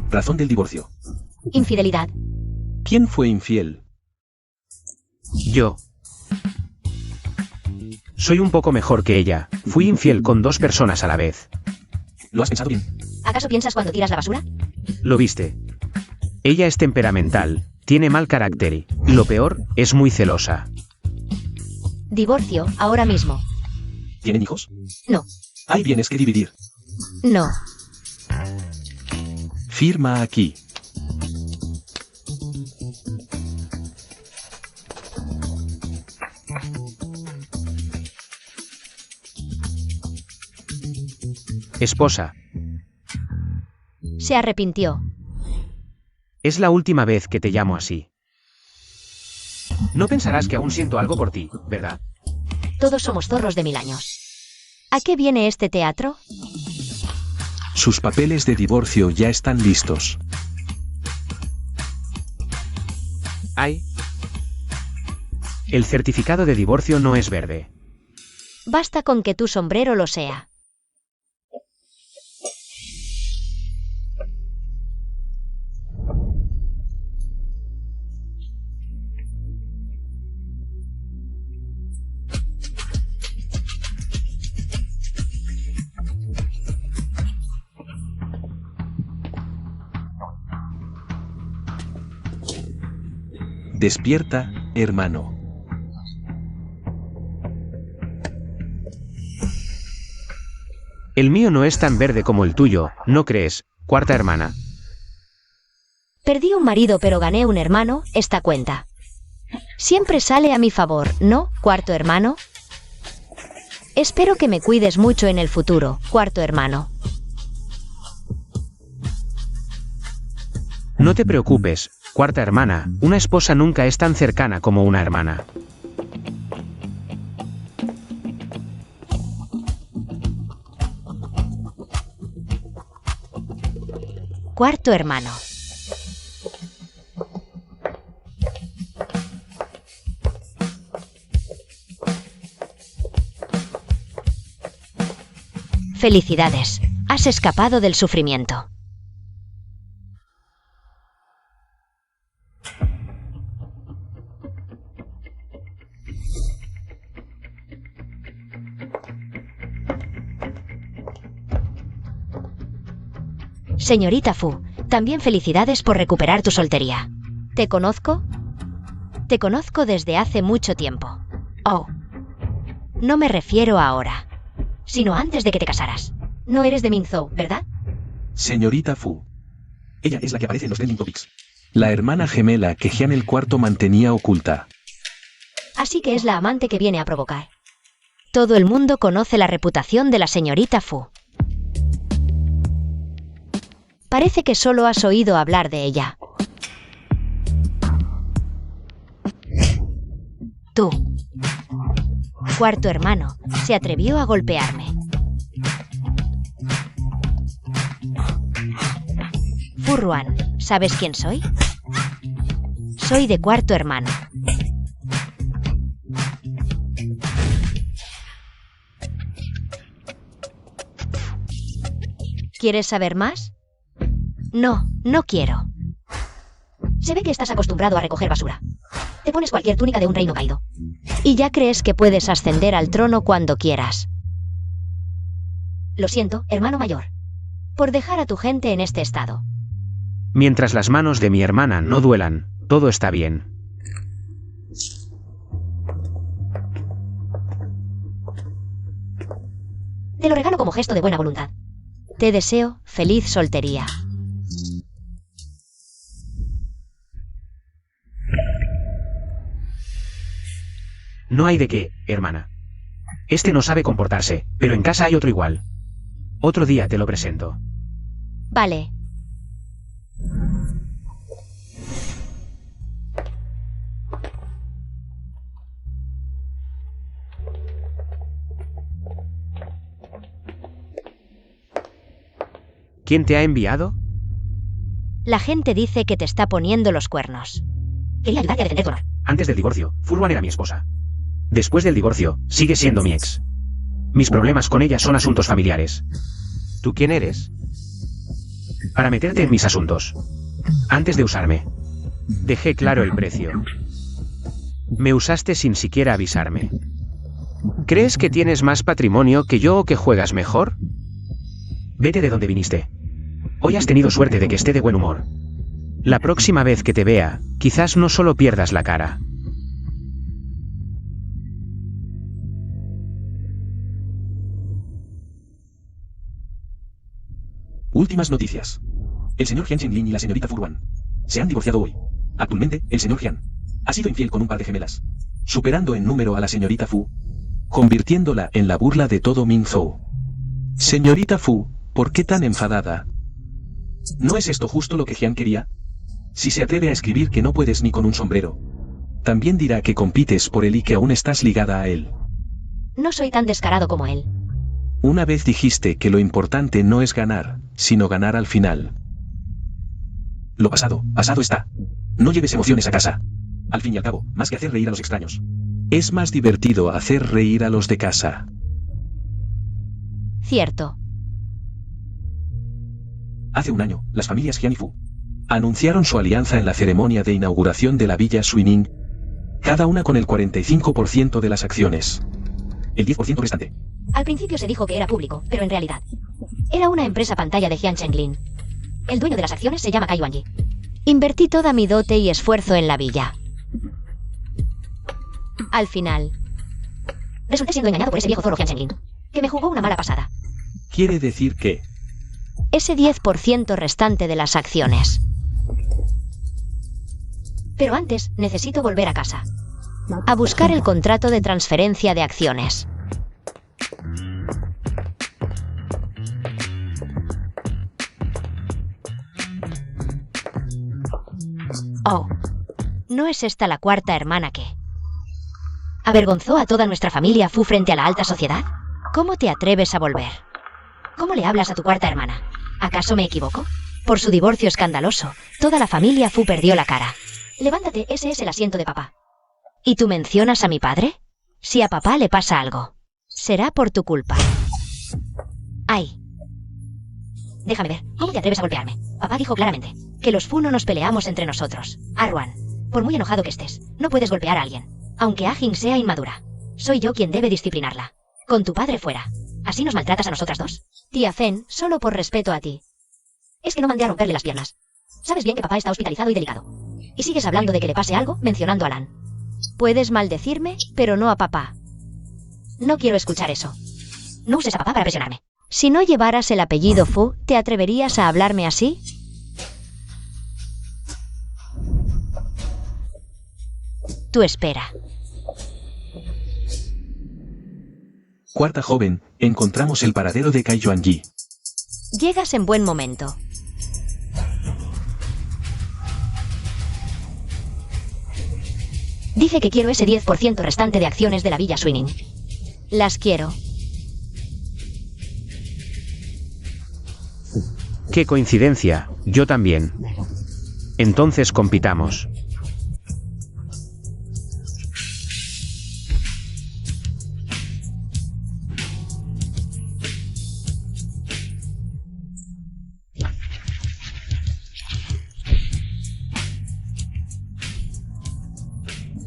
Razón del divorcio. Infidelidad. ¿Quién fue infiel? Yo. Soy un poco mejor que ella. Fui infiel con 2 personas a la vez. ¿Lo has pensado bien? ¿Acaso piensas cuando tiras la basura? ¿Lo viste? Ella es temperamental, tiene mal carácter y, lo peor, es muy celosa. Divorcio, ahora mismo. ¿Tienen hijos? No. Hay bienes que dividir. No. Firma aquí. Esposa. Se arrepintió. Es la última vez que te llamo así. No pensarás que aún siento algo por ti, ¿verdad? Todos somos zorros de 1000 años. ¿A qué viene este teatro? Sus papeles de divorcio ya están listos. Ay. El certificado de divorcio no es verde. Basta con que tu sombrero lo sea. Despierta, hermano. El mío no es tan verde como el tuyo, ¿no crees, cuarta hermana? Perdí un marido pero gané un hermano, esta cuenta. Siempre sale a mi favor, ¿no, cuarto hermano? Espero que me cuides mucho en el futuro, cuarto hermano. No te preocupes, cuarta hermana, una esposa nunca es tan cercana como una hermana. Cuarto hermano. Felicidades, has escapado del sufrimiento. Señorita Fu, también felicidades por recuperar tu soltería. ¿Te conozco? Te conozco desde hace mucho tiempo. Oh. No me refiero a ahora, sino antes de que te casaras. No eres de Minzhou, ¿verdad? Señorita Fu. Ella es la que aparece en los Trending Topics. La hermana gemela que Jian el Cuarto mantenía oculta. Así que es la amante que viene a provocar. Todo el mundo conoce la reputación de la señorita Fu. Parece que solo has oído hablar de ella. Tú. Cuarto hermano, se atrevió a golpearme. Fu Ruan, ¿sabes quién soy? Soy de cuarto hermano. ¿Quieres saber más? No, no quiero. Se ve que estás acostumbrado a recoger basura. Te pones cualquier túnica de un reino caído. Y ya crees que puedes ascender al trono cuando quieras. Lo siento, hermano mayor, por dejar a tu gente en este estado. Mientras las manos de mi hermana no duelan, todo está bien. Te lo regalo como gesto de buena voluntad. Te deseo feliz soltería. No hay de qué, hermana. Este no sabe comportarse, pero en casa hay otro igual. Otro día te lo presento. Vale. ¿Quién te ha enviado? La gente dice que te está poniendo los cuernos. Quería ayudarte a defender tu honor. Antes del divorcio, Fu Ruan era mi esposa. Después del divorcio, sigue siendo mi ex. Mis problemas con ella son asuntos familiares. ¿Tú quién eres? Para meterte en mis asuntos. Antes de usarme. Dejé claro el precio. Me usaste sin siquiera avisarme. ¿Crees que tienes más patrimonio que yo o que juegas mejor? Vete de donde viniste. Hoy has tenido suerte de que esté de buen humor. La próxima vez que te vea, quizás no solo pierdas la cara. Últimas noticias. El señor Jian Chenglin y la señorita Furwan se han divorciado hoy. Actualmente, el señor Jian ha sido infiel con un par de gemelas, superando en número a la señorita Fu, convirtiéndola en la burla de todo Minzhou. Señorita Fu, ¿por qué tan enfadada? ¿No es esto justo lo que Jian quería? Si se atreve a escribir que no puedes ni con un sombrero, también dirá que compites por él y que aún estás ligada a él. No soy tan descarado como él. Una vez dijiste que lo importante no es ganar, sino ganar al final. Lo pasado, pasado está. No lleves emociones a casa. Al fin y al cabo, más que hacer reír a los extraños, es más divertido hacer reír a los de casa. Cierto. Hace un año, las familias Jian y Fu anunciaron su alianza en la ceremonia de inauguración de la Villa Suining, cada una con el 45% de las acciones. El 10% restante. Al principio se dijo que era público, pero en realidad era una empresa pantalla de Jian Chenglin. El dueño de las acciones se llama Kai Yuanyi. Invertí toda mi dote y esfuerzo en la villa. Al final, resulté siendo engañado por ese viejo zorro Jian Chenglin, que me jugó una mala pasada. Quiere decir que Ese 10% restante de las acciones. Pero antes, necesito volver a casa. A buscar el contrato de transferencia de acciones. Oh, ¿no es esta la cuarta hermana que avergonzó a toda nuestra familia Fu frente a la alta sociedad? ¿Cómo te atreves a volver? ¿Cómo le hablas a tu cuarta hermana? ¿Acaso me equivoco? Por su divorcio escandaloso, toda la familia Fu perdió la cara. Levántate, ese es el asiento de papá. ¿Y tú mencionas a mi padre? Si a papá le pasa algo, será por tu culpa. ¡Ay! Déjame ver, ¿cómo te atreves a golpearme? Papá dijo claramente que los Fu no nos peleamos entre nosotros. Arwan, por muy enojado que estés, no puedes golpear a alguien, aunque Ajin sea inmadura. Soy yo quien debe disciplinarla. Con tu padre fuera. ¿Así nos maltratas a nosotras dos? Tía Fen, solo por respeto a ti. Es que no mandé a romperle las piernas. Sabes bien que papá está hospitalizado y delicado. Y sigues hablando de que le pase algo, mencionando a Lan. Puedes maldecirme, pero no a papá. No quiero escuchar eso. No uses a papá para presionarme. Si no llevaras el apellido Fu, ¿te atreverías a hablarme así? Tú espera. cuarta joven, encontramos el paradero de Kai Yuanyi. Llegas en buen momento. Dije que quiero ese 10% restante de acciones de la Villa Suining. Las quiero. ¡Qué coincidencia! Yo también. Entonces compitamos.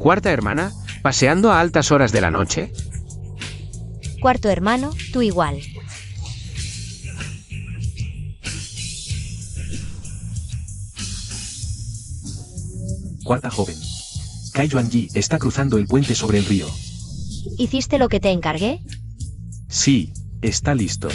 ¿Cuarta hermana? ¿Paseando a altas horas de la noche? Cuarto hermano, tú igual. Cuarta joven. Kai Yuanyi está cruzando el puente sobre el río. ¿Hiciste lo que te encargué? Sí, está listo.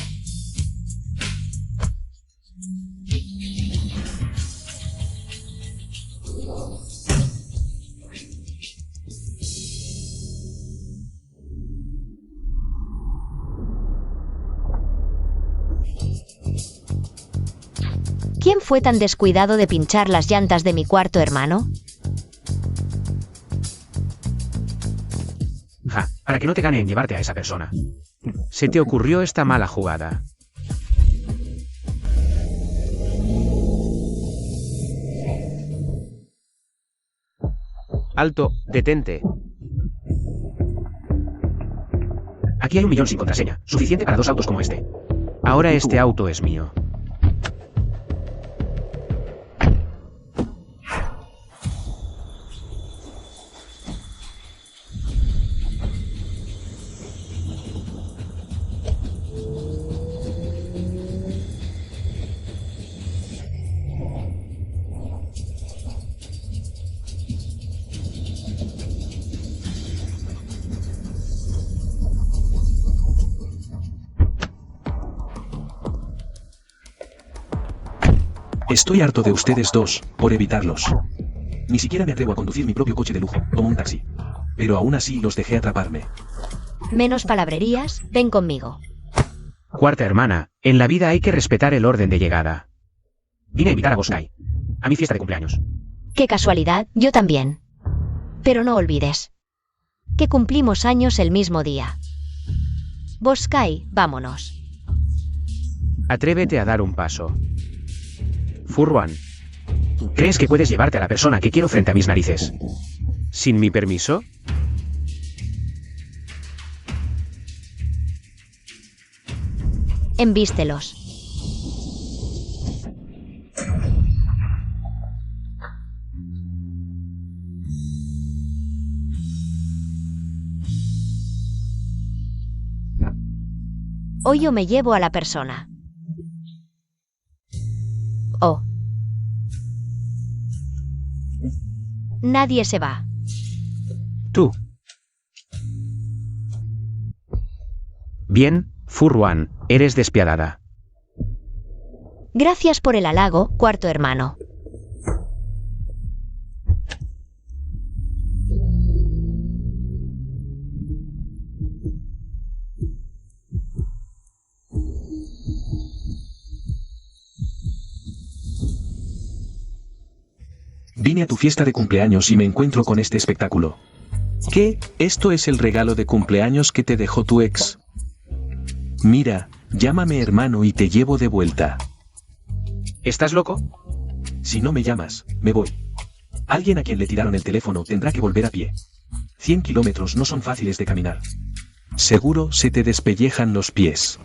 ¿Quién fue tan descuidado de pinchar las llantas de mi cuarto hermano? Ja, para que no te gane en llevarte a esa persona. Se te ocurrió esta mala jugada. Alto, detente. Aquí hay 1.000.000 sin contraseña, suficiente para 2 autos como este. Ahora este auto es mío. Estoy harto de ustedes dos, por evitarlos. Ni siquiera me atrevo a conducir mi propio coche de lujo, como un taxi. Pero aún así los dejé atraparme. Menos palabrerías, ven conmigo. Cuarta hermana, en la vida hay que respetar el orden de llegada. Vine a invitar a Boskai a mi fiesta de cumpleaños. Qué casualidad, yo también. Pero no olvides que cumplimos años el mismo día. Boskai, vámonos. Atrévete a dar un paso. Furwan, ¿crees que puedes llevarte a la persona que quiero frente a mis narices? ¿Sin mi permiso? Embístelos. Hoy yo me llevo a la persona. Oh. Nadie se va. Tú. Bien, Furwan, eres despiadada. Gracias por el halago, cuarto hermano. Vine a tu fiesta de cumpleaños y me encuentro con este espectáculo. ¿Qué? ¿Esto es el regalo de cumpleaños que te dejó tu ex? Mira, llámame hermano y te llevo de vuelta. ¿Estás loco? Si no me llamas, me voy. Alguien a quien le tiraron el teléfono tendrá que volver a pie. 100 kilómetros no son fáciles de caminar. Seguro se te despellejan los pies.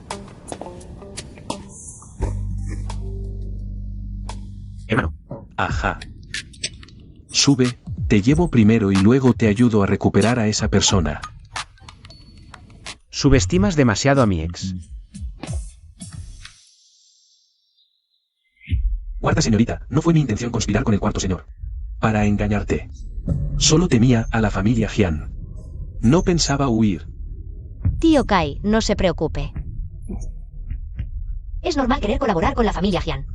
Hermano. Ajá. Sube, te llevo primero y luego te ayudo a recuperar a esa persona. Subestimas demasiado a mi ex. Cuarta señorita, no fue mi intención conspirar con el cuarto señor. Para engañarte. Solo temía a la familia Jian. No pensaba huir. Tío Kai, no se preocupe. Es normal querer colaborar con la familia Jian.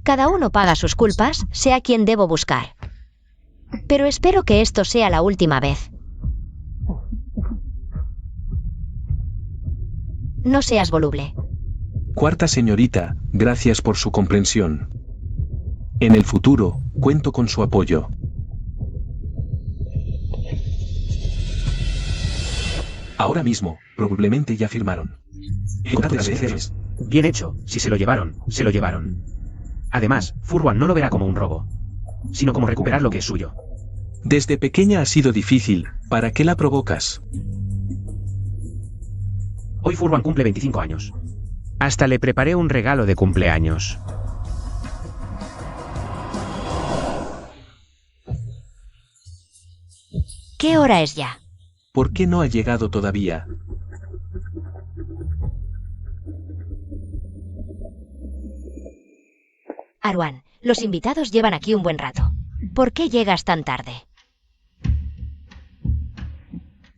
Cada uno paga sus culpas, sea quien debo buscar. Pero espero que esto sea la última vez. No seas voluble. Cuarta señorita, gracias por su comprensión. En el futuro, cuento con su apoyo. Ahora mismo, probablemente ya firmaron. Encontrate las veces. Bien hecho, si se lo llevaron, se lo llevaron. Además, Furwan no lo verá como un robo, sino como recuperar lo que es suyo. Desde pequeña ha sido difícil, ¿para qué la provocas? Hoy Furwan cumple 25 años. Hasta le preparé un regalo de cumpleaños. ¿Qué hora es ya? ¿Por qué no ha llegado todavía? Arwan, los invitados llevan aquí un buen rato. ¿Por qué llegas tan tarde?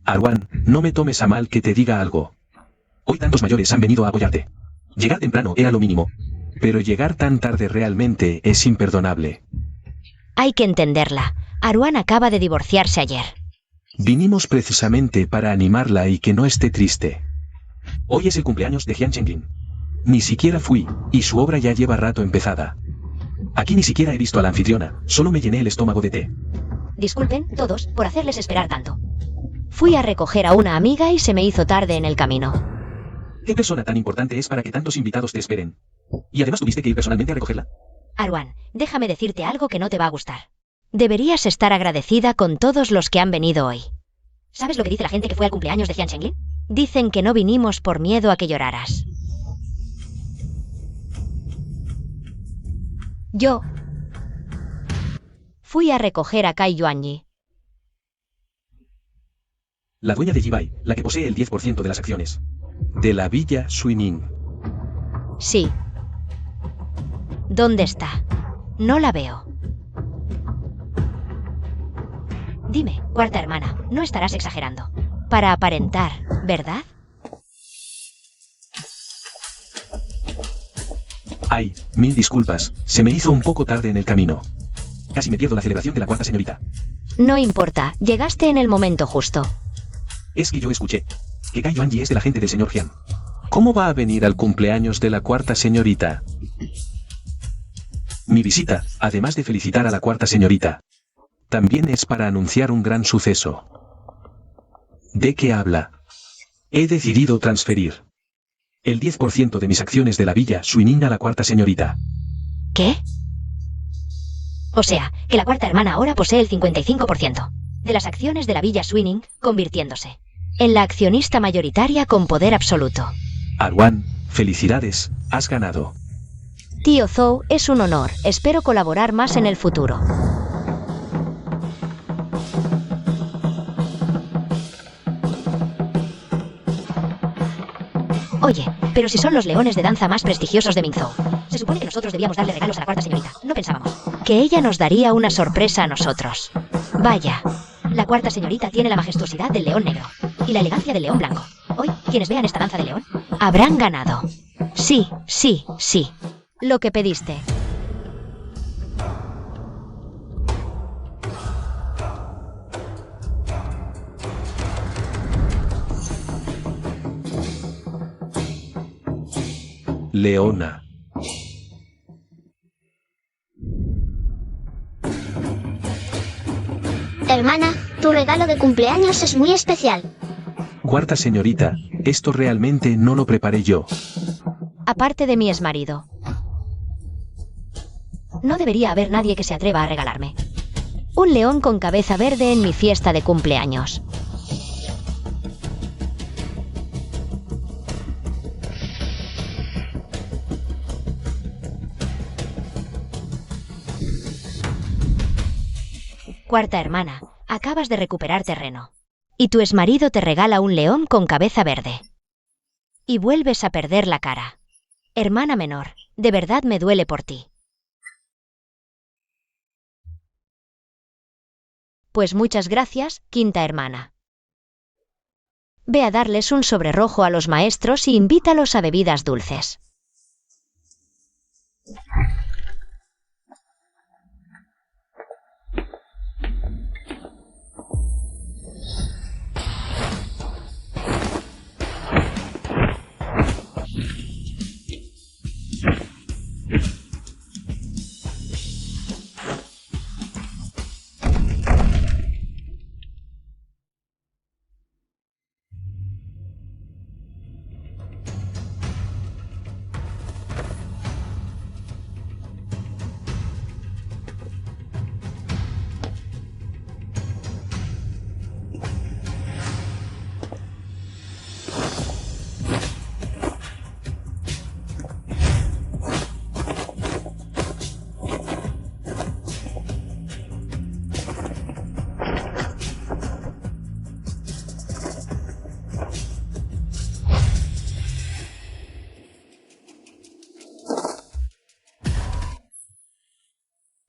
Arwan, no me tomes a mal que te diga algo. Hoy tantos mayores han venido a apoyarte. Llegar temprano era lo mínimo. Pero llegar tan tarde realmente es imperdonable. Hay que entenderla. Arwan acaba de divorciarse ayer. Vinimos precisamente para animarla y que no esté triste. Hoy es el cumpleaños de Jian Chenglin. Ni siquiera fui, y su obra ya lleva rato empezada. Aquí ni siquiera he visto a la anfitriona, solo me llené el estómago de té. Disculpen, todos, por hacerles esperar tanto. Fui a recoger a una amiga y se me hizo tarde en el camino. ¿Qué persona tan importante es para que tantos invitados te esperen? Y además tuviste que ir personalmente a recogerla. Arwan, déjame decirte algo que no te va a gustar. Deberías estar agradecida con todos los que han venido hoy. ¿Sabes lo que dice la gente que fue al cumpleaños de Jian Chenglin? Dicen que no vinimos por miedo a que lloraras. Yo fui a recoger a Kai Yuanyi. La dueña de Jibai, la que posee el 10% de las acciones. De la Villa Suinin. Sí. ¿Dónde está? No la veo. Dime, cuarta hermana, no estarás exagerando. Para aparentar, ¿verdad? Ay, mil disculpas, se me hizo un poco tarde en el camino. Casi me pierdo la celebración de la cuarta señorita. No importa, llegaste en el momento justo. Es que yo escuché que Kai Yuanyi es de la gente del señor Jian. ¿Cómo va a venir al cumpleaños de la cuarta señorita? Mi visita, además de felicitar a la cuarta señorita, también es para anunciar un gran suceso. ¿De qué habla? He decidido transferir el 10% de mis acciones de la Villa Suinin a la cuarta señorita. ¿Qué? O sea, que la cuarta hermana ahora posee el 55% de las acciones de la Villa Suinin, convirtiéndose en la accionista mayoritaria con poder absoluto. Arwan, felicidades, has ganado. Tío Zhou, es un honor, espero colaborar más en el futuro. Oye, pero si son los leones de danza más prestigiosos de Mingzhou. Se supone que nosotros debíamos darle regalos a la cuarta señorita. No pensábamos que ella nos daría una sorpresa a nosotros. Vaya, la cuarta señorita tiene la majestuosidad del león negro y la elegancia del león blanco. Hoy, quienes vean esta danza de león, habrán ganado. Sí, sí, sí. Lo que pediste. Leona. Hermana, tu regalo de cumpleaños es muy especial. Cuarta señorita, esto realmente no lo preparé yo. Aparte de mi exmarido. No debería haber nadie que se atreva a regalarme un león con cabeza verde en mi fiesta de cumpleaños. Cuarta hermana, acabas de recuperar terreno. Y tu exmarido te regala un león con cabeza verde. Y vuelves a perder la cara. Hermana menor, de verdad me duele por ti. Pues muchas gracias, quinta hermana. Ve a darles un sobre rojo a los maestros y invítalos a bebidas dulces.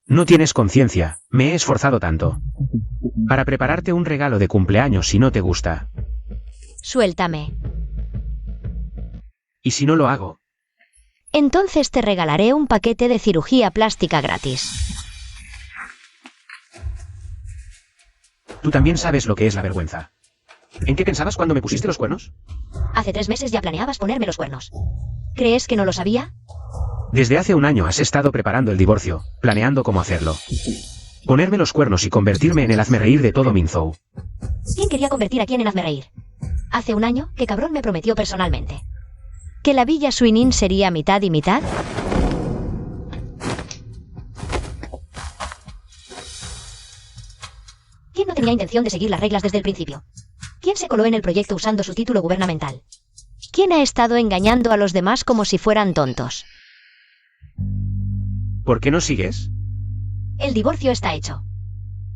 No tienes conciencia, me he esforzado tanto para prepararte un regalo de cumpleaños si no te gusta. Suéltame. ¿Y si no lo hago? Entonces te regalaré un paquete de cirugía plástica gratis. Tú también sabes lo que es la vergüenza. ¿En qué pensabas cuando me pusiste los cuernos? Hace 3 meses ya planeabas ponerme los cuernos. ¿Crees que no lo sabía? Desde hace un año has estado preparando el divorcio, planeando cómo hacerlo. Ponerme los cuernos y convertirme en el hazmerreír de todo Mingzhou. ¿Quién quería convertir a quién en hazmerreír? Hace un año que cabrón me prometió personalmente que la Villa Suinin sería mitad y mitad. ¿Quién no tenía intención de seguir las reglas desde el principio? ¿Quién se coló en el proyecto usando su título gubernamental? ¿Quién ha estado engañando a los demás como si fueran tontos? ¿Por qué no sigues? El divorcio está hecho.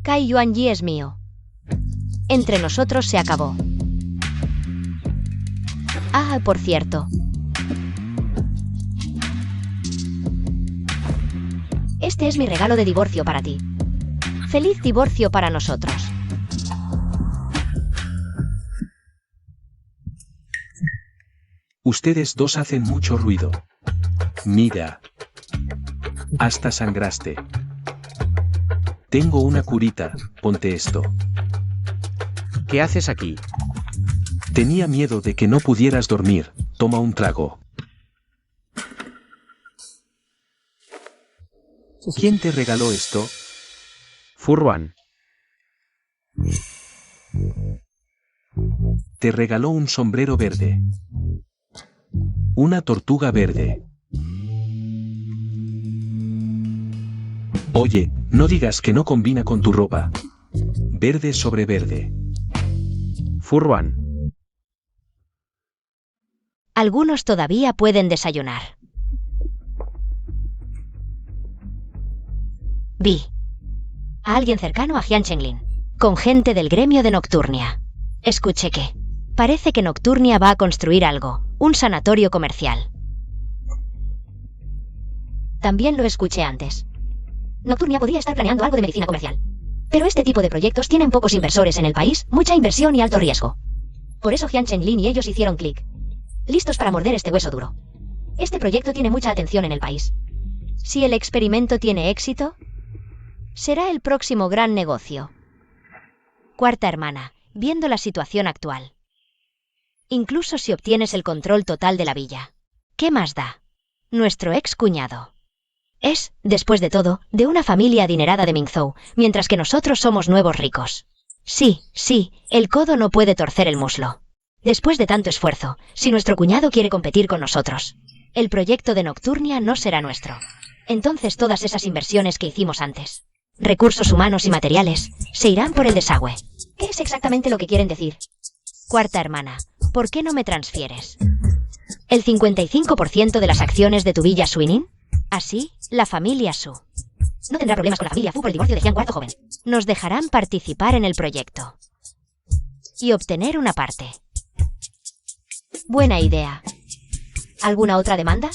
Kai Yuanyi es mío. Entre nosotros se acabó. Ah, por cierto. Este es mi regalo de divorcio para ti. Feliz divorcio para nosotros. Ustedes dos hacen mucho ruido. Mira. Hasta sangraste. Tengo una curita, ponte esto. ¿Qué haces aquí? Tenía miedo de que no pudieras dormir, toma un trago. ¿Quién te regaló esto? Furwan. Te regaló un sombrero verde. Una tortuga verde. Oye, no digas que no combina con tu ropa. Verde sobre verde. Furwan. Algunos todavía pueden desayunar. Vi a alguien cercano a Jian Chenglin, con gente del gremio de Nocturnia. Escuché que parece que Nocturnia va a construir algo, un sanatorio comercial. También lo escuché antes. Nocturnia podría estar planeando algo de medicina comercial. Pero este tipo de proyectos tienen pocos inversores en el país, mucha inversión y alto riesgo. Por eso Jian Chenglin y ellos hicieron clic. Listos para morder este hueso duro. Este proyecto tiene mucha atención en el país. Si el experimento tiene éxito, será el próximo gran negocio. Cuarta hermana, viendo la situación actual. Incluso si obtienes el control total de la villa. ¿Qué más da? Nuestro ex cuñado. Es, después de todo, de una familia adinerada de Mingzhou, mientras que nosotros somos nuevos ricos. Sí, el codo no puede torcer el muslo. Después de tanto esfuerzo, si nuestro cuñado quiere competir con nosotros, el proyecto de Nocturnia no será nuestro. Entonces todas esas inversiones que hicimos antes, recursos humanos y materiales, se irán por el desagüe. ¿Qué es exactamente lo que quieren decir? Cuarta hermana, ¿por qué no me transfieres el 55% de las acciones de tu villa Suinin? Así, la familia Su no tendrá problemas con la familia Fu por el divorcio de Jian Cuarto joven. Nos dejarán participar en el proyecto y obtener una parte. Buena idea. ¿Alguna otra demanda?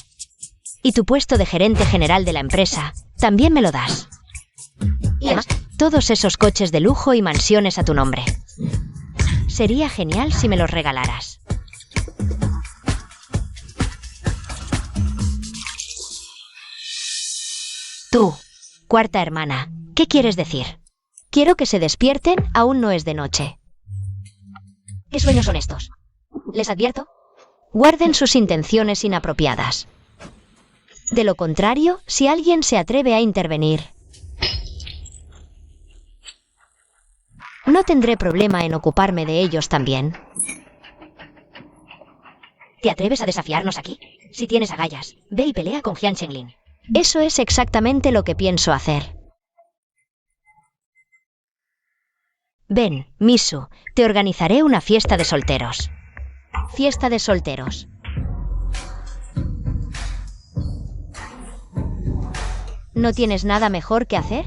Y tu puesto de gerente general de la empresa, también me lo das. Y además, todos esos coches de lujo y mansiones a tu nombre. Sería genial si me los regalaras. Tú, cuarta hermana, ¿qué quieres decir? Quiero que se despierten, aún no es de noche. ¿Qué sueños son estos? Les advierto. Guarden sus intenciones inapropiadas. De lo contrario, si alguien se atreve a intervenir, no tendré problema en ocuparme de ellos también. ¿Te atreves a desafiarnos aquí? Si tienes agallas, ve y pelea con Jian Chenglin. Eso es exactamente lo que pienso hacer. Ven, Misu, te organizaré una fiesta de solteros. Fiesta de solteros. ¿No tienes nada mejor que hacer?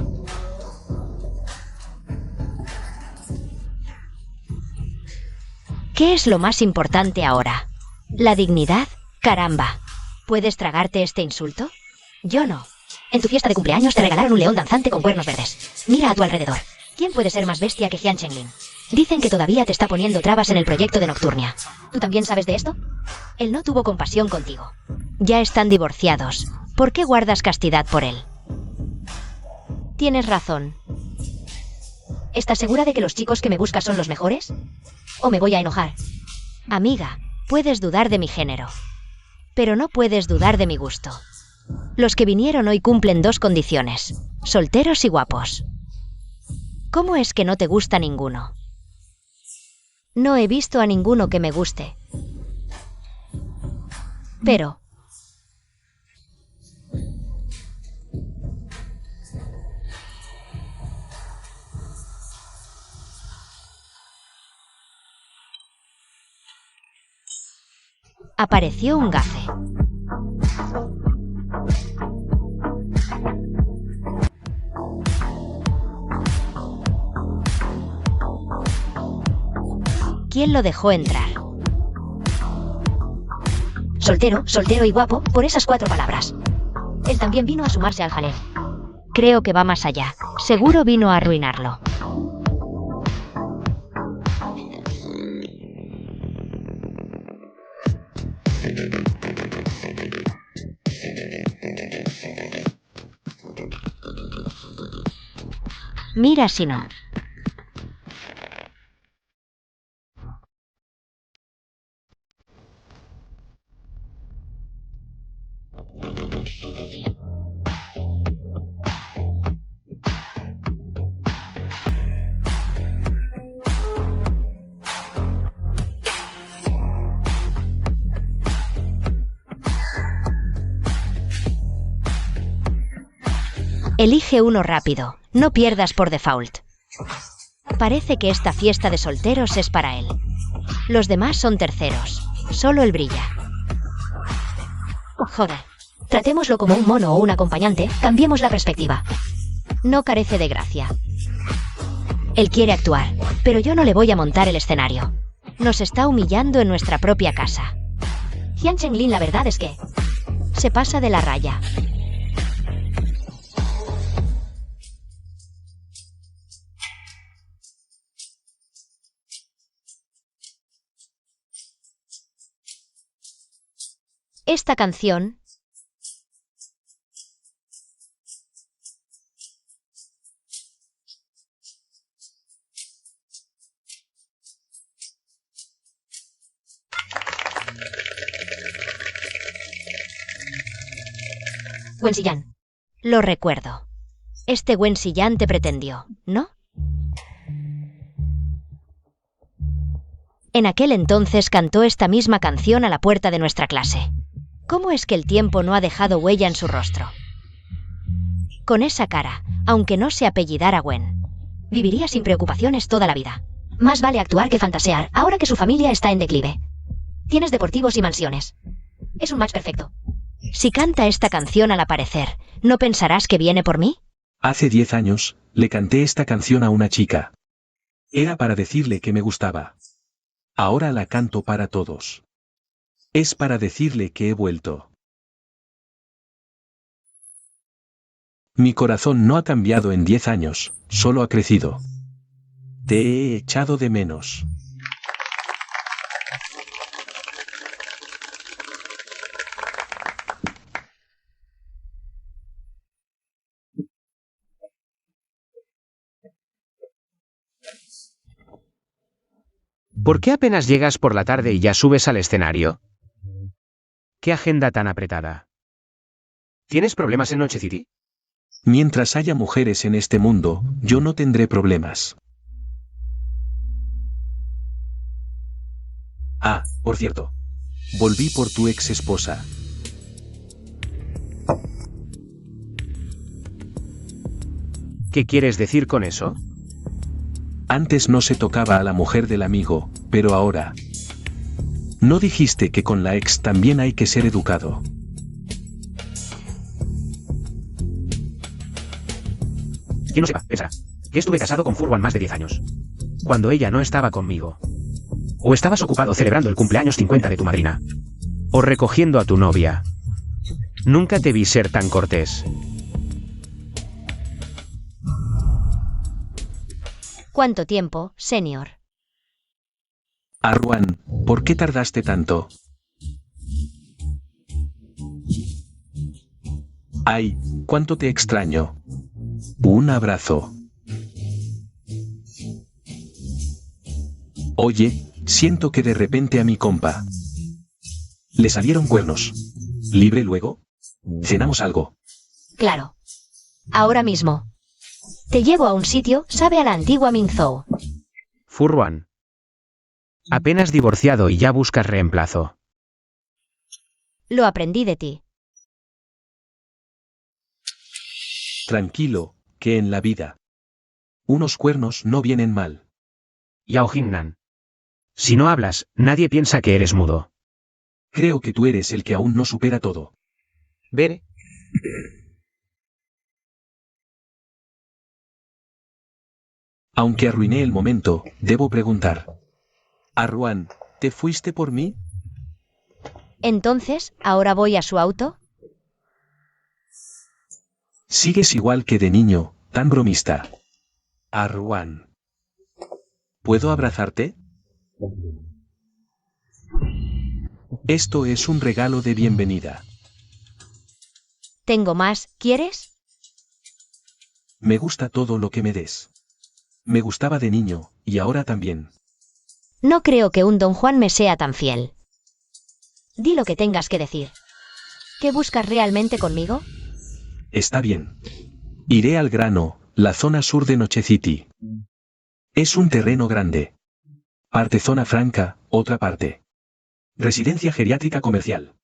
¿Qué es lo más importante ahora? ¿La dignidad? Caramba. ¿Puedes tragarte este insulto? Yo no. En tu fiesta de cumpleaños te regalaron un león danzante con cuernos verdes. Mira a tu alrededor. ¿Quién puede ser más bestia que Jian Chenglin? Dicen que todavía te está poniendo trabas en el proyecto de Nocturnia. ¿Tú también sabes de esto? Él no tuvo compasión contigo. Ya están divorciados. ¿Por qué guardas castidad por él? Tienes razón. ¿Estás segura de que los chicos que me buscas son los mejores? ¿O me voy a enojar? Amiga, puedes dudar de mi género, pero no puedes dudar de mi gusto. Los que vinieron hoy cumplen dos condiciones: solteros y guapos. ¿Cómo es que no te gusta ninguno? No he visto a ninguno que me guste. Pero Apareció un gafe. ¿Quién lo dejó entrar? Soltero, soltero y guapo, por esas 4 palabras. Él también vino a sumarse al jaleo. Creo que va más allá. Seguro vino a arruinarlo. Mira si no. Elige uno rápido, no pierdas por default. Parece que esta fiesta de solteros es para él. Los demás son terceros, solo él brilla. Joder, tratémoslo como un mono o un acompañante, cambiemos la perspectiva. No carece de gracia. Él quiere actuar, pero yo no le voy a montar el escenario. Nos está humillando en nuestra propia casa. Jian Chenglin, la verdad es que se pasa de la raya. Esta canción Wen Xiyan. Lo recuerdo. Este Wen Xiyan te pretendió, ¿no? En aquel entonces cantó esta misma canción a la puerta de nuestra clase. ¿Cómo es que el tiempo no ha dejado huella en su rostro? Con esa cara, aunque no se apellidara Wen, viviría sin preocupaciones toda la vida. Más vale actuar que fantasear, ahora que su familia está en declive. Tienes deportivos y mansiones. Es un match perfecto. Si canta esta canción al aparecer, ¿no pensarás que viene por mí? Hace 10 años, le canté esta canción a una chica. Era para decirle que me gustaba. Ahora la canto para todos. Es para decirle que he vuelto. Mi corazón no ha cambiado en 10 años, solo ha crecido. Te he echado de menos. ¿Por qué apenas llegas por la tarde y ya subes al escenario? ¿Qué agenda tan apretada? ¿Tienes problemas en Noche City? Mientras haya mujeres en este mundo, yo no tendré problemas. Ah, por cierto. Volví por tu ex esposa. ¿Qué quieres decir con eso? Antes no se tocaba a la mujer del amigo, pero ahora... ¿No dijiste que con la ex también hay que ser educado? Quien no sepa, pensará que estuve casado con Furwan más de 10 años. Cuando ella no estaba conmigo. O estabas ocupado celebrando el cumpleaños 50 de tu madrina. O recogiendo a tu novia. Nunca te vi ser tan cortés. ¿Cuánto tiempo, señor? Arwan, ¿por qué tardaste tanto? Ay, cuánto te extraño. Un abrazo. Oye, siento que de repente a mi compa le salieron cuernos. ¿Libre luego? ¿Cenamos algo? Claro. Ahora mismo. Te llevo a un sitio, sabe a la antigua Minzhou. Furwan. Apenas divorciado y ya buscas reemplazo. Lo aprendí de ti. Tranquilo, que en la vida unos cuernos no vienen mal. Yao Jingnan. Si no hablas, nadie piensa que eres mudo. Creo que tú eres el que aún no supera todo. Veré. Aunque arruiné el momento, debo preguntar. Arruan, ¿te fuiste por mí? Entonces, ¿ahora voy a su auto? Sigues igual que de niño, tan bromista. Arruan. ¿Puedo abrazarte? Esto es un regalo de bienvenida. Tengo más, ¿quieres? Me gusta todo lo que me des. Me gustaba de niño, y ahora también. No creo que un don Juan me sea tan fiel. Di lo que tengas que decir. ¿Qué buscas realmente conmigo? Está bien. Iré al grano, la zona sur de Noche City. Es un terreno grande. Parte zona franca, otra parte. Residencia geriátrica comercial.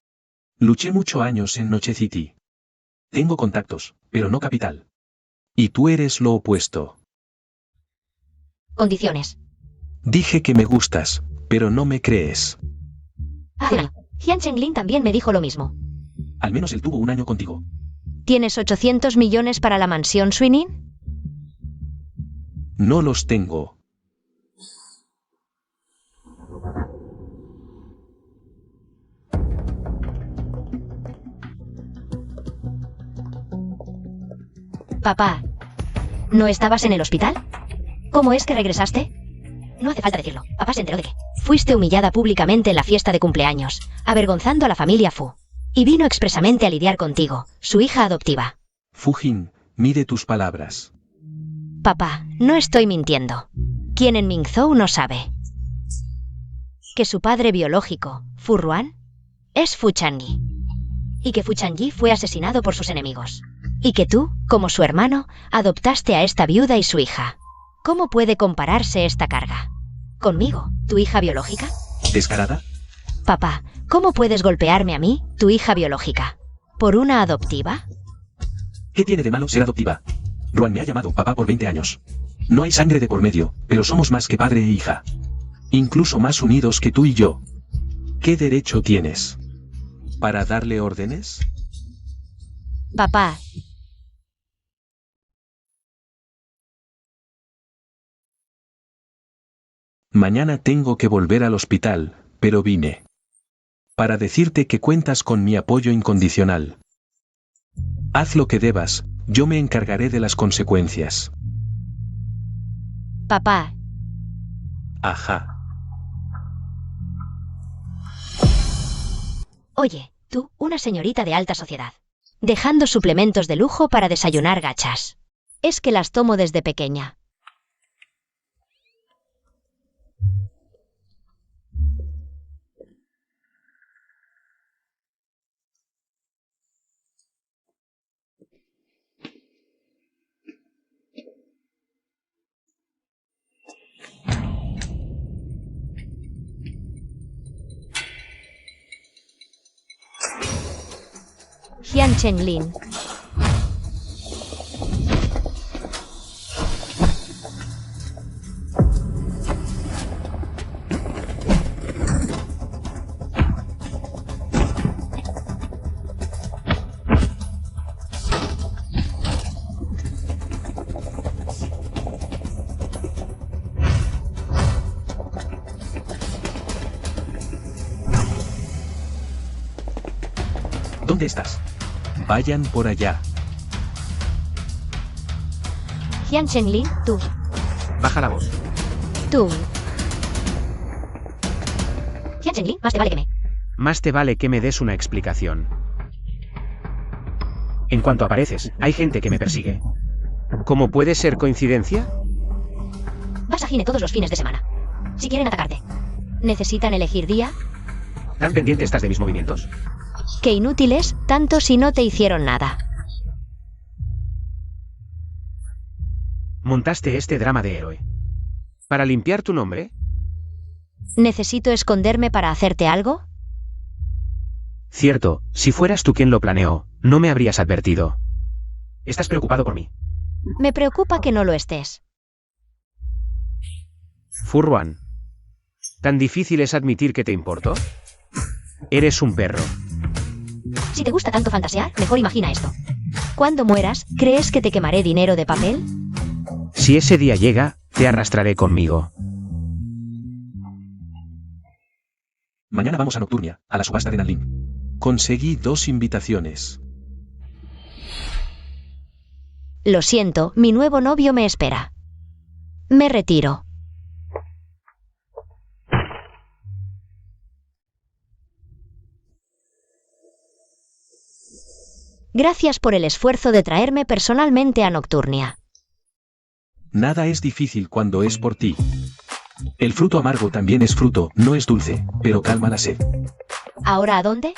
Luché muchos años en Noche City. Tengo contactos, pero no capital. Y tú eres lo opuesto. Condiciones. Dije que me gustas, pero no me crees. Ah, Jian Chenglin también me dijo lo mismo. Al menos él tuvo un año contigo. ¿Tienes 800 millones para la mansión Swinin? No los tengo. Papá, ¿no estabas en el hospital? ¿Cómo es que regresaste? No hace falta decirlo. Papá se enteró de que fuiste humillada públicamente en la fiesta de cumpleaños, avergonzando a la familia Fu. Y vino expresamente a lidiar contigo, su hija adoptiva. Fujin, mide tus palabras. Papá, no estoy mintiendo. ¿Quién en Mingzhou no sabe que su padre biológico, Fu Ruan, es Fu Changyi? Y que Fu Changyi fue asesinado por sus enemigos. Y que tú, como su hermano, adoptaste a esta viuda y su hija. ¿Cómo puede compararse esta carga? ¿Conmigo, tu hija biológica? ¿Descarada? Papá, ¿cómo puedes golpearme a mí, tu hija biológica? ¿Por una adoptiva? ¿Qué tiene de malo ser adoptiva? Ruan me ha llamado papá por 20 años. No hay sangre de por medio, pero somos más que padre e hija. Incluso más unidos que tú y yo. ¿Qué derecho tienes? ¿Para darle órdenes? Papá. Mañana tengo que volver al hospital, pero vine para decirte que cuentas con mi apoyo incondicional. Haz lo que debas, yo me encargaré de las consecuencias. Papá. Ajá. Oye, tú, una señorita de alta sociedad, dejando suplementos de lujo para desayunar gachas. Es que las tomo desde pequeña. Jian Chenglin. ¿Dónde estás? Vayan por allá. Jian Chenglin, tú. Baja la voz. Tú. Jian Chenglin, más te vale que me. Más te vale que me des una explicación. En cuanto apareces, hay gente que me persigue. ¿Cómo puede ser coincidencia? Vas a Gine todos los fines de semana. Si quieren atacarte. ¿Necesitan elegir día? ¿Tan pendiente estás de mis movimientos? Qué inútiles, tanto si no te hicieron nada. Montaste este drama de héroe. ¿Para limpiar tu nombre? ¿Necesito esconderme para hacerte algo? Cierto, si fueras tú quien lo planeó, no me habrías advertido. Estás preocupado por mí. Me preocupa que no lo estés. Fu Ruan. ¿Tan difícil es admitir que te importo? Eres un perro. Si te gusta tanto fantasear, mejor imagina esto. Cuando mueras, ¿crees que te quemaré dinero de papel? Si ese día llega, te arrastraré conmigo. Mañana vamos a Nocturnia, a la subasta de Nanlin. Conseguí 2 invitaciones. Lo siento, mi nuevo novio me espera. Me retiro. Gracias por el esfuerzo de traerme personalmente a Nocturnia. Nada es difícil cuando es por ti. El fruto amargo también es fruto, no es dulce, pero calma la sed. ¿Ahora a dónde?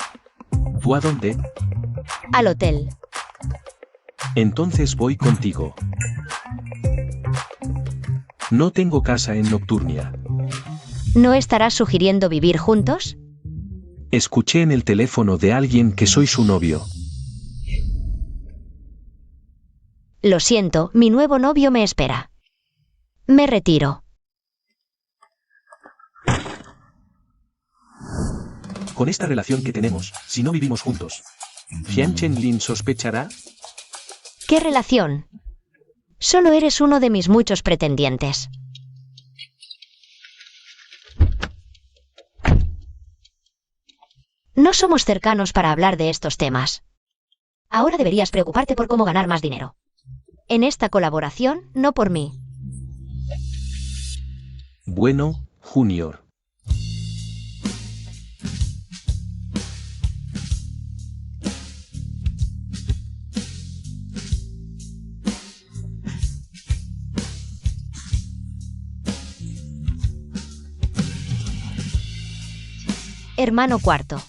¿Tú a dónde? Al hotel. Entonces voy contigo. No tengo casa en Nocturnia. ¿No estarás sugiriendo vivir juntos? Escuché en el teléfono de alguien que soy su novio. Lo siento, mi nuevo novio me espera. Me retiro. Con esta relación que tenemos, si no vivimos juntos, ¿Jian Chenlin sospechará? ¿Qué relación? Solo eres uno de mis muchos pretendientes. No somos cercanos para hablar de estos temas. Ahora deberías preocuparte por cómo ganar más dinero. En esta colaboración, no por mí. Bueno, Junior. Hermano cuarto.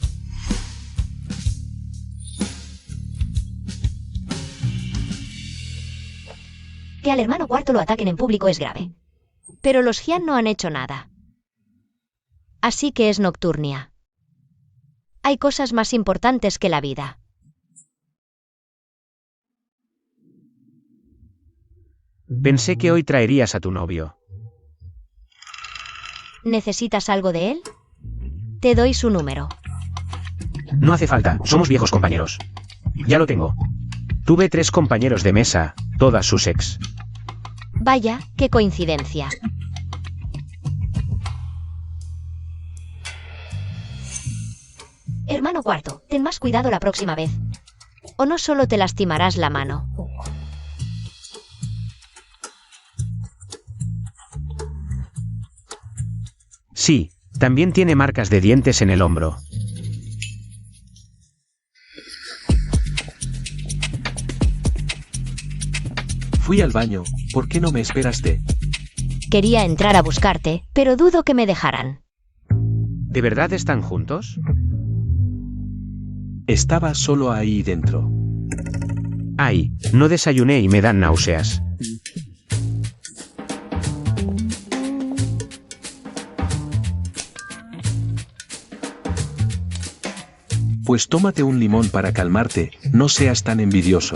Que al hermano cuarto lo ataquen en público es grave. Pero los Jian no han hecho nada. Así que es Nocturnia. Hay cosas más importantes que la vida. Pensé que hoy traerías a tu novio. ¿Necesitas algo de él? Te doy su número. No hace falta, somos viejos compañeros. Ya lo tengo. Tuve 3 compañeros de mesa, todas sus ex. Vaya, qué coincidencia. Hermano cuarto, ten más cuidado la próxima vez. O no solo te lastimarás la mano. Sí, también tiene marcas de dientes en el hombro. Fui al baño, ¿por qué no me esperaste? Quería entrar a buscarte, pero dudo que me dejaran. ¿De verdad están juntos? Estaba solo ahí dentro. Ay, no desayuné y me dan náuseas. Pues tómate un limón para calmarte, no seas tan envidioso.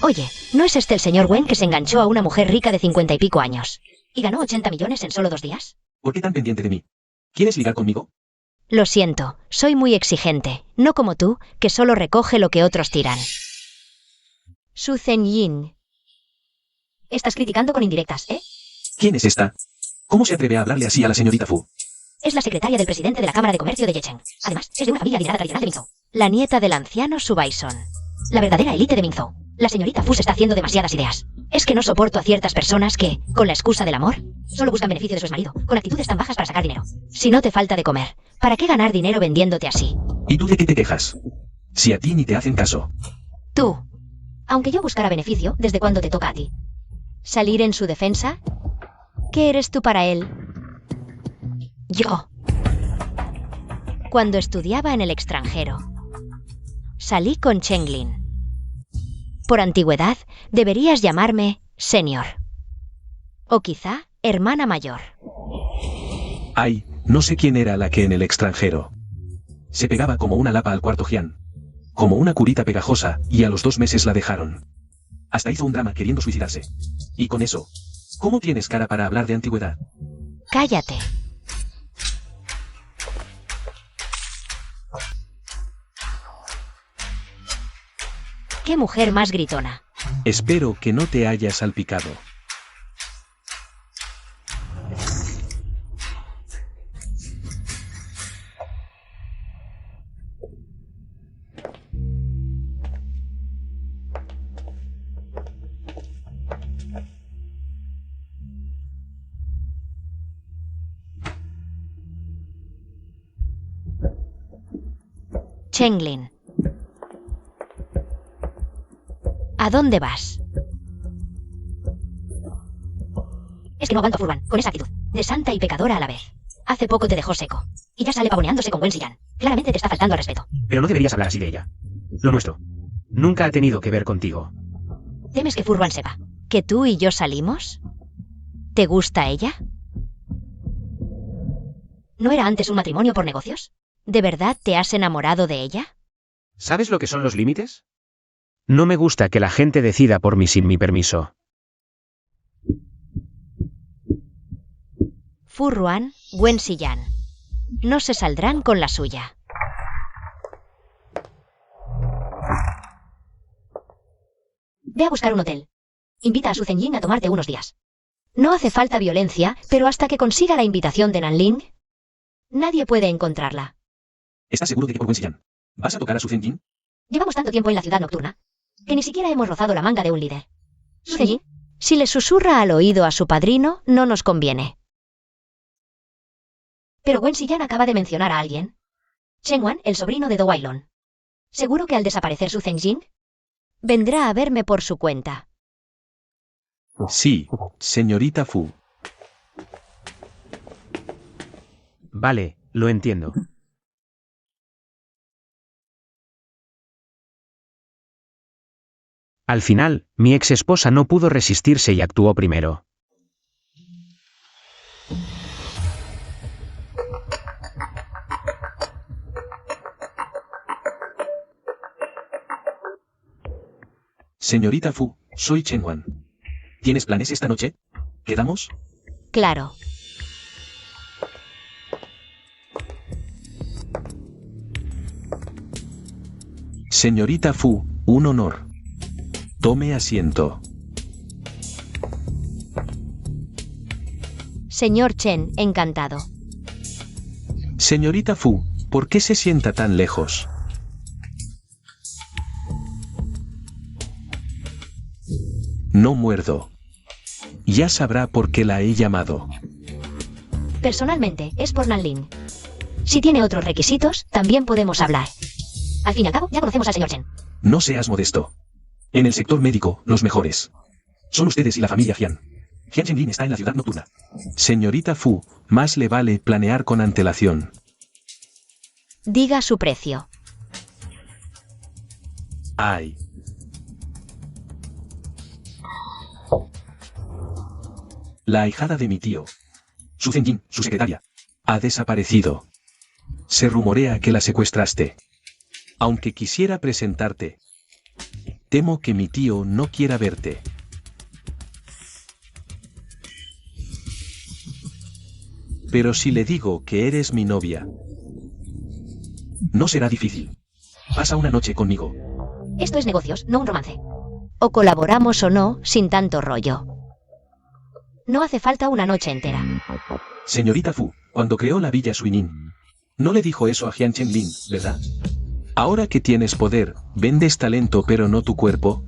Oye, ¿no es este el señor Wen que se enganchó a una mujer rica de 50 y pico años? ¿Y ganó 80 millones en solo 2 días? ¿Por qué tan pendiente de mí? ¿Quieres ligar conmigo? Lo siento, soy muy exigente, no como tú, que solo recoge lo que otros tiran. Su Zhenyin. Estás criticando con indirectas, ¿eh? ¿Quién es esta? ¿Cómo se atreve a hablarle así a la señorita Fu? Es la secretaria del presidente de la Cámara de Comercio de Yecheng. Además, es de una familia adinerada tradicional de Minzhou. La nieta del anciano Subaison. La verdadera élite de Minzhou. La señorita Fu se está haciendo demasiadas ideas. Es que no soporto a ciertas personas que, con la excusa del amor, solo buscan beneficio de su exmarido, con actitudes tan bajas para sacar dinero. Si no te falta de comer, ¿para qué ganar dinero vendiéndote así? ¿Y tú de qué te quejas? Si a ti ni te hacen caso. Tú. Aunque yo buscara beneficio, ¿desde cuándo te toca a ti? ¿Salir en su defensa? ¿Qué eres tú para él? Yo. Cuando estudiaba en el extranjero, salí con Chenglin. Por antigüedad, deberías llamarme Senior. O quizá hermana mayor. Ay, no sé quién era la que en el extranjero se pegaba como una lapa al cuarto Jian. Como una curita pegajosa, y a los 2 meses la dejaron. Hasta hizo un drama queriendo suicidarse. Y con eso, ¿cómo tienes cara para hablar de antigüedad? Cállate. ¡Qué mujer más gritona! Espero que no te haya salpicado. Chenglin. ¿A dónde vas? Es que no aguanto a Furwan, con esa actitud, de santa y pecadora a la vez. Hace poco te dejó seco, y ya sale pavoneándose con Wen-Si-Yan. Claramente te está faltando al respeto. Pero no deberías hablar así de ella. Lo nuestro nunca ha tenido que ver contigo. ¿Temes que Furwan sepa que tú y yo salimos? ¿Te gusta ella? ¿No era antes un matrimonio por negocios? ¿De verdad te has enamorado de ella? ¿Sabes lo que son los límites? No me gusta que la gente decida por mí sin mi permiso. Furwan, Wen-Si-Yan. No se saldrán con la suya. Ve a buscar un hotel. Invita a Su Zhenjin a tomarte unos días. No hace falta violencia, pero hasta que consiga la invitación de Nanling, nadie puede encontrarla. ¿Estás seguro de que por Wen-Si-Yan vas a tocar a Su Zhenjin? Llevamos tanto tiempo en la ciudad nocturna que ni siquiera hemos rozado la manga de un líder. Su Zhenjin, si le susurra al oído a su padrino, no nos conviene. Pero Wen-Si-Yan acaba de mencionar a alguien. Chengwan, el sobrino de Do Wailon. ¿Seguro que al desaparecer Su Zhenjin, vendrá a verme por su cuenta? Sí, señorita Fu. Vale, lo entiendo. Al final, mi ex esposa no pudo resistirse y actuó primero. Señorita Fu, soy Chengwan. ¿Tienes planes esta noche? ¿Quedamos? Claro. Señorita Fu, un honor. Tome asiento. Señor Chen, encantado. Señorita Fu, ¿por qué se sienta tan lejos? No muerdo. Ya sabrá por qué la he llamado. Personalmente, es por Nanling. Si tiene otros requisitos, también podemos hablar. Al fin y al cabo, ya conocemos al señor Chen. No seas modesto. En el sector médico, los mejores son ustedes y la familia Jian. Jian Chenglin está en la ciudad nocturna. Señorita Fu, más le vale planear con antelación. Diga su precio. Ay. La ahijada de mi tío, Su Zhenjin, su secretaria, ha desaparecido. Se rumorea que la secuestraste. Aunque quisiera presentarte, temo que mi tío no quiera verte. Pero si le digo que eres mi novia, no será difícil. Pasa una noche conmigo. Esto es negocios, no un romance. O colaboramos o no, sin tanto rollo. No hace falta una noche entera. Señorita Fu, cuando creó la villa Suinin, no le dijo eso a Jian Chenglin, ¿verdad? Ahora que tienes poder, vendes talento pero no tu cuerpo.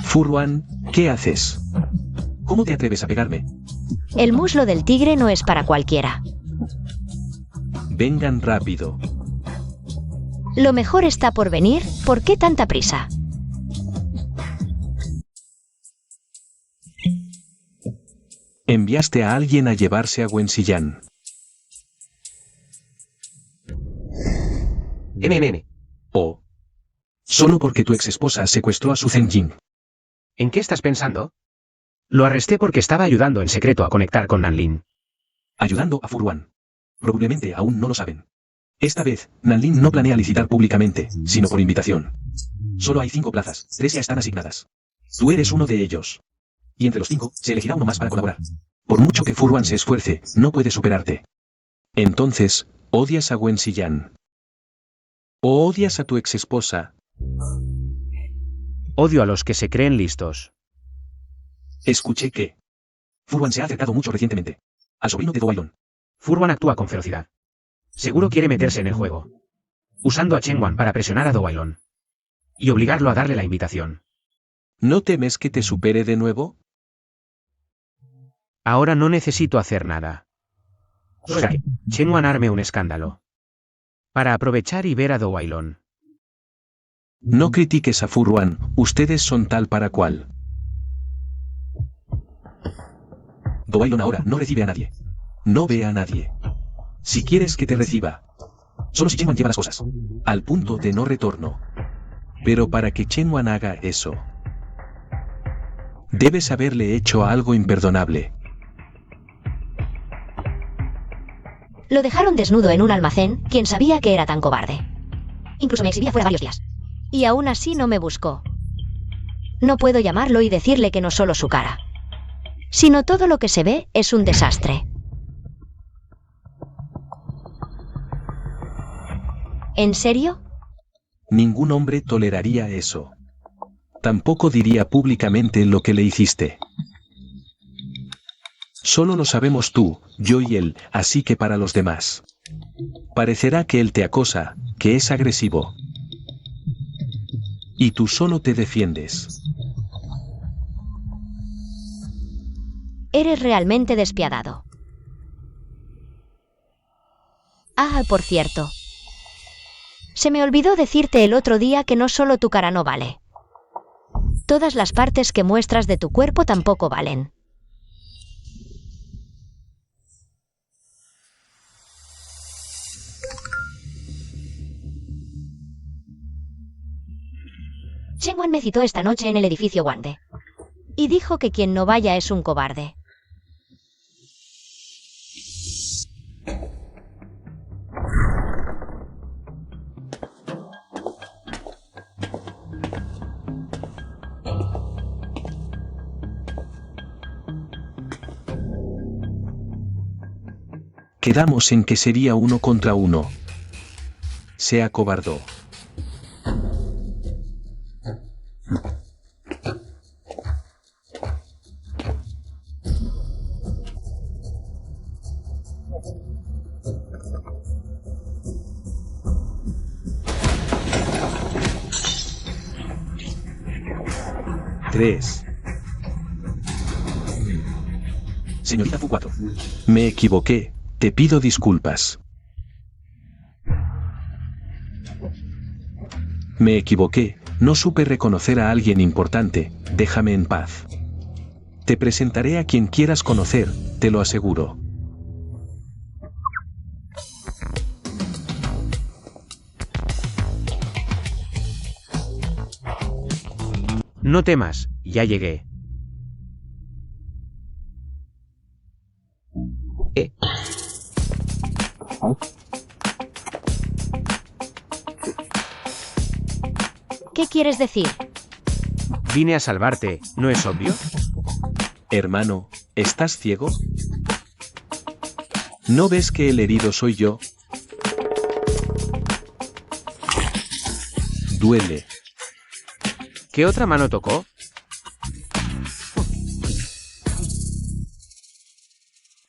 Furwan, ¿qué haces? ¿Cómo te atreves a pegarme? El muslo del tigre no es para cualquiera. Vengan rápido. Lo mejor está por venir, ¿por qué tanta prisa? Enviaste a alguien a llevarse a Wen-Si-Yan. Oh. Solo porque tu ex esposa secuestró a Su Zhenjin. ¿En qué estás pensando? Lo arresté porque estaba ayudando en secreto a conectar con Nanling. Ayudando a Furwan. Probablemente aún no lo saben. Esta vez, Nanling no planea licitar públicamente, sino por invitación. Solo hay 5 plazas, 3 ya están asignadas. Tú eres uno de ellos. Y entre los 5, se elegirá uno más para colaborar. Por mucho que Furwan se esfuerce, no puede superarte. Entonces, ¿Odias a Wen Xiyang? ¿O odias a tu exesposa? Odio a los que se creen listos. Escuché que Furwan se ha acercado mucho recientemente al sobrino de Do Wailon. Furwan actúa con ferocidad. Seguro quiere meterse en el juego, usando a Chen Wan para presionar a Do Wailon y obligarlo a darle la invitación. ¿No temes que te supere de nuevo? Ahora no necesito hacer nada. Solo que Chen Wan arme un escándalo para aprovechar y ver a Do Wailon. No critiques a Furwan, ustedes son tal para cual. Do Wailon ahora no recibe a nadie. No ve a nadie. Si quieres que te reciba, solo si Chen Wan lleva las cosas al punto de no retorno. Pero para que Chen Wan haga eso, debes haberle hecho algo imperdonable. Lo dejaron desnudo en un almacén, quien sabía que era tan cobarde. Incluso me exhibía fuera varios días. Y aún así no me buscó. No puedo llamarlo y decirle que no solo su cara, sino todo lo que se ve es un desastre. ¿En serio? Ningún hombre toleraría eso. Tampoco diría públicamente lo que le hiciste. Solo lo sabemos tú, yo y él, así que para los demás. Parecerá que él te acosa, que es agresivo. Y tú solo te defiendes. Eres realmente despiadado. Ah, por cierto. Se me olvidó decirte el otro día que no solo tu cara no vale. Todas las partes que muestras de tu cuerpo tampoco valen. Chen Wan me citó esta noche en el edificio Wande. Y dijo que quien no vaya es un cobarde. Quedamos en que sería 1 contra 1. Se acobardó. Señorita Fu 4. Me equivoqué, te pido disculpas. Me equivoqué, no supe reconocer a alguien importante, déjame en paz. Te presentaré a quien quieras conocer, te lo aseguro. No temas, ya llegué. ¿Qué quieres decir? Vine a salvarte, ¿no es obvio? Hermano, ¿estás ciego? ¿No ves que el herido soy yo? Duele. ¿Qué otra mano tocó?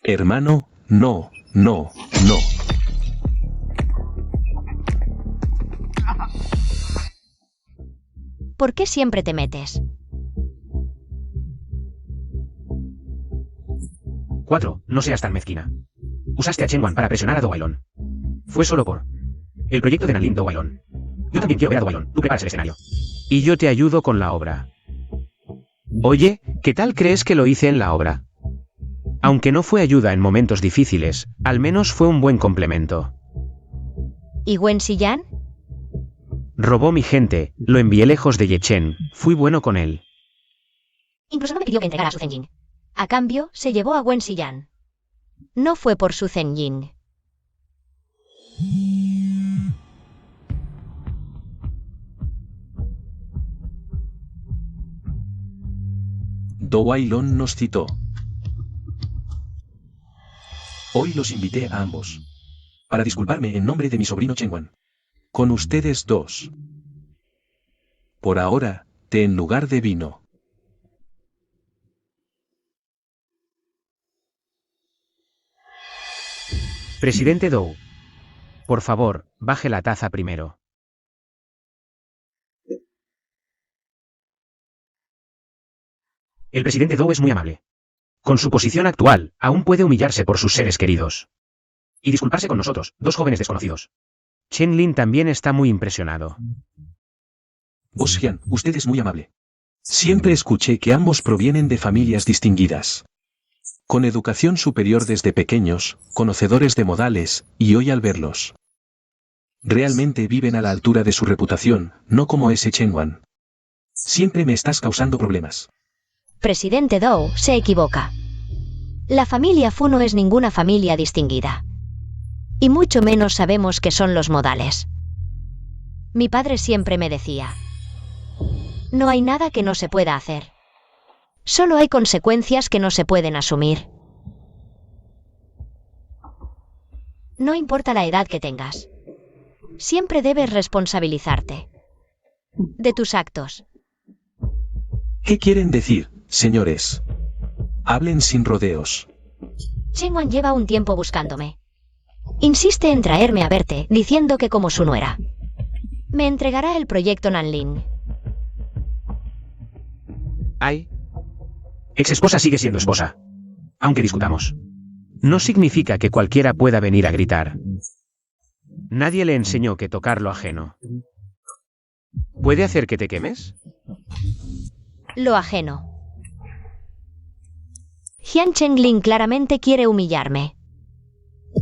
Hermano, no, no, no. ¿Por qué siempre te metes? 4. No seas tan mezquina. Usaste a Chen Wan para presionar a Do Wailon. Fue solo por el proyecto de Nalin Do Wailon. Yo también quiero ver a Do Wailon. Tú preparas el escenario. Y yo te ayudo con la obra. Oye, ¿qué tal crees que lo hice en la obra? Aunque no fue ayuda en momentos difíciles, al menos fue un buen complemento. ¿Y Wen Xiyang? Robó mi gente, lo envié lejos de Ye Chen, fui bueno con él. Incluso no me pidió que entregara a su Zenyin. A cambio, se llevó a Wen Xiyang. No fue por su Zenyin. Do Wailon nos citó. Hoy los invité a ambos. para disculparme en nombre de mi sobrino Chengwan. Con ustedes dos. Por ahora, té en lugar de vino. Presidente Dou. Por favor, baje la taza primero. El presidente Dou es muy amable. Con su posición actual, aún puede humillarse por sus seres queridos. Y disculparse con nosotros, dos jóvenes desconocidos. Chen Lin también está muy impresionado. Xian, usted es muy amable. Siempre escuché que ambos provienen de familias distinguidas. Con educación superior desde pequeños, conocedores de modales, y hoy al verlos. Realmente viven a la altura de su reputación, no como ese Chengwan. Siempre me estás causando problemas. Presidente Dou se equivoca. La familia Fu no es ninguna familia distinguida. Y mucho menos sabemos qué son los modales. Mi padre siempre me decía: no hay nada que no se pueda hacer. Solo hay consecuencias que no se pueden asumir. No importa la edad que tengas. Siempre debes responsabilizarte de tus actos. ¿Qué quieren decir, señores? Hablen sin rodeos. Chengwan lleva un tiempo buscándome. Insiste en traerme a verte, diciendo que como su nuera, me entregará el proyecto Nanlin. Ay. Ex esposa sigue siendo esposa. Aunque discutamos. No significa que cualquiera pueda venir a gritar. Nadie le enseñó que tocar lo ajeno ¿puede hacer que te quemes? Lo ajeno. Jian Chenglin claramente quiere humillarme.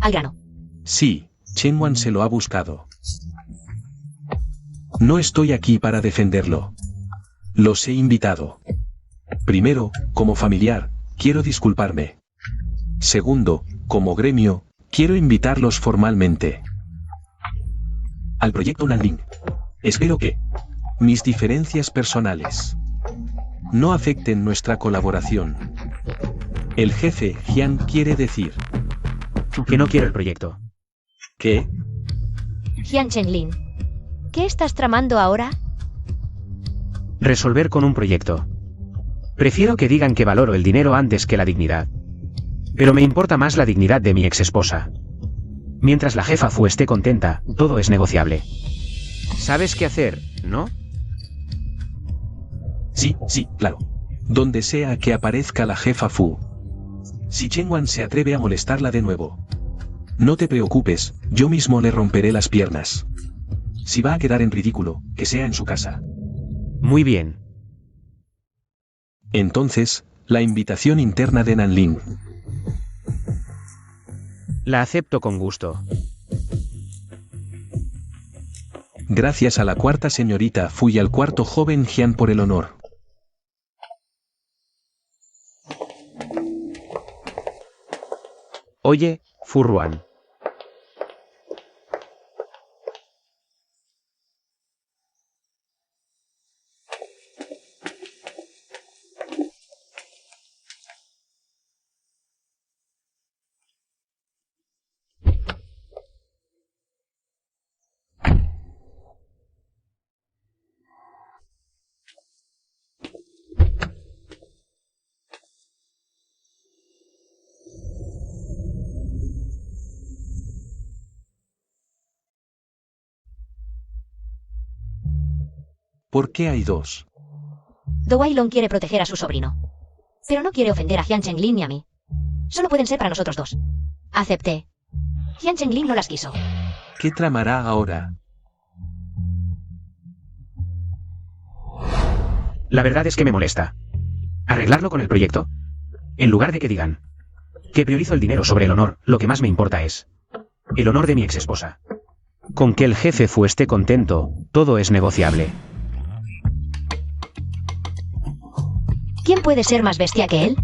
Al grano. Sí, Chengwan se lo ha buscado. No estoy aquí para defenderlo. Los he invitado. Primero, como familiar, quiero disculparme. Segundo, como gremio, quiero invitarlos formalmente al proyecto Nanling. Espero que mis diferencias personales no afecten nuestra colaboración. El jefe Jian quiere decir Que no quiero el proyecto. que Jian Chenglin, ¿qué estás tramando ahora? Resolver con un proyecto. Prefiero que digan que valoro el dinero antes que la dignidad. Pero me importa más la dignidad de mi ex esposa. Mientras la jefa Fu esté contenta, todo es negociable. ¿Sabes qué hacer, no? sí, claro. Donde sea que aparezca la jefa Fu. Si Chengwan se atreve a molestarla de nuevo, no te preocupes, yo mismo le romperé las piernas. Si va a quedar en ridículo, que sea en su casa. Muy bien. Entonces, la invitación interna de Nanling. La acepto con gusto. Gracias a la cuarta señorita Fu y al cuarto joven Jian por el honor. Oye, Fu Ruan. ¿Por qué hay dos? Do Wailon quiere proteger a su sobrino. Pero no quiere ofender a Jian Chenglin ni a mí. Solo pueden ser para nosotros dos. Acepté. Jian Chenglin no las quiso. ¿Qué tramará ahora? La verdad es que me molesta. ¿Arreglarlo con el proyecto? En lugar de que digan que priorizo el dinero sobre el honor, lo que más me importa es el honor de mi ex esposa. Con que el jefe Fu esté contento, todo es negociable. ¿Quién puede ser más bestia que él?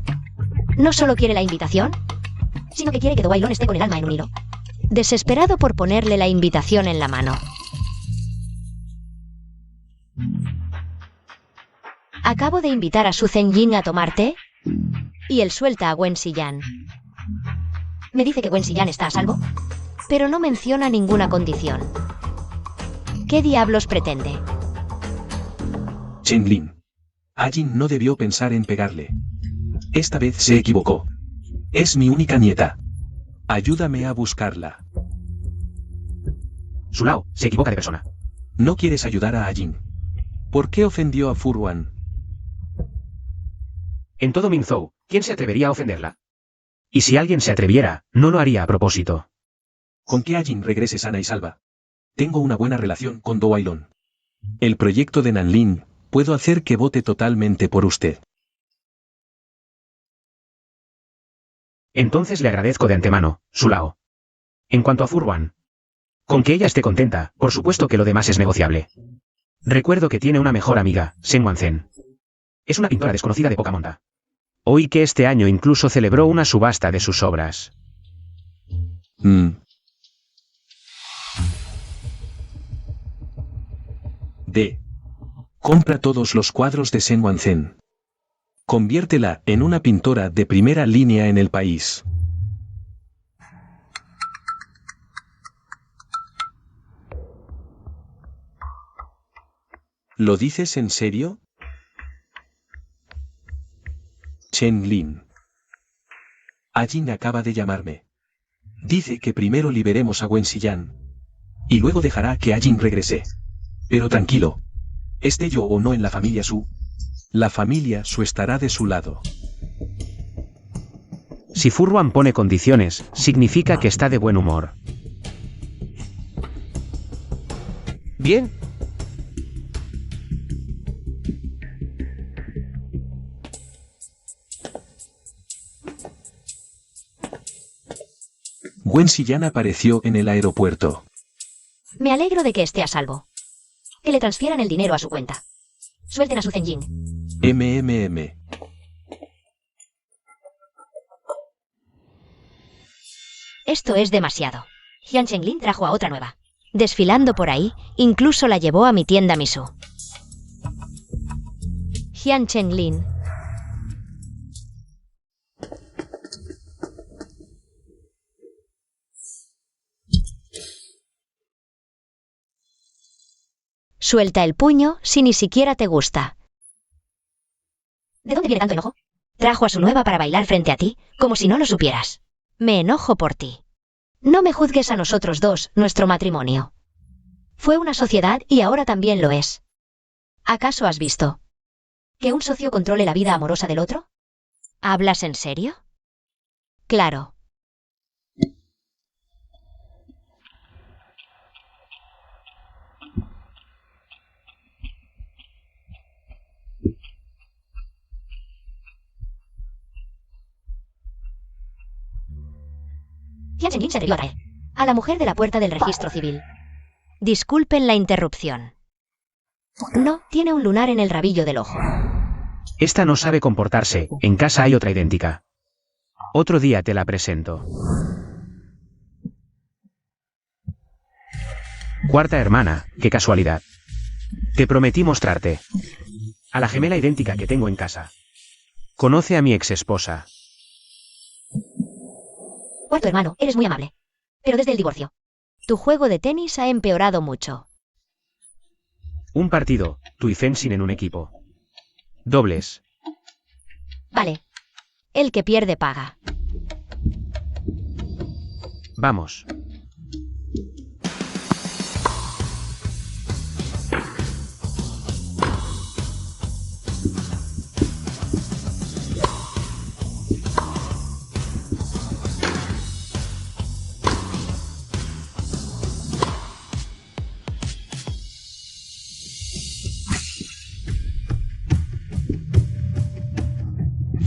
No solo quiere la invitación, sino que quiere que Do Wailon esté con el alma en un hilo. Desesperado por ponerle la invitación en la mano. Acabo de invitar a Su Zhenjin a tomar té y él suelta a Wen Xiyan. Me dice que Wen Xiyan está a salvo, pero no menciona ninguna condición. ¿Qué diablos pretende? Chen Lin. A Jin no debió pensar en pegarle. Esta vez se equivocó. Es mi única nieta. Ayúdame a buscarla. Sulao, se equivoca de persona. No quieres ayudar a Jin. ¿Por qué ofendió a Furwan? En todo Minzhou, ¿quién se atrevería a ofenderla? Y si alguien se atreviera, no lo haría a propósito. Con que Jin regrese sana y salva. Tengo una buena relación con Do Ailon. El proyecto de Nanlin, puedo hacer que vote totalmente por usted. Entonces le agradezco de antemano, Sulao. En cuanto a Furwan, con que ella esté contenta, por supuesto que lo demás es negociable. Recuerdo que tiene una mejor amiga, Shen Wanzhen. Es una pintora desconocida de poca monta. Oí que este año incluso celebró una subasta de sus obras. D. Compra todos los cuadros de Shen Wanzhen. Conviértela en una pintora de primera línea en el país. ¿Lo dices en serio? Chen Lin. Jin acaba de llamarme. Dice que primero liberemos a Wen Xiyan. Y luego dejará que Jin regrese. Pero tranquilo. Esté yo o no en la familia Su. La familia Su estará de su lado. Si Furwan pone condiciones, significa que está de buen humor. Bien. Wen Xiyan apareció en el aeropuerto. Me alegro de que esté a salvo. Que le transfieran el dinero a su cuenta. Suelten a su Zenjin. MMM. Esto es demasiado. Jian Chenglin trajo a otra nueva. Desfilando por ahí, incluso la llevó a mi tienda Misu. Jian Chenglin. Suelta el puño si ni siquiera te gusta. ¿De dónde viene tanto enojo? Trajo a su nueva para bailar frente a ti, como si no lo supieras. Me enojo por ti. No me juzgues a nosotros dos, nuestro matrimonio. Fue una sociedad y ahora también lo es. ¿Acaso has visto que un socio controle la vida amorosa del otro? ¿Hablas en serio? Claro. Jian Chenglin se atrevió a traer a la mujer de la puerta del registro civil. Disculpen la interrupción. No, tiene un lunar en el rabillo del ojo. Esta no sabe comportarse, en casa hay otra idéntica. Otro día te la presento. Cuarta hermana, qué casualidad. Te prometí mostrarte a la gemela idéntica que tengo en casa. Conoce a mi ex esposa. Cuarto hermano, eres muy amable. Pero desde el divorcio. Tu juego de tenis ha empeorado mucho. Un partido, tú y fencing en un equipo. Dobles. Vale. El que pierde paga. Vamos.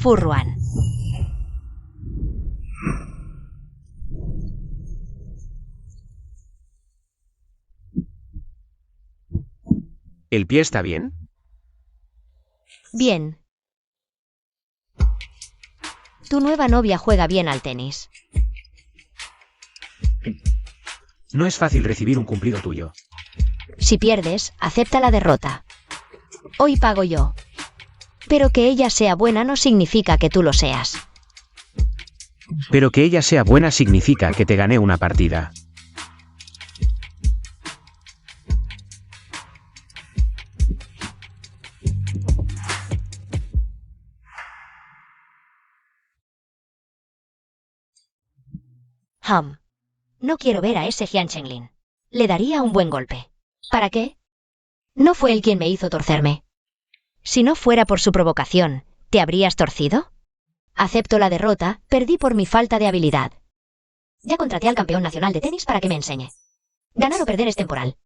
Furwan. ¿El pie está bien? Bien. Tu nueva novia juega bien al tenis. No es fácil recibir un cumplido tuyo. Si pierdes, acepta la derrota. Hoy pago yo. Pero que ella sea buena no significa que tú lo seas. Pero que ella sea buena significa que te gané una partida. No quiero ver a ese Jian Chenglin. Le daría un buen golpe. ¿Para qué? No fue él quien me hizo torcerme. Si no fuera por su provocación, ¿te habrías torcido? Acepto la derrota, perdí por mi falta de habilidad. Ya contraté al campeón nacional de tenis para que me enseñe. Ganar o perder es temporal.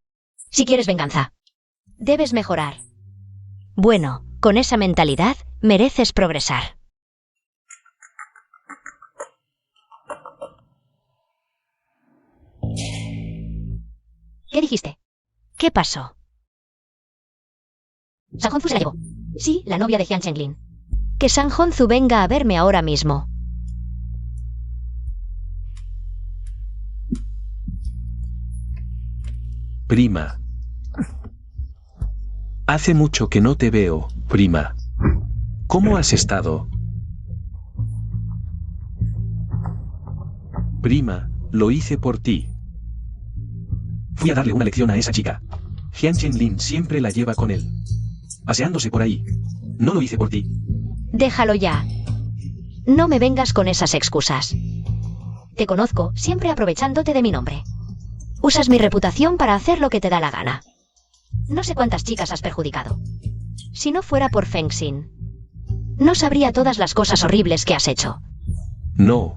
Si quieres venganza, debes mejorar. Bueno, con esa mentalidad, mereces progresar. ¿Qué dijiste? ¿Qué pasó? San Honzu se la llevó. Sí, la novia de Jian Chenglin. Que San Honzu venga a verme ahora mismo. Prima. Hace mucho que no te veo, prima. ¿Cómo has estado? Prima, lo hice por ti. Fui a darle una lección a esa chica. Jian Chenglin siempre la lleva con él. Paseándose por ahí. No lo hice por ti. Déjalo ya. No me vengas con esas excusas. Te conozco, siempre aprovechándote de mi nombre. Usas mi reputación para hacer lo que te da la gana. No sé cuántas chicas has perjudicado. Si no fuera por Feng Xin, no sabría todas las cosas horribles que has hecho. No,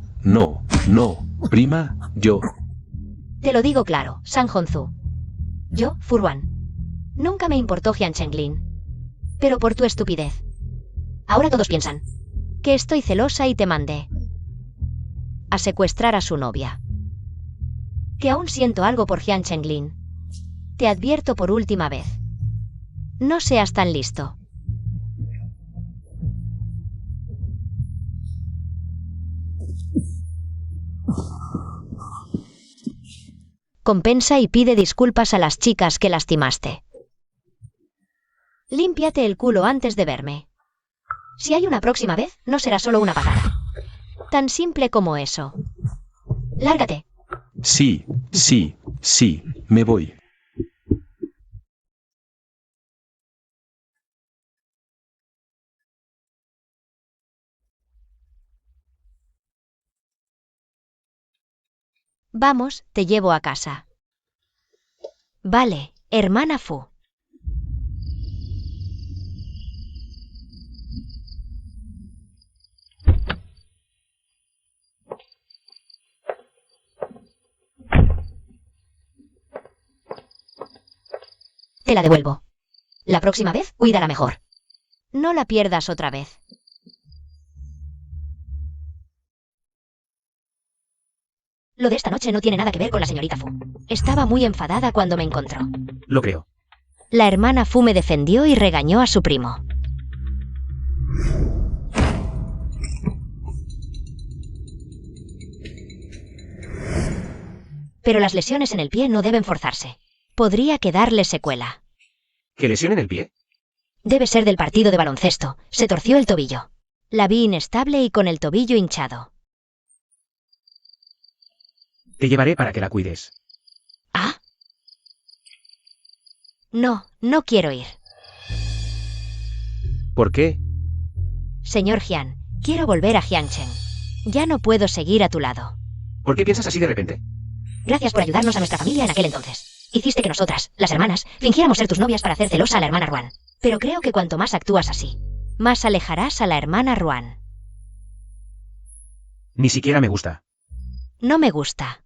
prima, yo. Te lo digo claro, San Honzu. Yo, Furwan. Nunca me importó Jian Chenglin. Pero por tu estupidez. Ahora todos piensan que estoy celosa y te mandé a secuestrar a su novia. Que aún siento algo por Jian Chenglin. Te advierto por última vez. No seas tan listo. Compensa y pide disculpas a las chicas que lastimaste. Límpiate el culo antes de verme. Si hay una próxima vez, no será solo una patada. Tan simple como eso. Lárgate. Sí, me voy. Vamos, te llevo a casa. Vale, hermana Fu. Te la devuelvo. La próxima vez, cuídala mejor. No la pierdas otra vez. Lo de esta noche no tiene nada que ver con la señorita Fu. Estaba muy enfadada cuando me encontró. Lo creo. La hermana Fu me defendió y regañó a su primo. Pero las lesiones en el pie no deben forzarse. Podría quedarle secuela. ¿Qué lesión en el pie? Debe ser del partido de baloncesto. Se torció el tobillo. La vi inestable y con el tobillo hinchado. Te llevaré para que la cuides. ¿Ah? No quiero ir. ¿Por qué? Señor Jian, quiero volver a Jiancheng. Ya no puedo seguir a tu lado. ¿Por qué piensas así de repente? Gracias por ayudarnos a nuestra familia en aquel entonces. Hiciste que nosotras, las hermanas, fingiéramos ser tus novias para hacer celosa a la hermana Ruan. Pero creo que cuanto más actúas así, más alejarás a la hermana Ruan. Ni siquiera me gusta. No me gusta.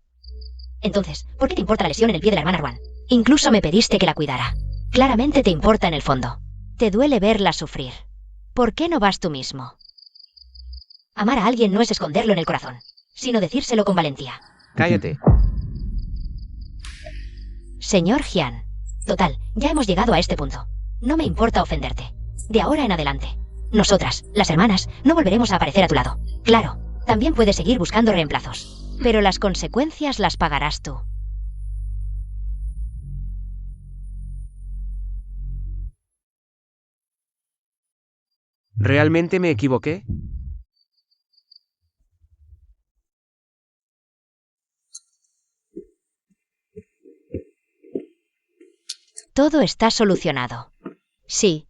Entonces, ¿por qué te importa la lesión en el pie de la hermana Ruan? Incluso me pediste que la cuidara. Claramente te importa en el fondo. Te duele verla sufrir. ¿Por qué no vas tú mismo? Amar a alguien no es esconderlo en el corazón, sino decírselo con valentía. Cállate. Señor Jian. Total, ya hemos llegado a este punto. No me importa ofenderte. De ahora en adelante. Nosotras, las hermanas, no volveremos a aparecer a tu lado. Claro, también puedes seguir buscando reemplazos. Pero las consecuencias las pagarás tú. ¿Realmente me equivoqué? Todo está solucionado. Sí.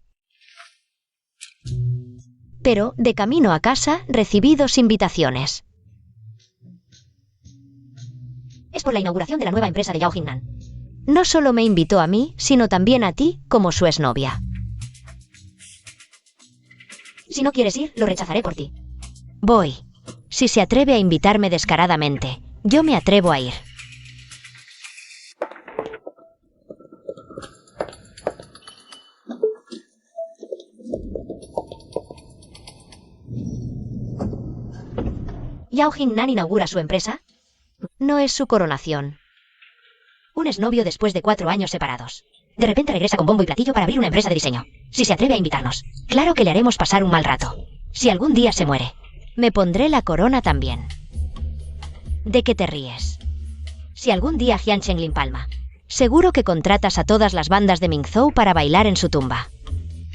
Pero, de camino a casa, recibí 2 invitaciones. por la inauguración de la nueva empresa de Yao Jingnan. No solo me invitó a mí, sino también a ti, como su exnovia. Si no quieres ir, lo rechazaré por ti. Voy. Si se atreve a invitarme descaradamente, yo me atrevo a ir. ¿Yao Jingnan inaugura su empresa? No es su coronación. Un exnovio después de 4 años separados. De repente regresa con bombo y platillo para abrir una empresa de diseño. Si se atreve a invitarnos, claro que le haremos pasar un mal rato. Si algún día se muere, me pondré la corona también. ¿De qué te ríes? Si algún día Jian Chenglin palma, seguro que contratas a todas las bandas de Mingzhou para bailar en su tumba.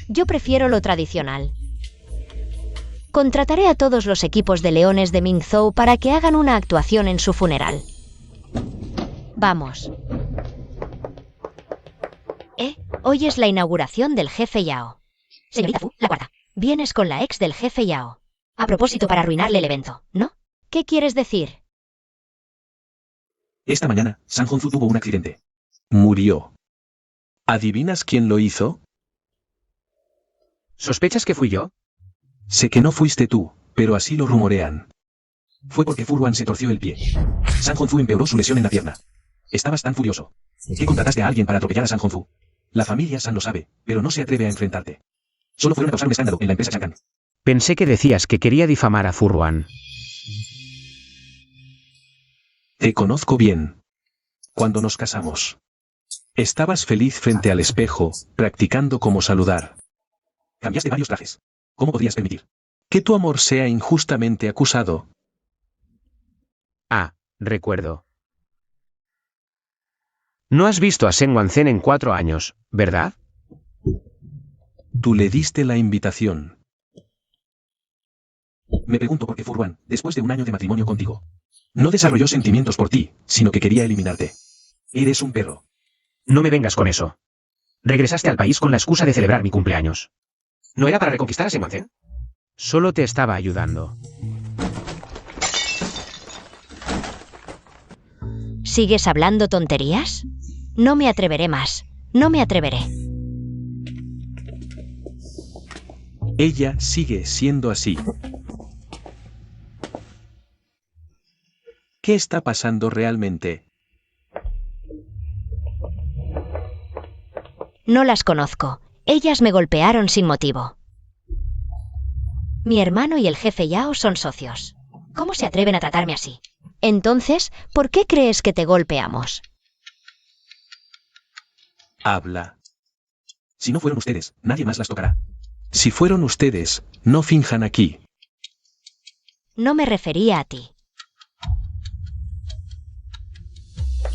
Yo prefiero lo tradicional. Contrataré a todos los equipos de leones de Mingzhou para que hagan una actuación en su funeral. Vamos. Hoy es la inauguración del jefe Yao. Señorita Fu, la cuarta. Vienes con la ex del jefe Yao. A propósito para arruinarle el evento, ¿no? ¿Qué quieres decir? Esta mañana, San Hongzu tuvo un accidente. Murió. ¿Adivinas quién lo hizo? ¿Sospechas que fui yo? Sé que no fuiste tú, pero así lo rumorean. Fue porque Furwan se torció el pie. San Hongzu empeoró su lesión en la pierna. Estabas tan furioso que contrataste a alguien para atropellar a San Hongzu. La familia San lo sabe, pero no se atreve a enfrentarte. Solo fueron a causar un escándalo en la empresa Chang'an. Pensé que decías que quería difamar a Furwan. Te conozco bien. Cuando nos casamos, estabas feliz frente al espejo, practicando cómo saludar. Cambiaste varios trajes. ¿Cómo podrías permitir que tu amor sea injustamente acusado? Ah, recuerdo. No has visto a Shen Wanzhen en 4 años, ¿verdad? Tú le diste la invitación. Me pregunto por qué Furwan, después de un año de matrimonio contigo, no desarrolló sentimientos por ti, sino que quería eliminarte. Eres un perro. No me vengas con eso. Regresaste al país con la excusa de celebrar mi cumpleaños. ¿No era para reconquistar a Shen Wanzhen? Solo te estaba ayudando. ¿Sigues hablando tonterías? No me atreveré más. No me atreveré. Ella sigue siendo así. ¿Qué está pasando realmente? No las conozco. Ellas me golpearon sin motivo. Mi hermano y el jefe Yao son socios. ¿Cómo se atreven a tratarme así? Entonces, ¿por qué crees que te golpeamos? Habla. Si no fueron ustedes, nadie más las tocará. Si fueron ustedes, no finjan aquí. No me refería a ti.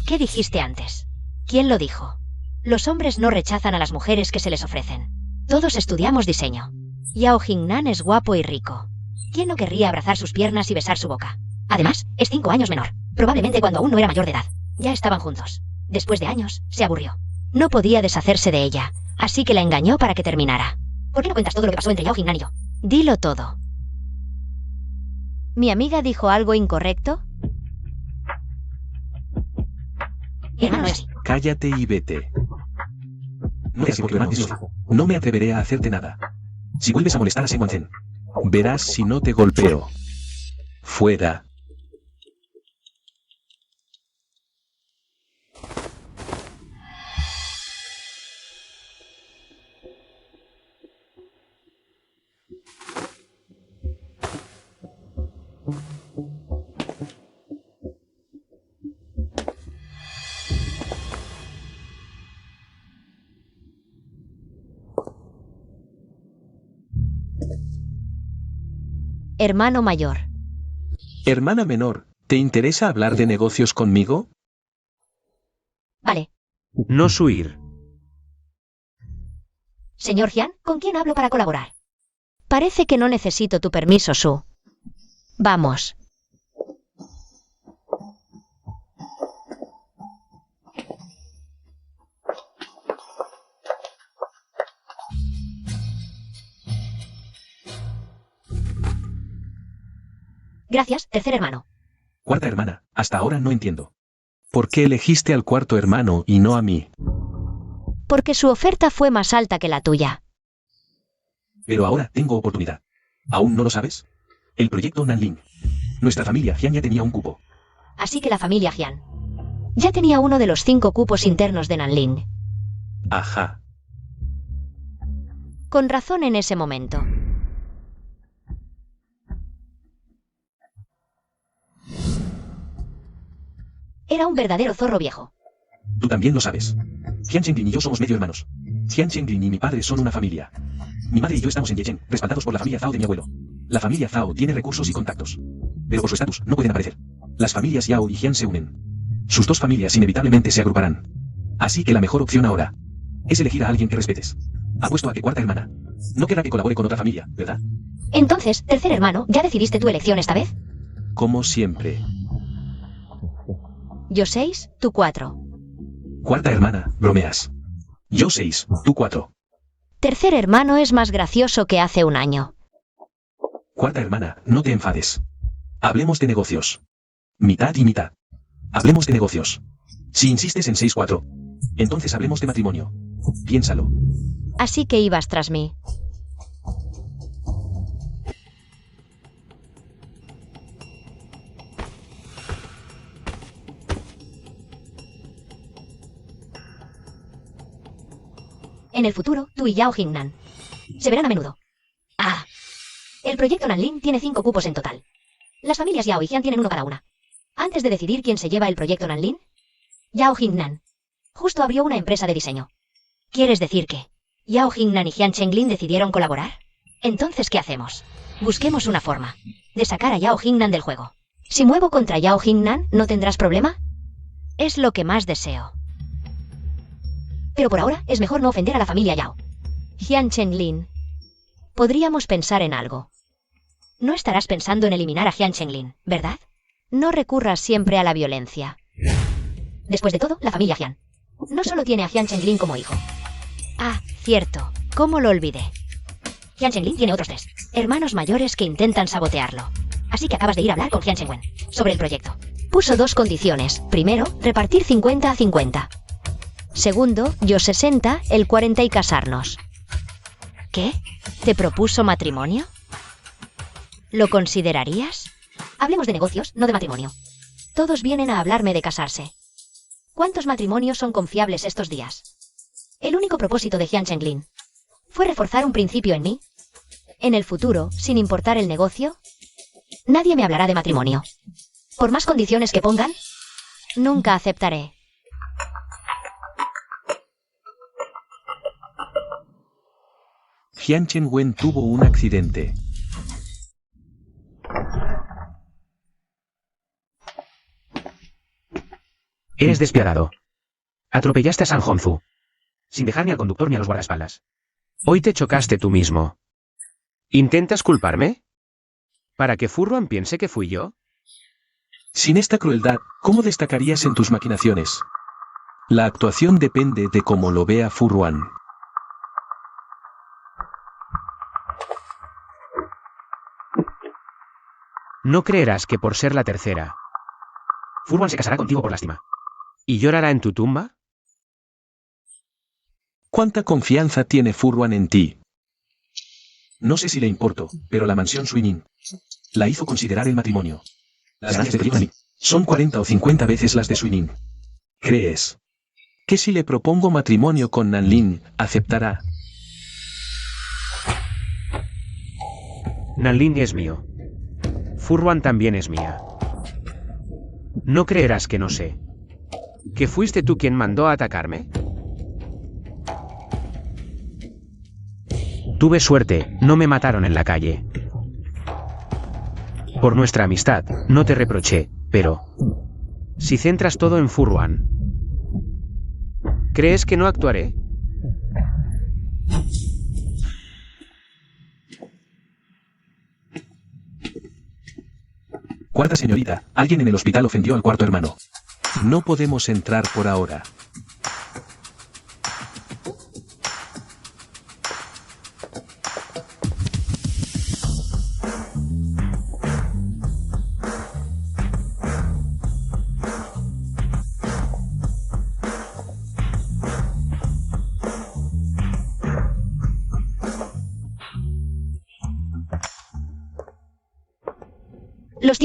¿Qué dijiste antes? ¿Quién lo dijo? Los hombres no rechazan a las mujeres que se les ofrecen. Todos estudiamos diseño. Yao Jingnan es guapo y rico. ¿Quién no querría abrazar sus piernas y besar su boca? Además, es 5 años menor. Probablemente cuando aún no era mayor de edad. Ya estaban juntos. Después de años, se aburrió. No podía deshacerse de ella, así que la engañó para que terminara. ¿Por qué no cuentas todo lo que pasó entre Yao Jingnan y yo? Dilo todo. ¿Mi amiga dijo algo incorrecto? Mi hermano no es así. Cállate y vete. No te porque tu hermano es mi. No me atreveré a hacerte nada. Si vuelves a molestar a Shen Wanzhen, verás si no te golpeo. Fuera. Hermano mayor. Hermana menor, ¿te interesa hablar de negocios conmigo? Vale. No huir. Señor Jian, ¿con quién hablo para colaborar? Parece que no necesito tu permiso, Su. Vamos. Gracias, tercer hermano. Cuarta hermana, hasta ahora no entiendo. ¿Por qué elegiste al cuarto hermano y no a mí? Porque su oferta fue más alta que la tuya. Pero ahora tengo oportunidad. ¿Aún no lo sabes? El proyecto Nanling. Nuestra familia Jian ya tenía un cupo. Así que la familia Jian ya tenía uno de los 5 cupos internos de Nanling. Ajá. Con razón en ese momento. Era un verdadero zorro viejo. Tú también lo sabes. Jian Chenglin y yo somos medio hermanos. Jian Chenglin y mi padre son una familia. Mi madre y yo estamos en Yecheng, respaldados por la familia Zhao de mi abuelo. La familia Zhao tiene recursos y contactos. Pero por su estatus no pueden aparecer. Las familias Yao y Jian se unen. Sus dos familias inevitablemente se agruparán. Así que la mejor opción ahora es elegir a alguien que respetes. Apuesto a que cuarta hermana no querrá que colabore con otra familia, ¿verdad? Entonces, tercer hermano, ¿ya decidiste tu elección esta vez? Como siempre. Yo 6, tú 4. Cuarta hermana, bromeas. Yo 6, tú 4. Tercer hermano es más gracioso que hace un año. Cuarta hermana, no te enfades. Hablemos de negocios. Mitad y mitad. Hablemos de negocios. Si insistes en 6-4, entonces hablemos de matrimonio. Piénsalo. Así que ibas tras mí. En el futuro, tú y Yao Jingnan se verán a menudo. Ah. El proyecto Nanling tiene 5 cupos en total. Las familias Yao y Jian tienen uno cada una. Antes de decidir quién se lleva el proyecto Nanling, Yao Jingnan justo abrió una empresa de diseño. ¿Quieres decir que Yao Jingnan y Jian Chenglin decidieron colaborar? Entonces, ¿qué hacemos? Busquemos una forma de sacar a Yao Jingnan del juego. Si muevo contra Yao Jingnan, ¿no tendrás problema? Es lo que más deseo. Pero por ahora es mejor no ofender a la familia Yao. Jian Chenglin, podríamos pensar en algo. No estarás pensando en eliminar a Jian Chenglin, ¿verdad? No recurras siempre a la violencia. Después de todo, la familia Jian no solo tiene a Jian Chenglin como hijo. Ah, cierto. ¿Cómo lo olvidé? Jian Chenglin tiene otros 3 hermanos mayores que intentan sabotearlo. Así que acabas de ir a hablar con Jian Chengwen sobre el proyecto. Puso 2 condiciones. Primero, repartir 50-50. Segundo, yo 60, él 40 y casarnos. ¿Qué? ¿Te propuso matrimonio? ¿Lo considerarías? Hablemos de negocios, no de matrimonio. Todos vienen a hablarme de casarse. ¿Cuántos matrimonios son confiables estos días? El único propósito de Jian Chenglin fue reforzar un principio en mí. En el futuro, sin importar el negocio, nadie me hablará de matrimonio. Por más condiciones que pongan, nunca aceptaré. Jian Chenwen tuvo un accidente. Eres despiadado. Atropellaste a San Hongzu, sin dejar ni al conductor ni a los guardaespaldas. Hoy te chocaste tú mismo. ¿Intentas culparme? ¿Para que Furruan piense que fui yo? Sin esta crueldad, ¿cómo destacarías en tus maquinaciones? La actuación depende de cómo lo vea Furruan. No creerás que por ser la tercera, Furruan se casará contigo por lástima. ¿Y llorará en tu tumba? ¿Cuánta confianza tiene Furruan en ti? No sé si le importo, pero la mansión Suinin la hizo considerar el matrimonio. Las ganancias de Yunnan son 40 o 50 veces las de Suinin. ¿Crees que si le propongo matrimonio con Nanling, aceptará? Nanling es mío. Furruan también es mía. No creerás que no sé. ¿Que fuiste tú quien mandó a atacarme? Tuve suerte, no me mataron en la calle. Por nuestra amistad, no te reproché, pero... Si centras todo en Furruan, ¿crees que no actuaré? Cuarta señorita, alguien en el hospital ofendió al cuarto hermano. No podemos entrar por ahora.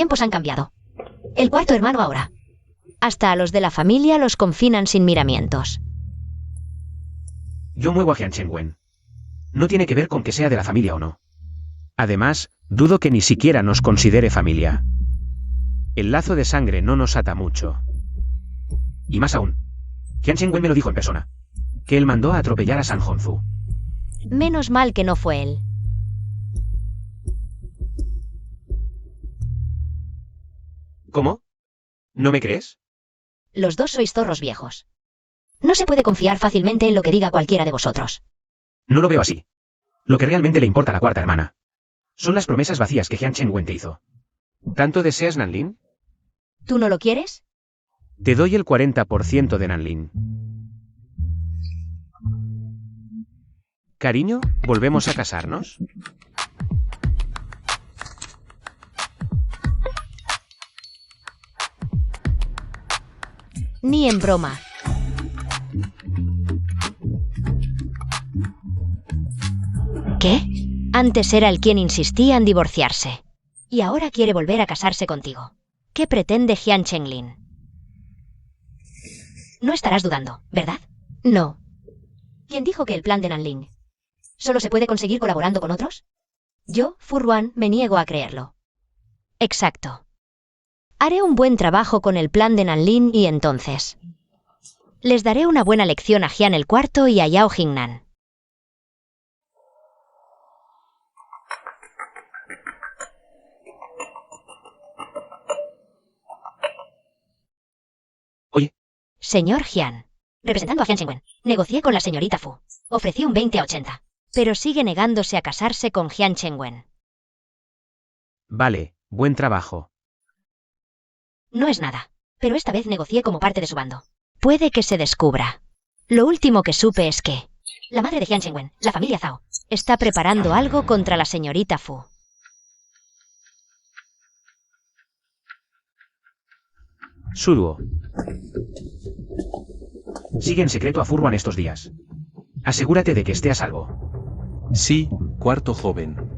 tiempos han cambiado. El cuarto hermano ahora. Hasta a los de la familia los confinan sin miramientos. Yo muevo a Jian Chengwen. No tiene que ver con que sea de la familia o no. Además, dudo que ni siquiera nos considere familia. El lazo de sangre no nos ata mucho. Y más aún. Jian Chengwen me lo dijo en persona. Que él mandó a atropellar a San Honzu. Menos mal que no fue él. ¿Cómo? ¿No me crees? Los dos sois zorros viejos. No se puede confiar fácilmente en lo que diga cualquiera de vosotros. No lo veo así. Lo que realmente le importa a la cuarta hermana son las promesas vacías que Jian Chengwen te hizo. ¿Tanto deseas Nanlin? ¿Tú no lo quieres? Te doy el 40% de Nanlin. Cariño, ¿volvemos a casarnos? Ni en broma. ¿Qué? Antes era el quien insistía en divorciarse. Y ahora quiere volver a casarse contigo. ¿Qué pretende Jian Chenglin? No estarás dudando, ¿verdad? No. ¿Quién dijo que el plan de Nanling solo se puede conseguir colaborando con otros? Yo, Furwan, me niego a creerlo. Exacto. Haré un buen trabajo con el plan de Nanlin y entonces les daré una buena lección a Jian el Cuarto y a Yao Jingnan. Oye. Señor Jian, representando a Jian Chengwen, negocié con la señorita Fu. Ofrecí un 20 a 80, pero sigue negándose a casarse con Jian Chengwen. Vale, buen trabajo. No es nada, pero esta vez negocié como parte de su bando. Puede que se descubra. Lo último que supe es que la madre de Jian Chengwen, la familia Zhao, está preparando algo contra la señorita Fu. Suruo. Sigue en secreto a Furwan estos días. Asegúrate de que esté a salvo. Sí, cuarto joven.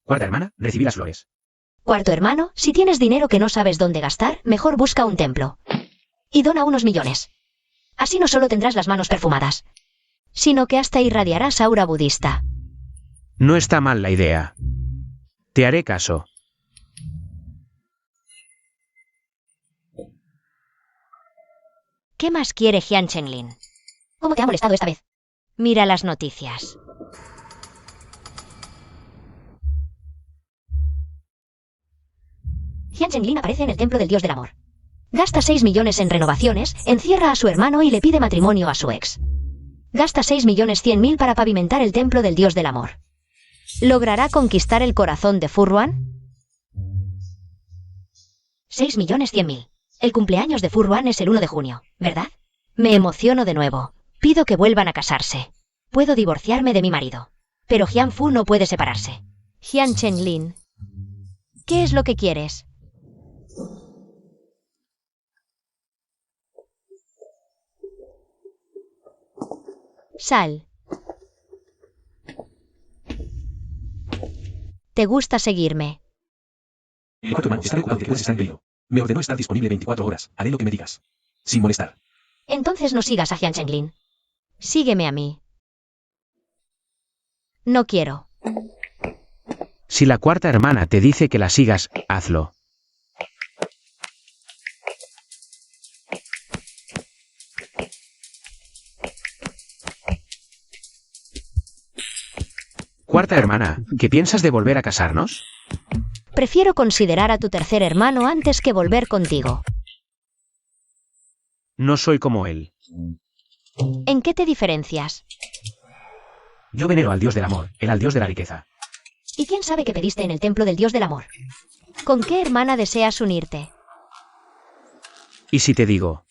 Cuarta hermana, recibí las flores. Cuarto hermano, si tienes dinero que no sabes dónde gastar, mejor busca un templo. Y dona unos millones. Así no solo tendrás las manos perfumadas, sino que hasta irradiarás aura budista. No está mal la idea. Te haré caso. ¿Qué más quiere Jian Chenglin? ¿Cómo te ha molestado esta vez? Mira las noticias. Jian Chenglin aparece en el templo del dios del amor. Gasta 6 millones en renovaciones, encierra a su hermano y le pide matrimonio a su ex. Gasta 6.100.000 para pavimentar el templo del dios del amor. ¿Logrará conquistar el corazón de Furwan? 6.100.000. El cumpleaños de Furwan es el 1 de junio, ¿verdad? Me emociono de nuevo. Pido que vuelvan a casarse. Puedo divorciarme de mi marido. Pero Jian Fu no puede separarse. Jian Chenglin, ¿qué es lo que quieres? Sal. ¿Te gusta seguirme? El cuarto hermano está preocupado de que puedes estar en peligro. Me ordenó estar disponible 24 horas. Haré lo que me digas. Sin molestar. Entonces no sigas a Jian Chenglin. Sígueme a mí. No quiero. Si la cuarta hermana te dice que la sigas, hazlo. Cuarta hermana, ¿qué piensas de volver a casarnos? Prefiero considerar a tu tercer hermano antes que volver contigo. No soy como él. ¿En qué te diferencias? Yo venero al dios del amor, él al dios de la riqueza. ¿Y quién sabe qué pediste en el templo del dios del amor? ¿Con qué hermana deseas unirte? ¿Y si te digo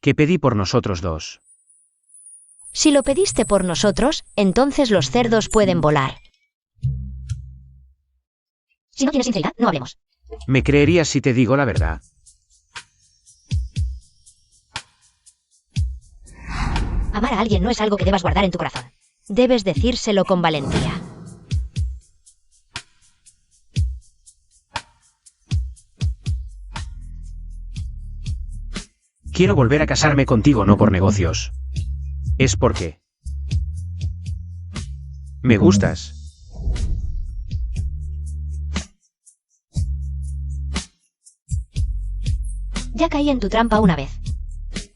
que pedí por nosotros dos? Si lo pediste por nosotros, entonces los cerdos pueden volar. Si no tienes sinceridad, no hablemos. ¿Me creerías si te digo la verdad? Amar a alguien no es algo que debas guardar en tu corazón. Debes decírselo con valentía. Quiero volver a casarme contigo no por negocios. Es porque me gustas. Ya caí en tu trampa una vez.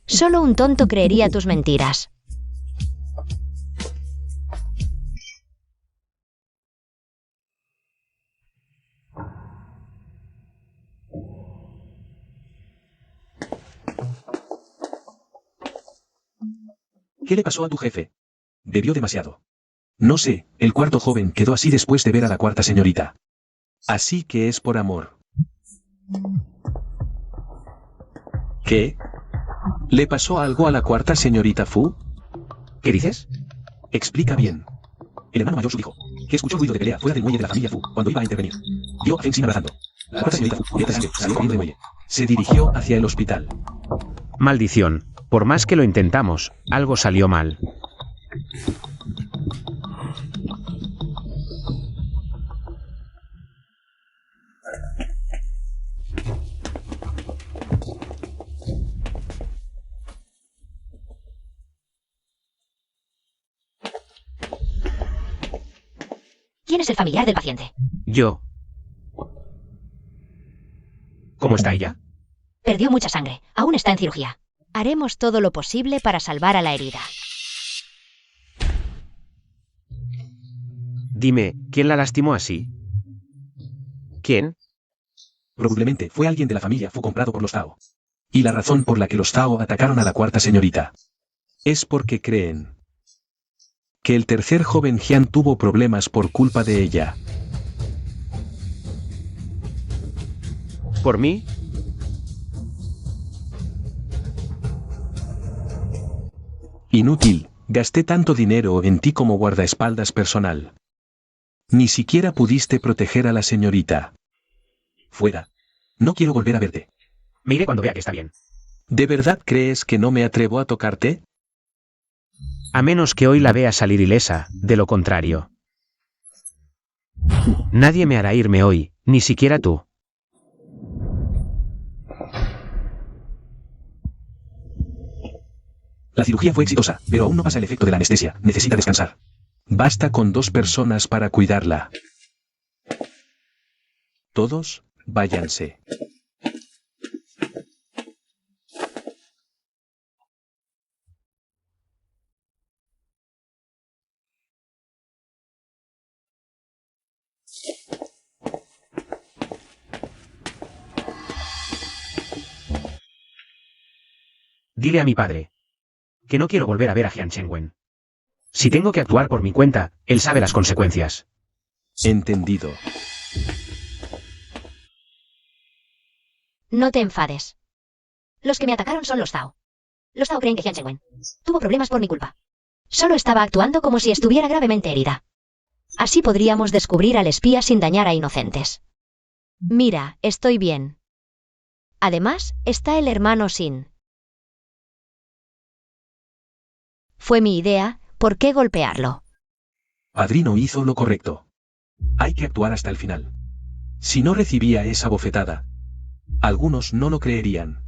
Solo un tonto creería tus mentiras. ¿Qué le pasó a tu jefe? Bebió demasiado. No sé, el cuarto joven quedó así después de ver a la cuarta señorita. Así que es por amor. ¿Qué? ¿Le pasó algo a la cuarta señorita Fu? ¿Qué dices? Explica bien. El hermano mayor dijo que escuchó ruido de pelea fuera del muelle de la familia Fu cuando iba a intervenir. Vio a Feng Xin abrazando. La cuarta señorita Fu, cubierta de sangre, salió corriendo del muelle. Se dirigió hacia el hospital. Maldición. Por más que lo intentamos, algo salió mal. ¿Quién es el familiar del paciente? Yo. ¿Cómo está ella? Perdió mucha sangre. Aún está en cirugía. Haremos todo lo posible para salvar a la herida. Dime, ¿quién la lastimó así? ¿Quién? Probablemente fue alguien de la familia Fu comprado por los Tao. Y la razón por la que los Tao atacaron a la cuarta señorita es porque creen que el tercer joven Jian tuvo problemas por culpa de ella. ¿Por mí? Inútil, gasté tanto dinero en ti como guardaespaldas personal. Ni siquiera pudiste proteger a la señorita. Fuera. No quiero volver a verte. Me iré cuando vea que está bien. ¿De verdad crees que no me atrevo a tocarte? A menos que hoy la vea salir ilesa, de lo contrario. Nadie me hará irme hoy, ni siquiera tú. La cirugía fue exitosa, pero aún no pasa el efecto de la anestesia. Necesita descansar. Basta con 2 personas para cuidarla. Todos, váyanse. Dile a mi padre que no quiero volver a ver a Jian Chengwen. Si tengo que actuar por mi cuenta, él sabe las consecuencias. Entendido. No te enfades. Los que me atacaron son los Zhao. Los Zhao creen que Jian Chengwen tuvo problemas por mi culpa. Solo estaba actuando como si estuviera gravemente herida. Así podríamos descubrir al espía sin dañar a inocentes. Mira, estoy bien. Además, está el hermano Xin. Fue mi idea, ¿por qué golpearlo? Padrino hizo lo correcto. Hay que actuar hasta el final. Si no recibía esa bofetada, algunos no lo creerían.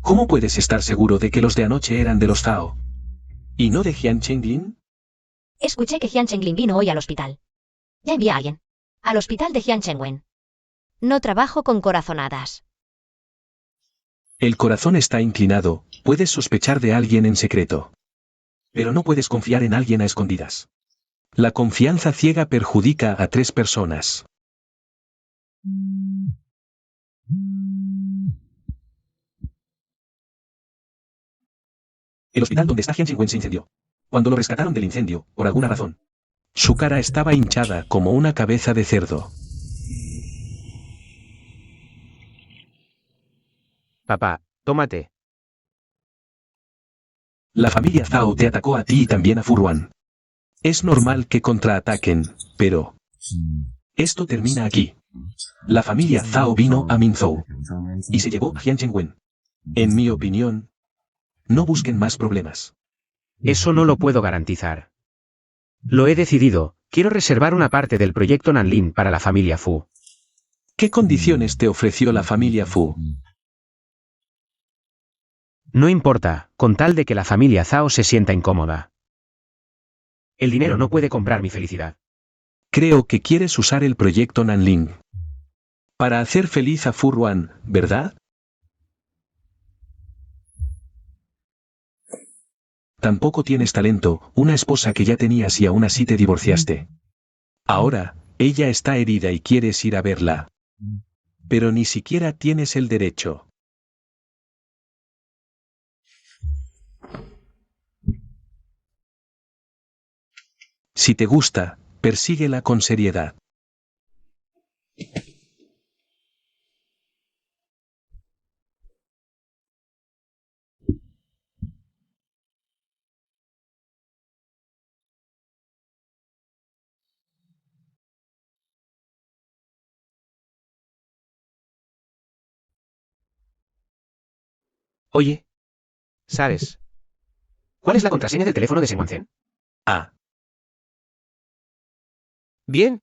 ¿Cómo puedes estar seguro de que los de anoche eran de los Zhao? ¿Y no de Jian Chenglin? Escuché que Jian Chenglin vino hoy al hospital. Ya envié a alguien. Al hospital de Jian Chengwen. No trabajo con corazonadas. El corazón está inclinado, puedes sospechar de alguien en secreto. Pero no puedes confiar en alguien a escondidas. La confianza ciega perjudica a 3 personas. El hospital donde está Jian Chengwen se incendió. Cuando lo rescataron del incendio, por alguna razón, su cara estaba hinchada como una cabeza de cerdo. Papá, tómate. La familia Zhao te atacó a ti y también a Furwan. Es normal que contraataquen, pero esto termina aquí. La familia Zhao vino a Minzhou y se llevó a Jian Chengwen. En mi opinión, no busquen más problemas. Eso no lo puedo garantizar. Lo he decidido, quiero reservar una parte del proyecto Nanlin para la familia Fu. ¿Qué condiciones te ofreció la familia Fu? No importa, con tal de que la familia Zhao se sienta incómoda. El dinero no puede comprar mi felicidad. Creo que quieres usar el proyecto Nanlin para hacer feliz a Fu Ruan, ¿verdad? Tampoco tienes talento, una esposa que ya tenías y aún así te divorciaste. Ahora, ella está herida y quieres ir a verla. Pero ni siquiera tienes el derecho. Si te gusta, persíguela con seriedad. Oye, ¿sabes? ¿Cuál es la contraseña del teléfono de Sengwanzen? Ah, Bien.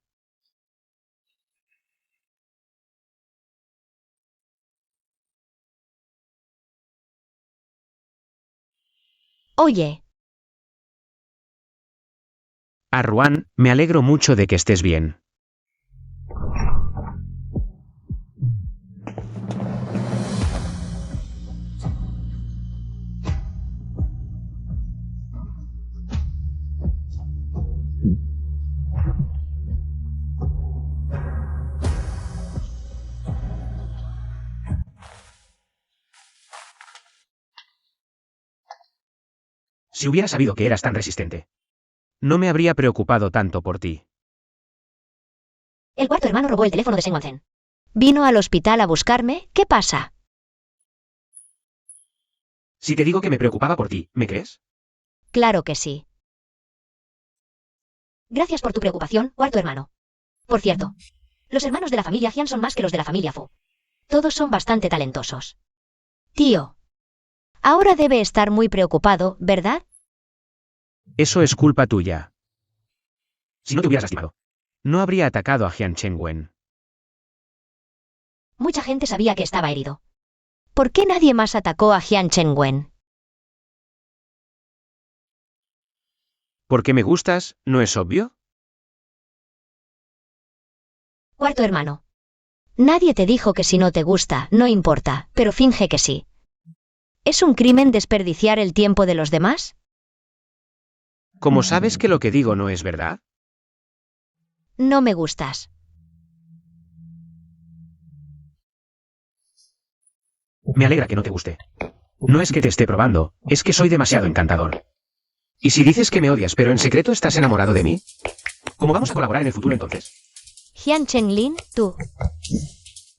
Oye, A Ruan, me alegro mucho de que estés bien. Si hubiera sabido que eras tan resistente, no me habría preocupado tanto por ti. el cuarto hermano robó el teléfono de Sengwanzen. Vino al hospital a buscarme, ¿qué pasa? Si te digo que me preocupaba por ti, ¿me crees? Claro que sí. Gracias por tu preocupación, cuarto hermano. Por cierto, los hermanos de la familia Jian son más que los de la familia Fu. Todos son bastante talentosos. Tío, ahora debe estar muy preocupado, ¿verdad? Eso es culpa tuya. Si no te hubieras lastimado, no habría atacado a Jian Chengwen. Mucha gente sabía que estaba herido. ¿Por qué nadie más atacó a Jian Chengwen? ¿Por qué me gustas? ¿No es obvio? Cuarto hermano. Nadie te dijo que si no te gusta, no importa, pero finge que sí. ¿Es un crimen desperdiciar el tiempo de los demás? ¿Cómo sabes que lo que digo no es verdad? No me gustas. Me alegra que no te guste. No es que te esté probando, es que soy demasiado encantador. ¿Y si dices que me odias pero en secreto estás enamorado de mí? ¿Cómo vamos a colaborar en el futuro entonces? Jian Chenlin, tú.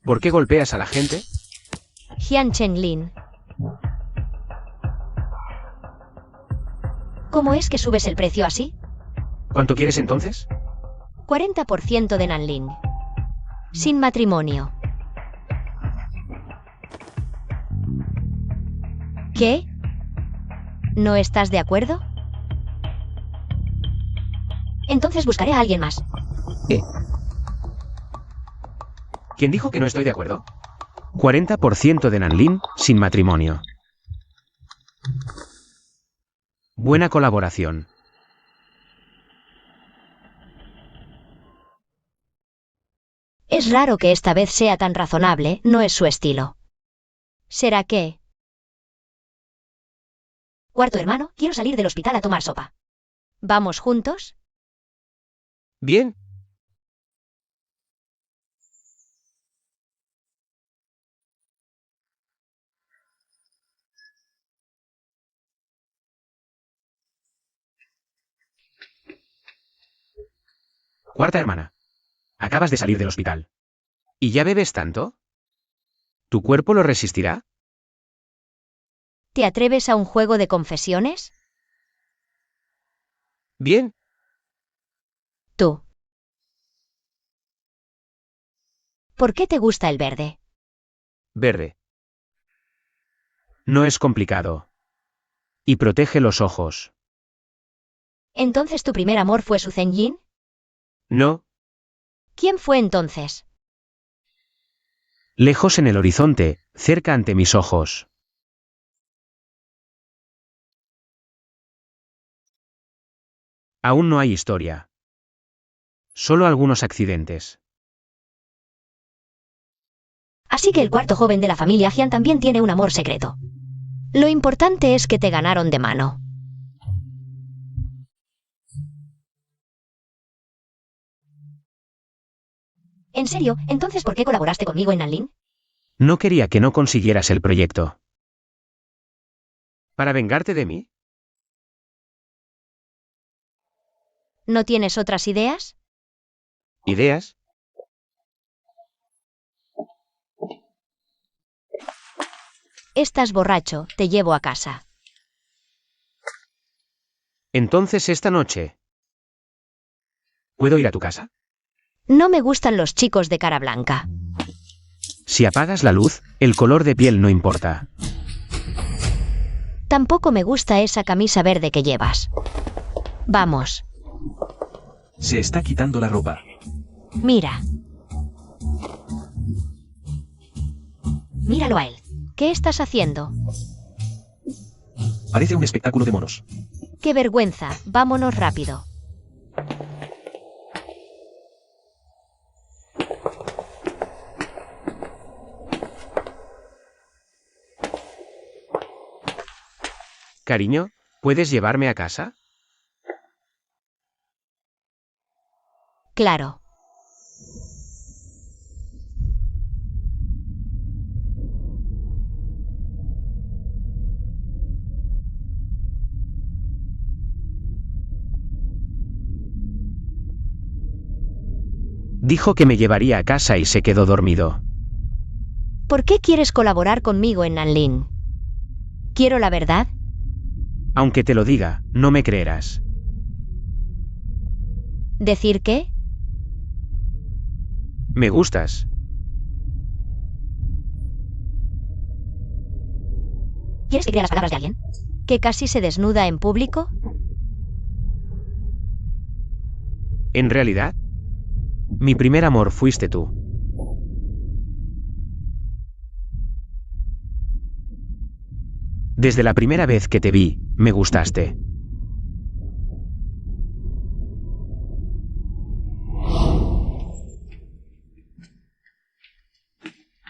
¿Por qué golpeas a la gente? Jian Chenlin. ¿Cómo es que subes el precio así? ¿Cuánto quieres entonces? 40% de Nanlin. Sin matrimonio. ¿Qué? ¿No estás de acuerdo? Entonces buscaré a alguien más. ¿Quién dijo que no estoy de acuerdo? 40% de Nanlin, sin matrimonio. Buena colaboración. Es raro que esta vez sea tan razonable, no es su estilo. ¿Será que? Cuarto hermano, quiero salir del hospital a tomar sopa. ¿Vamos juntos? Bien. Cuarta hermana. Acabas de salir del hospital. ¿Y ya bebes tanto? ¿Tu cuerpo lo resistirá? ¿Te atreves a un juego de confesiones? Bien. Tú. ¿Por qué te gusta el verde? Verde. No es complicado. Y protege los ojos. ¿Entonces tu primer amor fue Su Zenyin? No, ¿Quién fue entonces? lejos en el horizonte, cerca ante mis ojos. Aún no hay historia. Solo algunos accidentes. Así que el cuarto joven de la familia Jian también tiene un amor secreto. Lo importante es que te ganaron de mano. ¿En serio? Entonces, ¿por qué colaboraste conmigo en Nanlin? No quería que no consiguieras el proyecto. ¿Para vengarte de mí? ¿No tienes otras ideas? ¿Ideas? Estás borracho, te llevo a casa. Entonces esta noche. ¿Puedo ir a tu casa? No me gustan los chicos de cara blanca. Si apagas la luz, el color de piel no importa. Tampoco me gusta esa camisa verde que llevas. Vamos, Se está quitando la ropa. mira. Míralo a él. ¿Qué estás haciendo? Parece un espectáculo de monos. ¡Qué vergüenza! Vámonos rápido. Cariño, ¿puedes llevarme a casa? Claro. Dijo que me llevaría a casa y se quedó dormido. ¿Por qué quieres colaborar conmigo en Nanlin? ¿Quiero la verdad? Aunque te lo diga, no me creerás. ¿Decir qué? Me gustas. ¿Quieres que crea las palabras de alguien? ¿Que casi se desnuda en público? ¿En realidad? Mi primer amor fuiste tú. Desde la primera vez que te vi, me gustaste.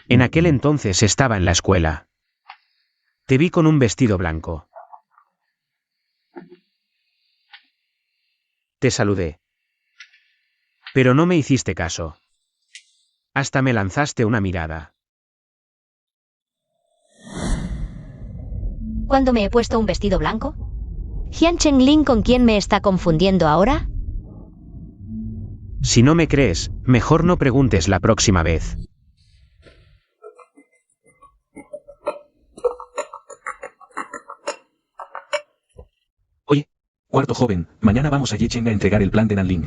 En aquel entonces estaba en la escuela. Te vi con un vestido blanco. Te saludé. Pero no me hiciste caso. Hasta me lanzaste una mirada. ¿Cuándo me he puesto un vestido blanco? ¿Jian Chenglin con quién me está confundiendo ahora? Si no me crees, mejor no preguntes la próxima vez. Oye, cuarto joven, mañana vamos a Yicheng a entregar el plan de Nanlin.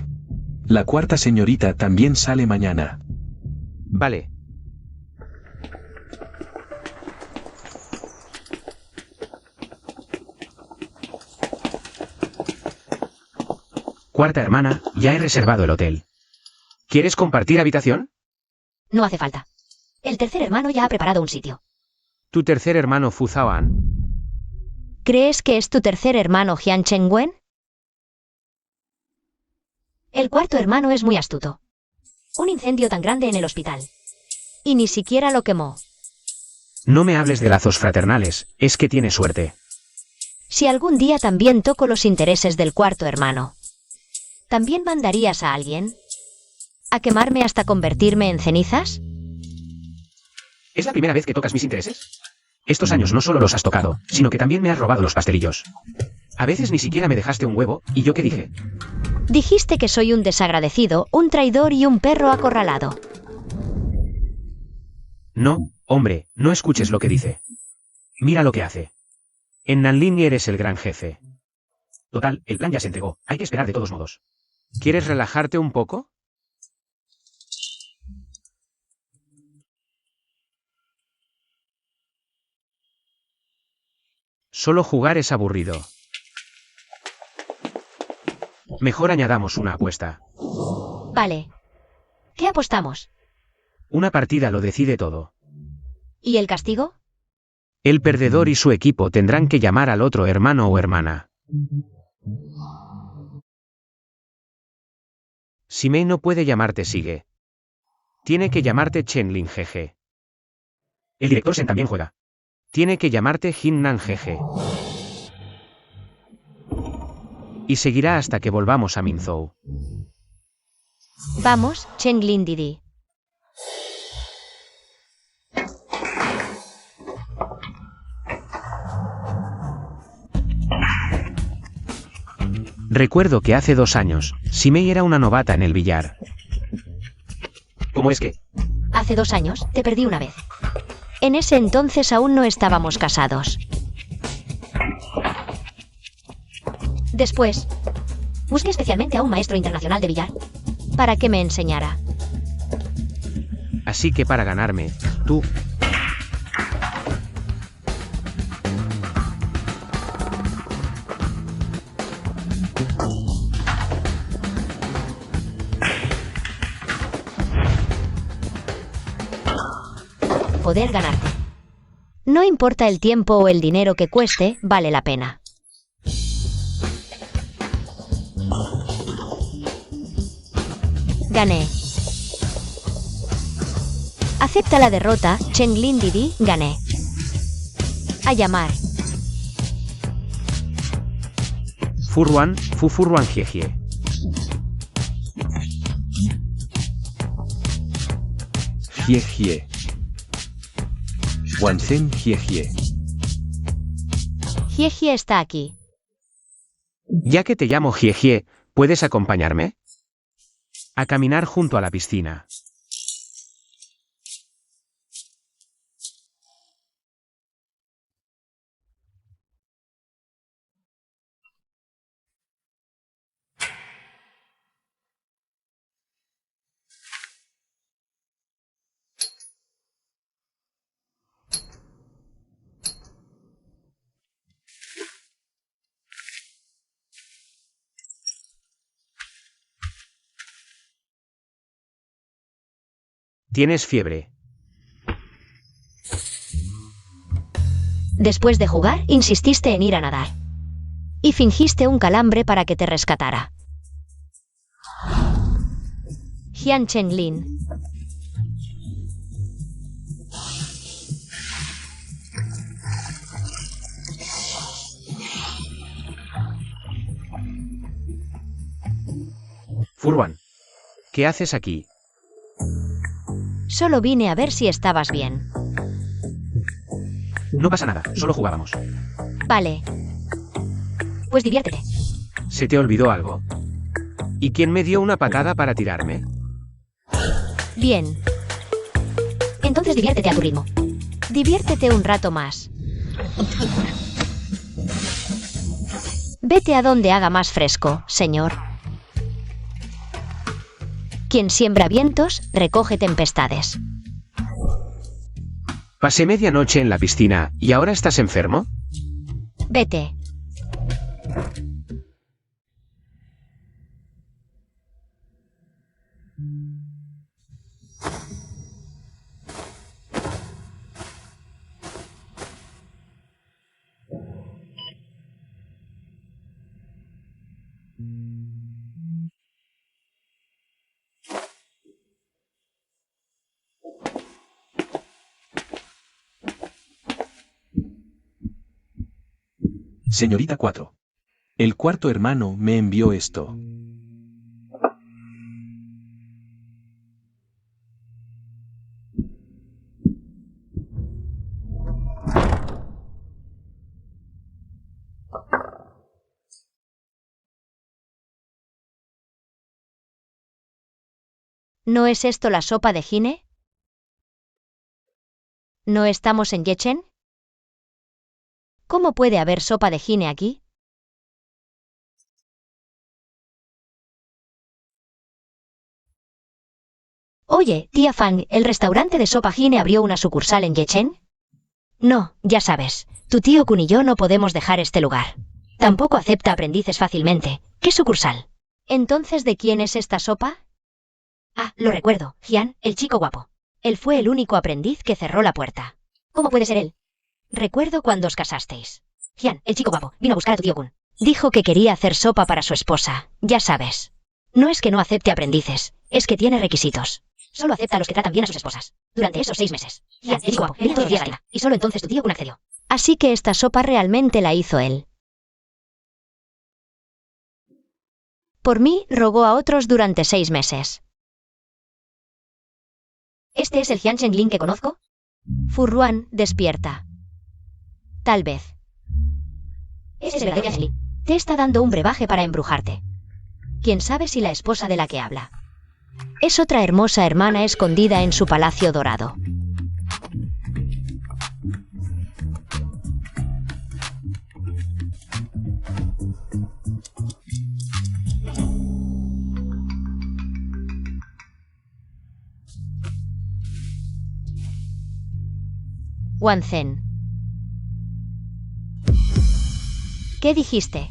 La cuarta señorita también sale mañana. Vale. Cuarta hermana, ya he reservado el hotel. ¿Quieres compartir habitación? No hace falta. El tercer hermano ya ha preparado un sitio. ¿Tu tercer hermano Fu Zaoan? ¿Crees que es tu tercer hermano Jian Chengwen? El cuarto hermano es muy astuto. Un incendio tan grande en el hospital. Y ni siquiera lo quemó. No me hables de lazos fraternales, es que tienes suerte. Si algún día también toco los intereses del cuarto hermano, ¿también mandarías a alguien a quemarme hasta convertirme en cenizas? ¿Es la primera vez que tocas mis intereses? Estos años no solo los has tocado, sino que también me has robado los pastelillos. A veces ni siquiera me dejaste un huevo, ¿y yo qué dije? Dijiste que soy un desagradecido, un traidor y un perro acorralado. No, hombre, no escuches lo que dice. Mira lo que hace. En Nanlin eres el gran jefe. Total, el plan ya se entregó, hay que esperar de todos modos. ¿Quieres relajarte un poco? Solo jugar es aburrido. Mejor añadamos una apuesta. Vale. ¿Qué apostamos? Una partida lo decide todo. ¿Y el castigo? El perdedor y su equipo tendrán que llamar al otro hermano o hermana. Si Mei no puede llamarte Sigue. Tiene que llamarte Chenlin GG. El director Sen también juega. Tiene que llamarte Jinnan GG. Y seguirá hasta que volvamos a Minzhou. Vamos, Chenglin Didi. Recuerdo que hace 2 años, Simei era una novata en el billar. ¿Cómo es que? Hace 2 años, te perdí una vez. En ese entonces aún no estábamos casados. Después, busqué especialmente a un maestro internacional de billar para que me enseñara. Así que para ganarme, tú... Poder ganarte. No importa el tiempo o el dinero que cueste, vale la pena. Gané. Acepta la derrota, Chenglin Didi, gané. A llamar. Furwan, Furwan Jiejie. Jiejie. Wanzhen Jiejie. Jiejie está aquí. Ya que te llamo Jiejie, ¿puedes acompañarme? A caminar junto a la piscina. Tienes fiebre. Después de jugar, insististe en ir a nadar. Y fingiste un calambre para que te rescatara. Jian Chenglin. Furwan. ¿Qué haces aquí? Solo vine a ver si estabas bien. No pasa nada, solo jugábamos. Vale. Pues diviértete. ¿Se te olvidó algo? ¿Y quién me dio una patada para tirarme? Bien. Entonces diviértete a tu ritmo. Diviértete un rato más. Vete a donde haga más fresco, señor. Quien siembra vientos, recoge tempestades. Pasé medianoche en la piscina, ¿y ahora estás enfermo? Vete. Señorita 4. El cuarto hermano me envió esto. ¿No es esto la sopa de Jine? ¿No estamos en Yechen? ¿Cómo puede haber sopa de Jine aquí? Oye, tía Fang, ¿el restaurante de sopa Jine abrió una sucursal en Yechen? No, ya sabes, tu tío Kun y yo no podemos dejar este lugar. Tampoco acepta aprendices fácilmente. ¿Qué sucursal? Entonces, ¿de quién es esta sopa? Ah, lo recuerdo, Hyun, el chico guapo. Él fue el único aprendiz que cerró la puerta. ¿Cómo puede ser él? Recuerdo cuando os casasteis. Hyun, el chico guapo, vino a buscar a tu tío Kun. Dijo que quería hacer sopa para su esposa, ya sabes. No es que no acepte aprendices, es que tiene requisitos. Solo acepta a los que tratan bien a sus esposas. Durante esos 6 meses. Hyun, el chico guapo, venía todos los días a la y solo entonces tu tío Kun accedió. Así que esta sopa realmente la hizo él. Por mí, rogó a otros durante 6 meses. ¿Este es el Hyun Cheng-lin que conozco? Furruan, despierta. Tal vez. Ese es el verdadero Cheng-lin. Te está dando un brebaje para embrujarte. ¿Quién sabe si la esposa de la que habla? Es otra hermosa hermana escondida en su palacio dorado. Wanzen. ¿Qué dijiste?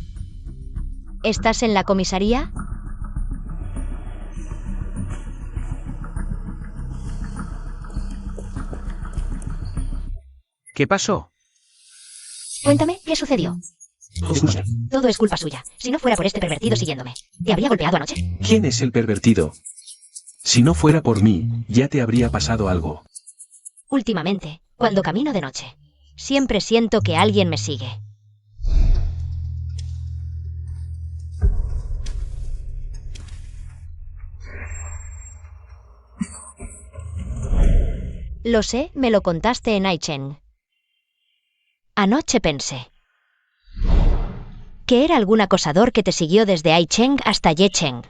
¿Estás en la comisaría? ¿Qué pasó? Cuéntame, ¿qué sucedió? Escucha, Todo es culpa suya. Si no fuera por este pervertido siguiéndome. ¿Te habría golpeado anoche? ¿quién es el pervertido? Si no fuera por mí, ya te habría pasado algo. Últimamente, cuando camino de noche, siempre siento que alguien me sigue. Lo sé, me lo contaste en Aicheng. Anoche pensé que era algún acosador que te siguió desde Aicheng hasta Yecheng.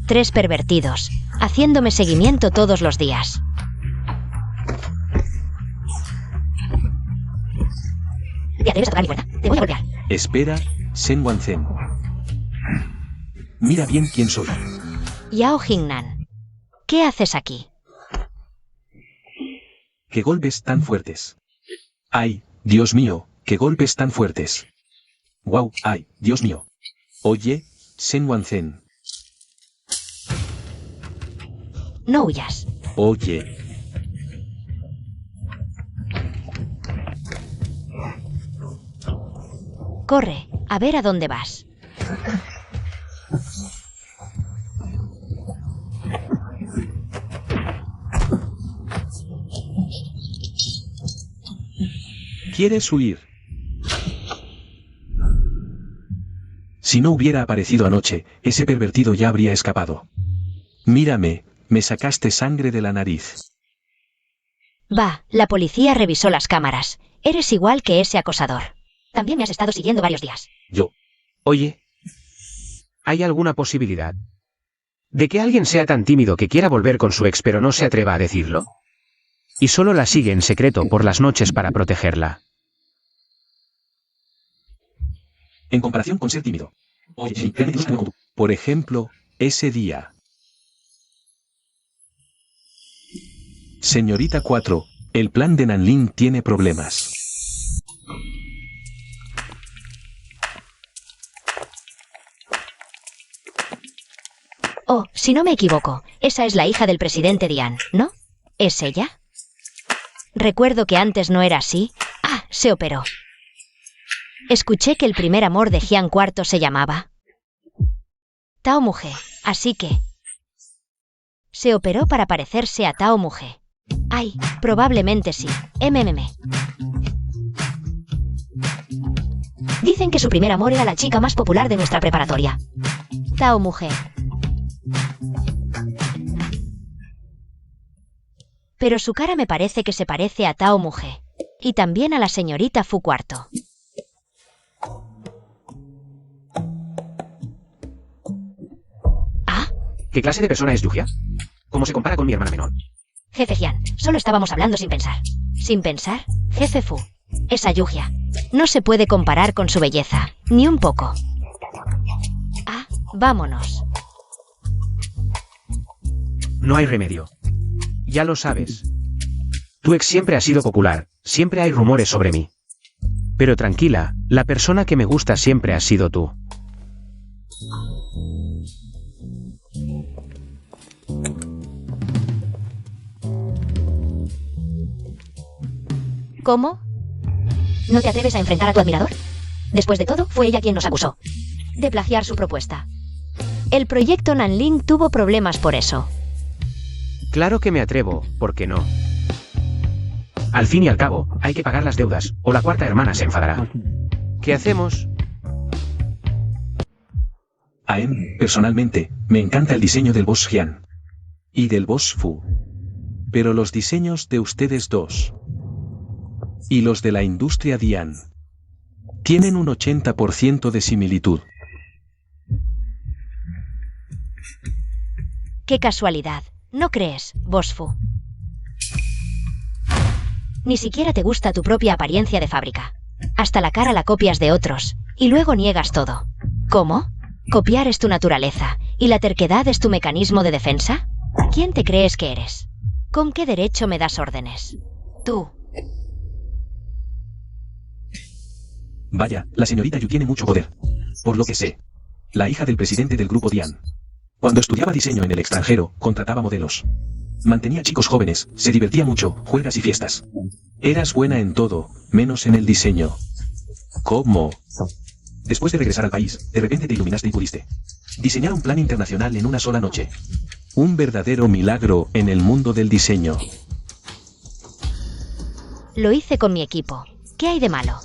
Tres pervertidos, haciéndome seguimiento todos los días. ¿Te atreves a tocar mi puerta? Te voy a golpear. Espera, Sen Wanzen. Mira bien quién soy. Yao Jingnan, ¿qué haces aquí? ¡Qué golpes tan fuertes! ¡Ay, Dios mío, qué golpes tan fuertes! ¡Wow, ay, Dios mío! Oye, Sen Wanzen. No huyas. Oye. Corre, a ver a dónde vas. ¿Quieres huir? Si no hubiera aparecido anoche, ese pervertido ya habría escapado. Mírame, me sacaste sangre de la nariz. Va, la policía revisó las cámaras. Eres igual que ese acosador. También me has estado siguiendo varios días. Yo. Oye, ¿hay alguna posibilidad de que alguien sea tan tímido que quiera volver con su ex pero no se atreva a decirlo? Y solo la sigue en secreto por las noches para protegerla. En comparación con ser tímido. Oye, por ejemplo, ese día. Señorita 4, el plan de Nanlin tiene problemas. Oh, si no me equivoco, esa es la hija del presidente Dian, ¿no? ¿Es ella? Recuerdo que antes no era así. Ah, se operó. Escuché que el primer amor de Hyun IV se llamaba Tao Muge, así que se operó para parecerse a Tao Muge. Ay, probablemente sí. Dicen que su primer amor era la chica más popular de nuestra preparatoria. Tao Muge. Pero su cara me parece que se parece a Tao Muge. Y también a la señorita Fu IV. ¿Ah? ¿Qué clase de persona es Yuhia? ¿Cómo se compara con mi hermana menor? Jefe Hyun, solo estábamos hablando sin pensar. ¿Sin pensar? Jefe Fu. Esa Yuhia. No se puede comparar con su belleza. Ni un poco. Ah, vámonos. No hay remedio. Ya lo sabes. Tu ex siempre ha sido popular, siempre hay rumores sobre mí. Pero tranquila, la persona que me gusta siempre has sido tú. ¿Cómo? ¿No te atreves a enfrentar a tu admirador? Después de todo, fue ella quien nos acusó de plagiar su propuesta. El proyecto Nanling tuvo problemas por eso. Claro que me atrevo, ¿por qué no? Al fin y al cabo, hay que pagar las deudas, o la cuarta hermana se enfadará. ¿Qué hacemos? Personalmente, me encanta el diseño del boss Hyun. Y del boss Fu. Pero los diseños de ustedes dos. Y los de la industria Dian. Tienen un 80% de similitud. ¡Qué casualidad! ¿No crees, boss Fu? Ni siquiera te gusta tu propia apariencia de fábrica. Hasta la cara la copias de otros, y luego niegas todo. ¿Cómo? ¿Copiar es tu naturaleza, y la terquedad es tu mecanismo de defensa? ¿Quién te crees que eres? ¿Con qué derecho me das órdenes? Tú. Vaya, la señorita Yu tiene mucho poder. Por lo que sé. La hija del presidente del grupo Dian. Cuando estudiaba diseño en el extranjero, contrataba modelos. Mantenía chicos jóvenes, se divertía mucho, juegas y fiestas. Eras buena en todo, menos en el diseño. ¿Cómo? Después de regresar al país, de repente te iluminaste y pudiste diseñar un plan internacional en una sola noche. Un verdadero milagro en el mundo del diseño. Lo hice con mi equipo. ¿Qué hay de malo?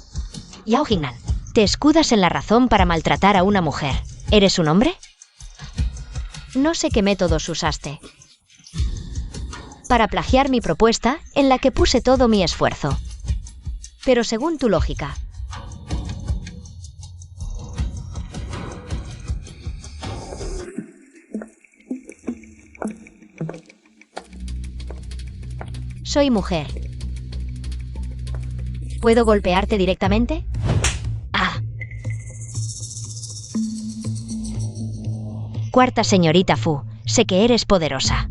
Yao Jingnan, te escudas en la razón para maltratar a una mujer. ¿Eres un hombre? No sé qué métodos usaste para plagiar mi propuesta, en la que puse todo mi esfuerzo. Pero según tu lógica, soy mujer. ¿Puedo golpearte directamente? Ah. Cuarta señorita Fu, sé que eres poderosa.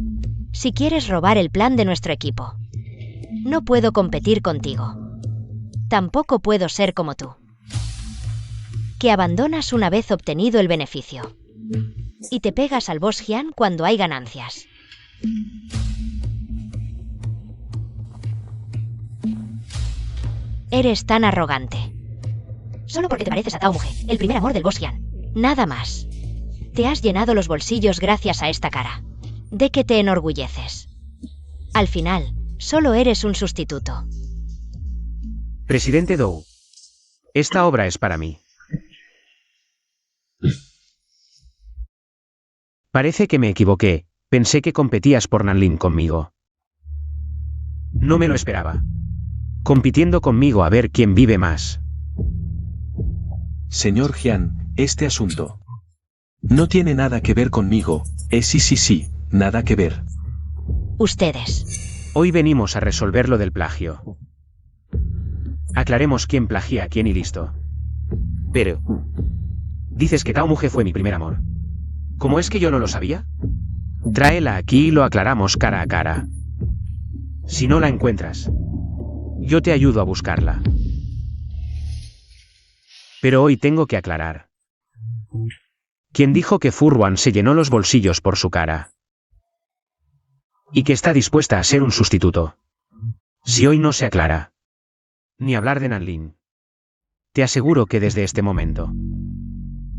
Si quieres robar el plan de nuestro equipo, no puedo competir contigo. Tampoco puedo ser como tú, que abandonas una vez obtenido el beneficio y te pegas al boss Hyun cuando hay ganancias. Eres tan arrogante. Solo porque te pareces a Tao Muge, el primer amor del boss Hyun. Nada más. Te has llenado los bolsillos gracias a esta cara. ¿De qué te enorgulleces? Al final, solo eres un sustituto. Presidente Dou. Esta obra es para mí. Parece que me equivoqué, pensé que competías por Nanling conmigo. No me lo esperaba. Compitiendo conmigo a ver quién vive más. Señor Hyun, este asunto no tiene nada que ver conmigo. Sí, nada que ver. Ustedes. Hoy venimos a resolver lo del plagio. Aclaremos quién plagia a quién y listo. Pero dices que Tao Muge fue mi primer amor. ¿Cómo es que yo no lo sabía? Tráela aquí y lo aclaramos cara a cara. Si no la encuentras, yo te ayudo a buscarla. Pero hoy tengo que aclarar. ¿Quién dijo que Furwan se llenó los bolsillos por su cara? Y que está dispuesta a ser un sustituto. Si hoy no se aclara, ni hablar de Nanling, te aseguro que desde este momento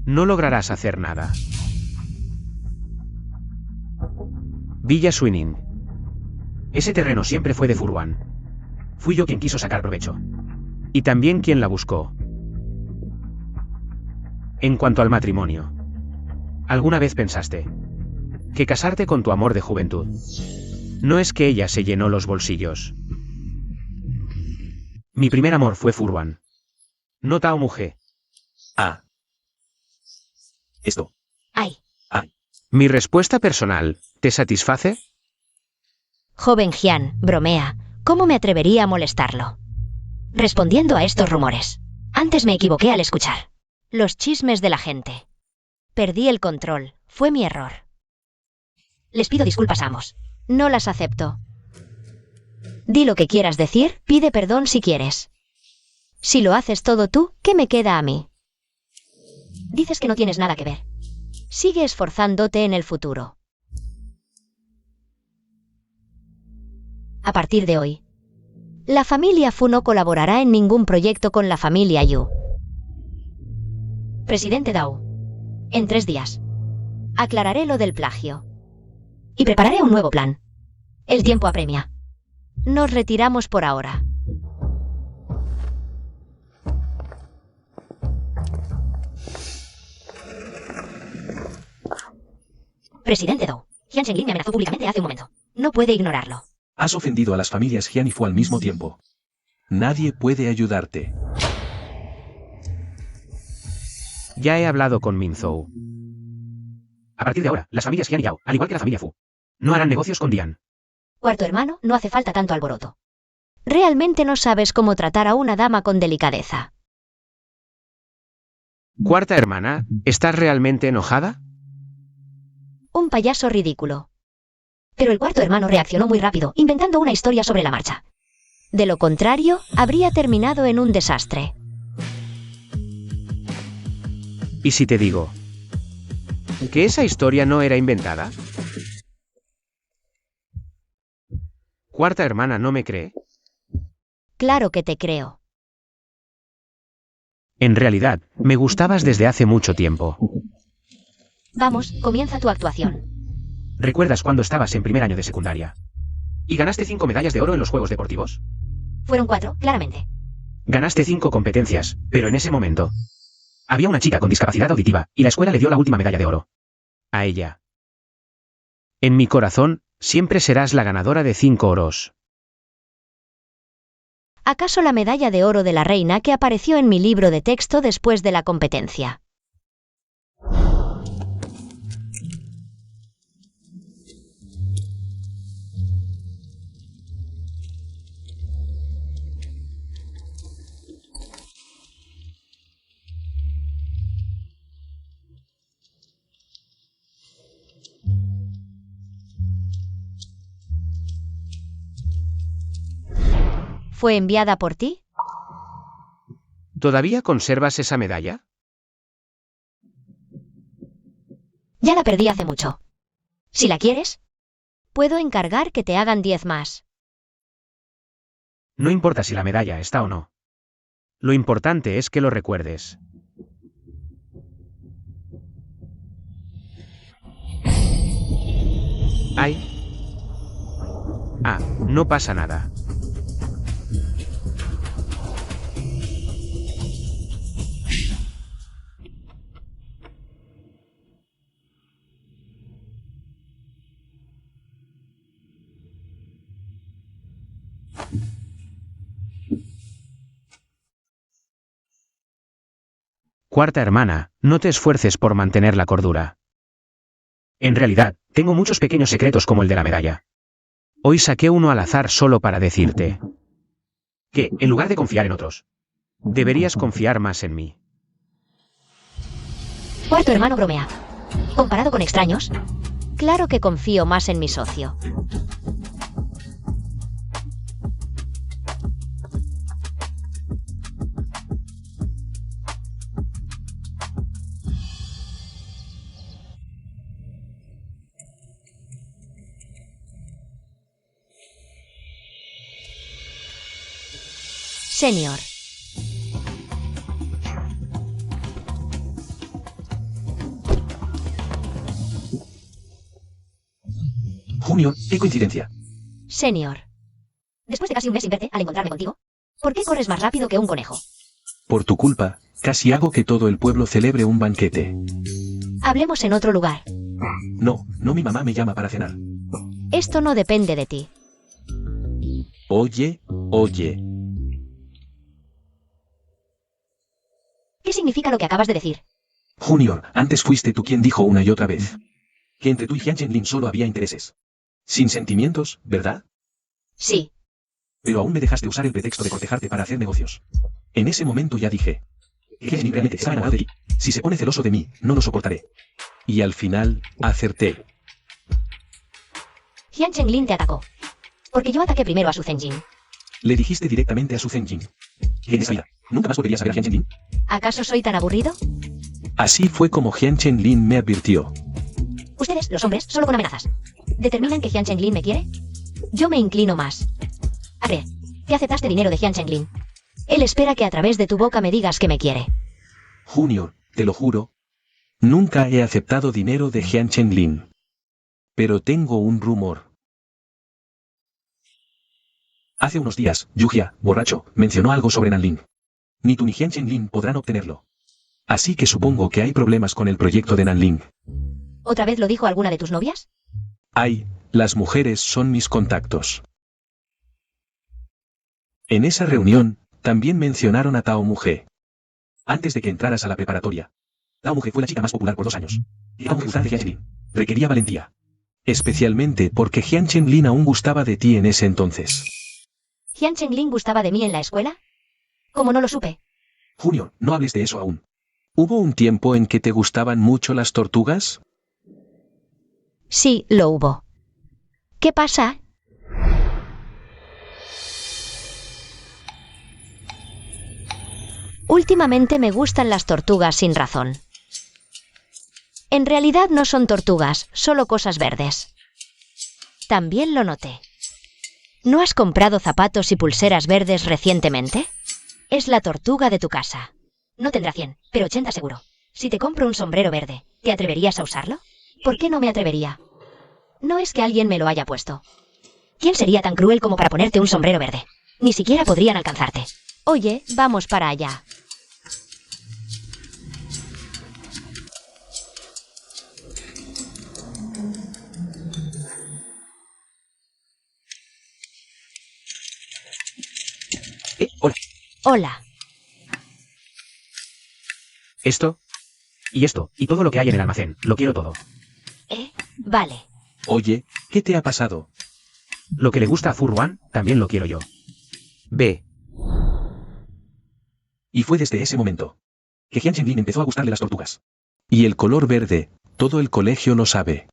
no lograrás hacer nada. Villa Suinin. Ese terreno siempre fue de Furwan. Fui yo quien quiso sacar provecho. Y también quien la buscó. En cuanto al matrimonio, ¿alguna vez pensaste que casarte con tu amor de juventud no es que ella se llenó los bolsillos? Mi primer amor fue Furwan, no Tao Muge. Esto. Ay. ¿Mi respuesta personal te satisface? Joven Hyun, bromea. ¿Cómo me atrevería a molestarlo? Respondiendo a estos rumores. Antes me equivoqué al escuchar los chismes de la gente. Perdí el control. Fue mi error. Les pido disculpas a ambos. No las acepto. Di lo que quieras decir, pide perdón si quieres. Si lo haces todo tú, ¿qué me queda a mí? Dices que no tienes nada que ver. Sigue esforzándote en el futuro. A partir de hoy, la familia Fu no colaborará en ningún proyecto con la familia Yu. Presidente Dao. En 3 días. Aclararé lo del plagio. Y prepararé un nuevo plan. El tiempo apremia. Nos retiramos por ahora. Presidente Dou. Jian Zhenglin me amenazó públicamente hace un momento. No puede ignorarlo. Has ofendido a las familias Jian y Fu al mismo tiempo. Nadie puede ayudarte. Ya he hablado con Minzhou. A partir de ahora, las familias Jian y Yao, al igual que la familia Fu, no harán negocios con Dian. Cuarto hermano, no hace falta tanto alboroto. Realmente no sabes cómo tratar a una dama con delicadeza. Cuarta hermana, ¿estás realmente enojada? Un payaso ridículo. Pero el cuarto hermano reaccionó muy rápido, inventando una historia sobre la marcha. De lo contrario, habría terminado en un desastre. ¿Y si te digo que esa historia no era inventada? ¿Cuarta hermana no me cree? Claro que te creo. En realidad, me gustabas desde hace mucho tiempo. Vamos, comienza tu actuación. ¿Recuerdas cuando estabas en primer año de secundaria? ¿Y ganaste 5 medallas de oro en los Juegos Deportivos? Fueron 4, claramente. Ganaste 5 competencias, pero en ese momento había una chica con discapacidad auditiva, y la escuela le dio la última medalla de oro. A ella. En mi corazón, siempre serás la ganadora de 5 oros. ¿Acaso la medalla de oro de la reina que apareció en mi libro de texto después de la competencia? ¿Fue enviada por ti? ¿Todavía conservas esa medalla? Ya la perdí hace mucho. Si la quieres, puedo encargar que te hagan 10 más. No importa si la medalla está o no. Lo importante es que lo recuerdes. Ay. Ah, no pasa nada. Cuarta hermana, no te esfuerces por mantener la cordura. En realidad, tengo muchos pequeños secretos como el de la medalla. Hoy saqué uno al azar solo para decirte que, en lugar de confiar en otros, deberías confiar más en mí. Cuarto hermano bromea. ¿Comparado con extraños? Claro que confío más en mi socio. Señor. Junior, qué coincidencia. Señor. Después de casi un mes sin verte, al encontrarme contigo, ¿por qué corres más rápido que un conejo? Por tu culpa, casi hago que todo el pueblo celebre un banquete. Hablemos en otro lugar. No, mi mamá me llama para cenar. Esto no depende de ti. Oye. ¿Qué significa lo que acabas de decir? Junior, antes fuiste tú quien dijo una y otra vez que entre tú y Jian Zhenglin solo había intereses. Sin sentimientos, ¿verdad? Sí. Pero aún me dejaste usar el pretexto de cortejarte para hacer negocios. En ese momento ya dije que Jian Zhenglin realmente estaba enamorado de ti. Si se pone celoso de mí, no lo soportaré. Y al final, acerté. Jian Chenglin te atacó. Porque yo ataqué primero a Su Zenjin. Le dijiste directamente a Su Zenjin. ¿Qué es vida? ¿Nunca más volverías a ver a Jian Chenlin? ¿Acaso soy tan aburrido? Así fue como Jian Chenlin me advirtió. Ustedes, los hombres, solo con amenazas. ¿Determinan que Jian Chenglin me quiere? Yo me inclino más. A ver, que aceptaste dinero de Jian Chenglin. Él espera que a través de tu boca me digas que me quiere. Junior, te lo juro. Nunca he aceptado dinero de Jian Chenlin. Pero tengo un rumor. Hace unos días, Yuhia, borracho, mencionó algo sobre Nanling. Ni tú ni Jian Chenlin podrán obtenerlo. Así que supongo que hay problemas con el proyecto de Nanling. ¿Otra vez lo dijo alguna de tus novias? Las mujeres son mis contactos. En esa reunión, también mencionaron a Tao Muje. Antes de que entraras a la preparatoria, Tao Muje fue la chica más popular por 2 años. Y Tao Muje gustaba de Jian Chenlin. Requería valentía. Especialmente porque Jian Chenlin aún gustaba de ti en ese entonces. ¿Jian Chenglin gustaba de mí en la escuela? ¿Cómo no lo supe? Junior, no hables de eso aún. ¿Hubo un tiempo en que te gustaban mucho las tortugas? Sí, lo hubo. ¿Qué pasa? Últimamente me gustan las tortugas sin razón. En realidad no son tortugas, solo cosas verdes. También lo noté. ¿No has comprado zapatos y pulseras verdes recientemente? Es la tortuga de tu casa. No tendrá 100, pero 80 seguro. Si te compro un sombrero verde, ¿te atreverías a usarlo? ¿Por qué no me atrevería? No es que alguien me lo haya puesto. ¿Quién sería tan cruel como para ponerte un sombrero verde? Ni siquiera podrían alcanzarte. Oye, vamos para allá. Hola. Hola. Esto, y todo lo que hay en el almacén. Lo quiero todo. Vale. Oye, ¿qué te ha pasado? Lo que le gusta a Furwan, también lo quiero yo. Ve. Y fue desde ese momento que Jian Chenlin empezó a gustarle las tortugas. Y el color verde, todo el colegio lo sabe.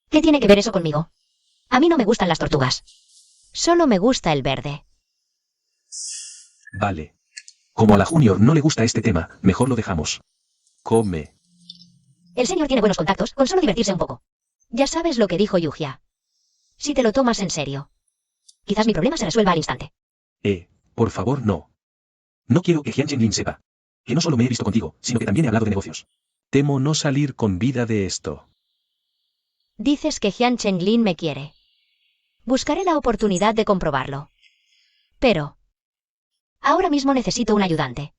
¿Qué tiene que ver eso conmigo? A mí no me gustan las tortugas. Solo me gusta el verde. Vale. Como a la Junior no le gusta este tema, mejor lo dejamos. Come. El señor tiene buenos contactos, con solo divertirse un poco. Ya sabes lo que dijo Yuhia. Si te lo tomas en serio. Quizás mi problema se resuelva al instante. Por favor, no. No quiero que Jian Chenlin sepa que no solo me he visto contigo, sino que también he hablado de negocios. Temo no salir con vida de esto. Dices que Jian Chenglin me quiere. Buscaré la oportunidad de comprobarlo. Pero ahora mismo necesito un ayudante.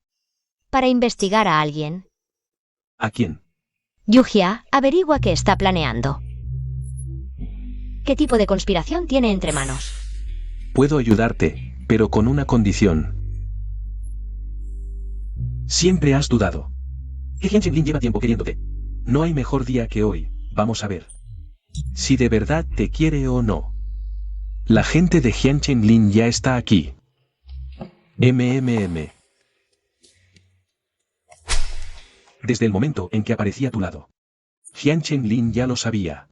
Para investigar a alguien. ¿A quién? Yuhia, averigua qué está planeando. ¿Qué tipo de conspiración tiene entre manos? Puedo ayudarte, pero con una condición. Siempre has dudado. Que Jian Chenlin lleva tiempo queriéndote. No hay mejor día que hoy. Vamos a ver si de verdad te quiere o no. La gente de Jian Chenlin ya está aquí. Desde el momento en que aparecí a tu lado. Jian Chenlin ya lo sabía.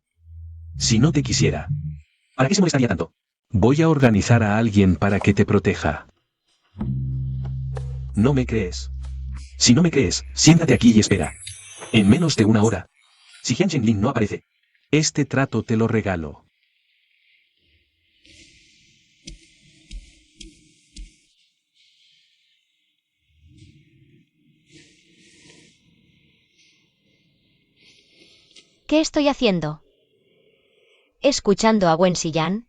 Si no te quisiera, ¿para qué se molestaría tanto? Voy a organizar a alguien para que te proteja. ¿No me crees? Si no me crees, siéntate aquí y espera. En menos de 1 hora. Si Jian Chenlin no aparece, este trato te lo regalo. ¿Qué estoy haciendo? ¿Escuchando a Wen Xiyan?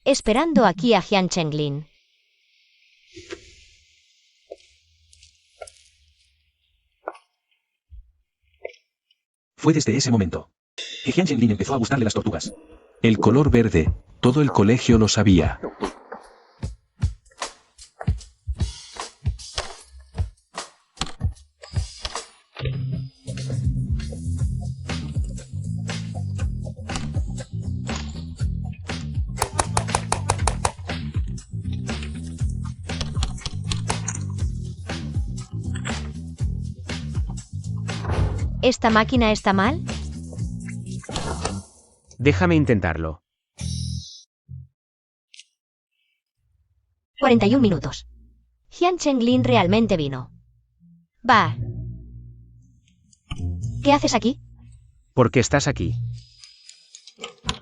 Esperando aquí a Jian Chenglin. Fue desde ese momento que Jian Chenlin empezó a gustarle las tortugas. El color verde, todo el colegio lo sabía. ¿Esta máquina está mal? Déjame intentarlo. 41 minutos. Jian Chenglin realmente vino. Va. ¿Qué haces aquí? ¿Por qué estás aquí?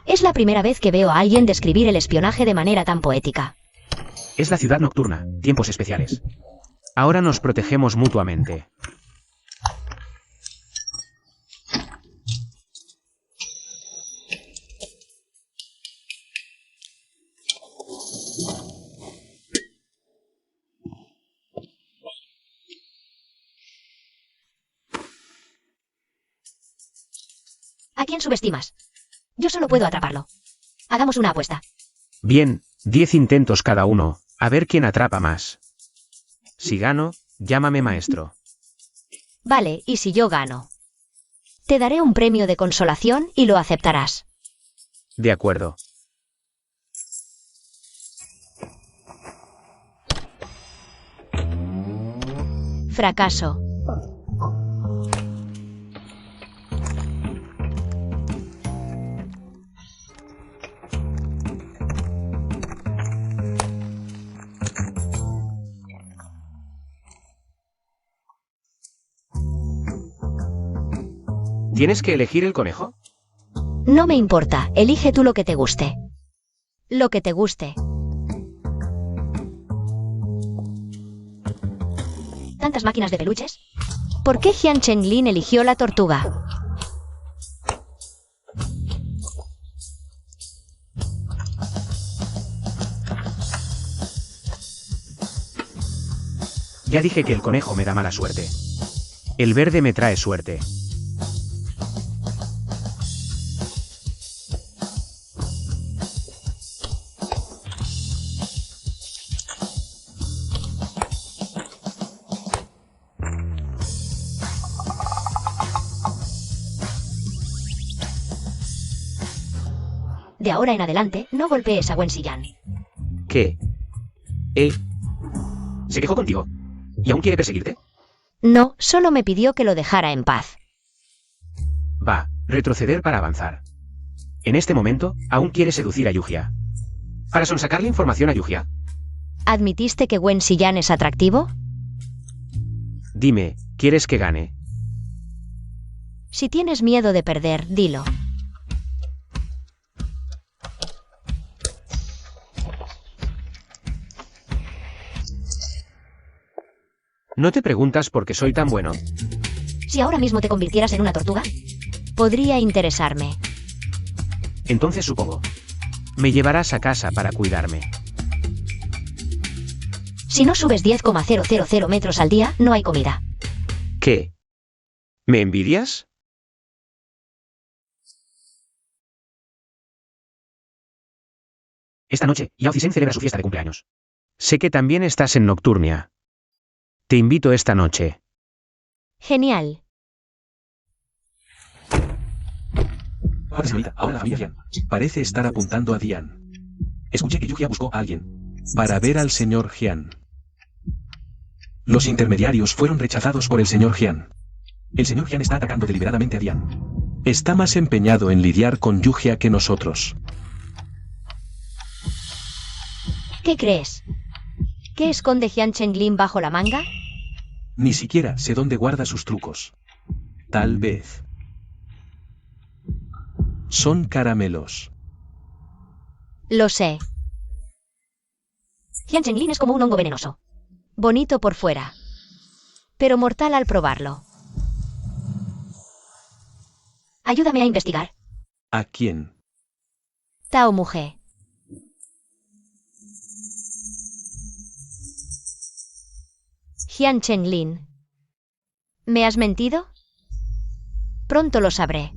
Es la primera vez que veo a alguien describir el espionaje de manera tan poética. Es la ciudad nocturna, tiempos especiales. Ahora nos protegemos mutuamente. ¿A quién subestimas? Yo solo puedo atraparlo. Hagamos una apuesta. Bien, 10 intentos cada uno, a ver quién atrapa más. Si gano, llámame maestro. Vale, y si yo gano. Te daré un premio de consolación y lo aceptarás. De acuerdo. Fracaso. ¿Tienes que elegir el conejo? No me importa, elige tú lo que te guste. Lo que te guste. ¿Tantas máquinas de peluches? ¿Por qué Jian Chenglin eligió la tortuga? Ya dije que el conejo me da mala suerte. El verde me trae suerte. De ahora en adelante, no golpees a Wen Xiyan. ¿Qué? ¿Se quejó contigo? ¿Y aún quiere perseguirte? No, solo me pidió que lo dejara en paz. Va, retroceder para avanzar. En este momento, aún quiere seducir a Yuhia. Para sonsacarle información a Yuhia. ¿Admitiste que Wen Xiyan es atractivo? Dime, ¿quieres que gane? Si tienes miedo de perder, dilo. ¿No te preguntas por qué soy tan bueno? Si ahora mismo te convirtieras en una tortuga, podría interesarme. Entonces supongo. Me llevarás a casa para cuidarme. Si no subes 10,000 metros al día, no hay comida. ¿Qué? ¿Me envidias? Esta noche, Yao Zisen celebra su fiesta de cumpleaños. Sé que también estás en Nocturnia. Te invito esta noche. Genial. Padre, señorita, ahora la familia Jian parece estar apuntando a Dian. Escuché que Yuhia buscó a alguien para ver al señor Jian. Los intermediarios fueron rechazados por el señor Jian. El señor Jian está atacando deliberadamente a Dian. Está más empeñado en lidiar con Yuhia que nosotros. ¿Qué crees? ¿Qué esconde Jian Chenglin bajo la manga? Ni siquiera sé dónde guarda sus trucos. Tal vez. Son caramelos. Lo sé. Jian Chenglin es como un hongo venenoso. Bonito por fuera, pero mortal al probarlo. Ayúdame a investigar. ¿A quién? Tao Muje. Jian Chenglin. ¿Me has mentido? Pronto lo sabré.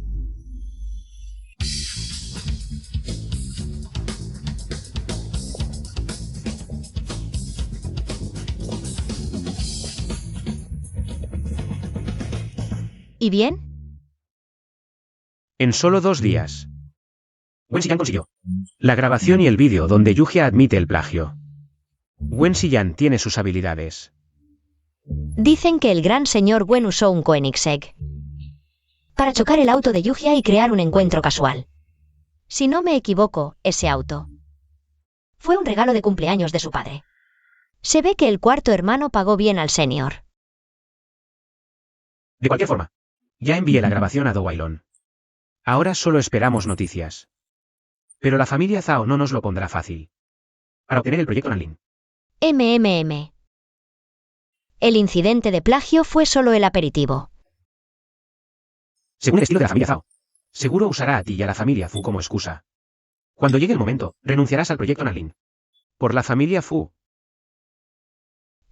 ¿Y bien? En solo 2 días. Wen Xiyan consiguió. La grabación y el vídeo donde Yuhia admite el plagio. Wen Xiyan tiene sus habilidades. Dicen que el gran señor Wen usó un Koenigsegg para chocar el auto de Yuhia y crear un encuentro casual. Si no me equivoco, ese auto fue un regalo de cumpleaños de su padre. Se ve que el cuarto hermano pagó bien al senior. De cualquier forma, ya envié la grabación a Dowailon. Ahora solo esperamos noticias. Pero la familia Zhao no nos lo pondrá fácil. Para obtener el proyecto Nanlin. MMM. El incidente de plagio fue solo el aperitivo. Según el estilo de la familia Zhao, seguro usará a ti y a la familia Fu como excusa. Cuando llegue el momento, renunciarás al proyecto Nanlin. Por la familia Fu.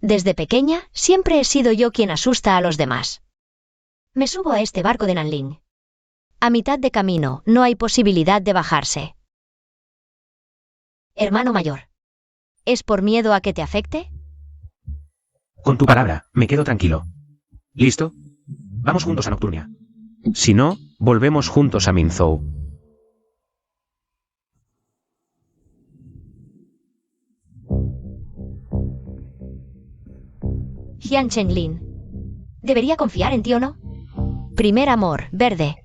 Desde pequeña, siempre he sido yo quien asusta a los demás. Me subo a este barco de Nanling. A mitad de camino, no hay posibilidad de bajarse. Hermano mayor. ¿Es por miedo a que te afecte? Con tu palabra, me quedo tranquilo. ¿Listo? Vamos juntos a Nocturnia. Si no, volvemos juntos a Minzhou. Jian Chenglin. ¿Debería confiar en ti o no? Primer amor, verde.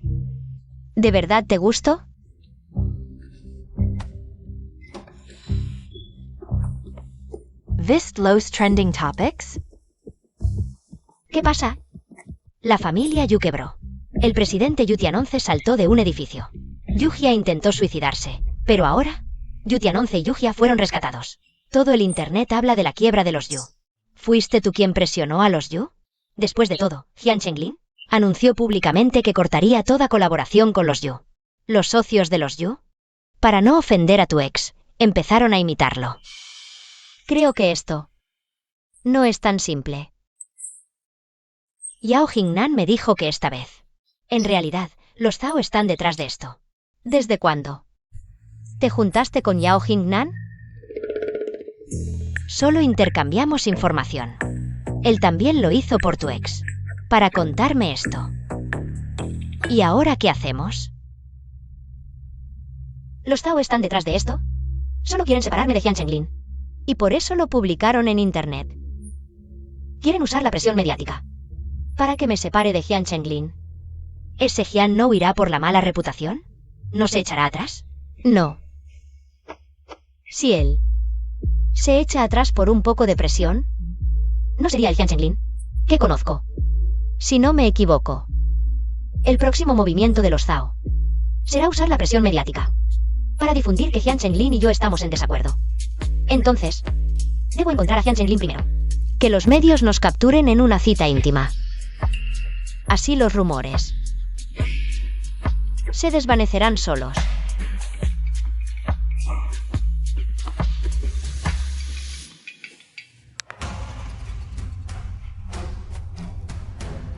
¿De verdad te gusto? This Los Trending Topics? ¿Qué pasa? La familia Yu quebró. El presidente Yu Tianonce saltó de un edificio. Yu Jia intentó suicidarse, pero ahora, Yu Tianonce y Yu Jia fueron rescatados. Todo el internet habla de la quiebra de los Yu. ¿Fuiste tú quien presionó a los Yu? Después de todo, Jian Chenglin anunció públicamente que cortaría toda colaboración con los Yu. ¿Los socios de los Yu? Para no ofender a tu ex, empezaron a imitarlo. Creo que esto no es tan simple. Yao Jingnan me dijo que esta vez. En realidad, los Zhao están detrás de esto. ¿Desde cuándo? ¿Te juntaste con Yao Jingnan? Solo intercambiamos información. Él también lo hizo por tu ex. Para contarme esto. ¿Y ahora qué hacemos? ¿Los Zhao están detrás de esto? Solo quieren separarme de Jian Chenglin. Y por eso lo publicaron en internet. Quieren usar la presión mediática. Para que me separe de Jian Chenglin. ¿Ese Jian no huirá por la mala reputación? ¿No se echará atrás? No. Si él se echa atrás por un poco de presión, no sería el Jian Chenglin que conozco. Si no me equivoco, el próximo movimiento de los Zhao será usar la presión mediática para difundir que Jian Chenglin y yo estamos en desacuerdo. Entonces, debo encontrar a Jian Chenglin primero. Que los medios nos capturen en una cita íntima. Así los rumores se desvanecerán solos.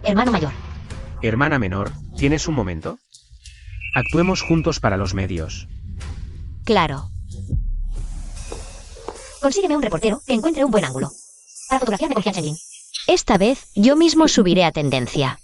Hermano mayor. Hermana menor, ¿tienes un momento? Actuemos juntos para los medios. Claro. Consígueme un reportero que encuentre un buen ángulo para fotografiarme con Jian Chenglin. Esta vez, yo mismo subiré a tendencia.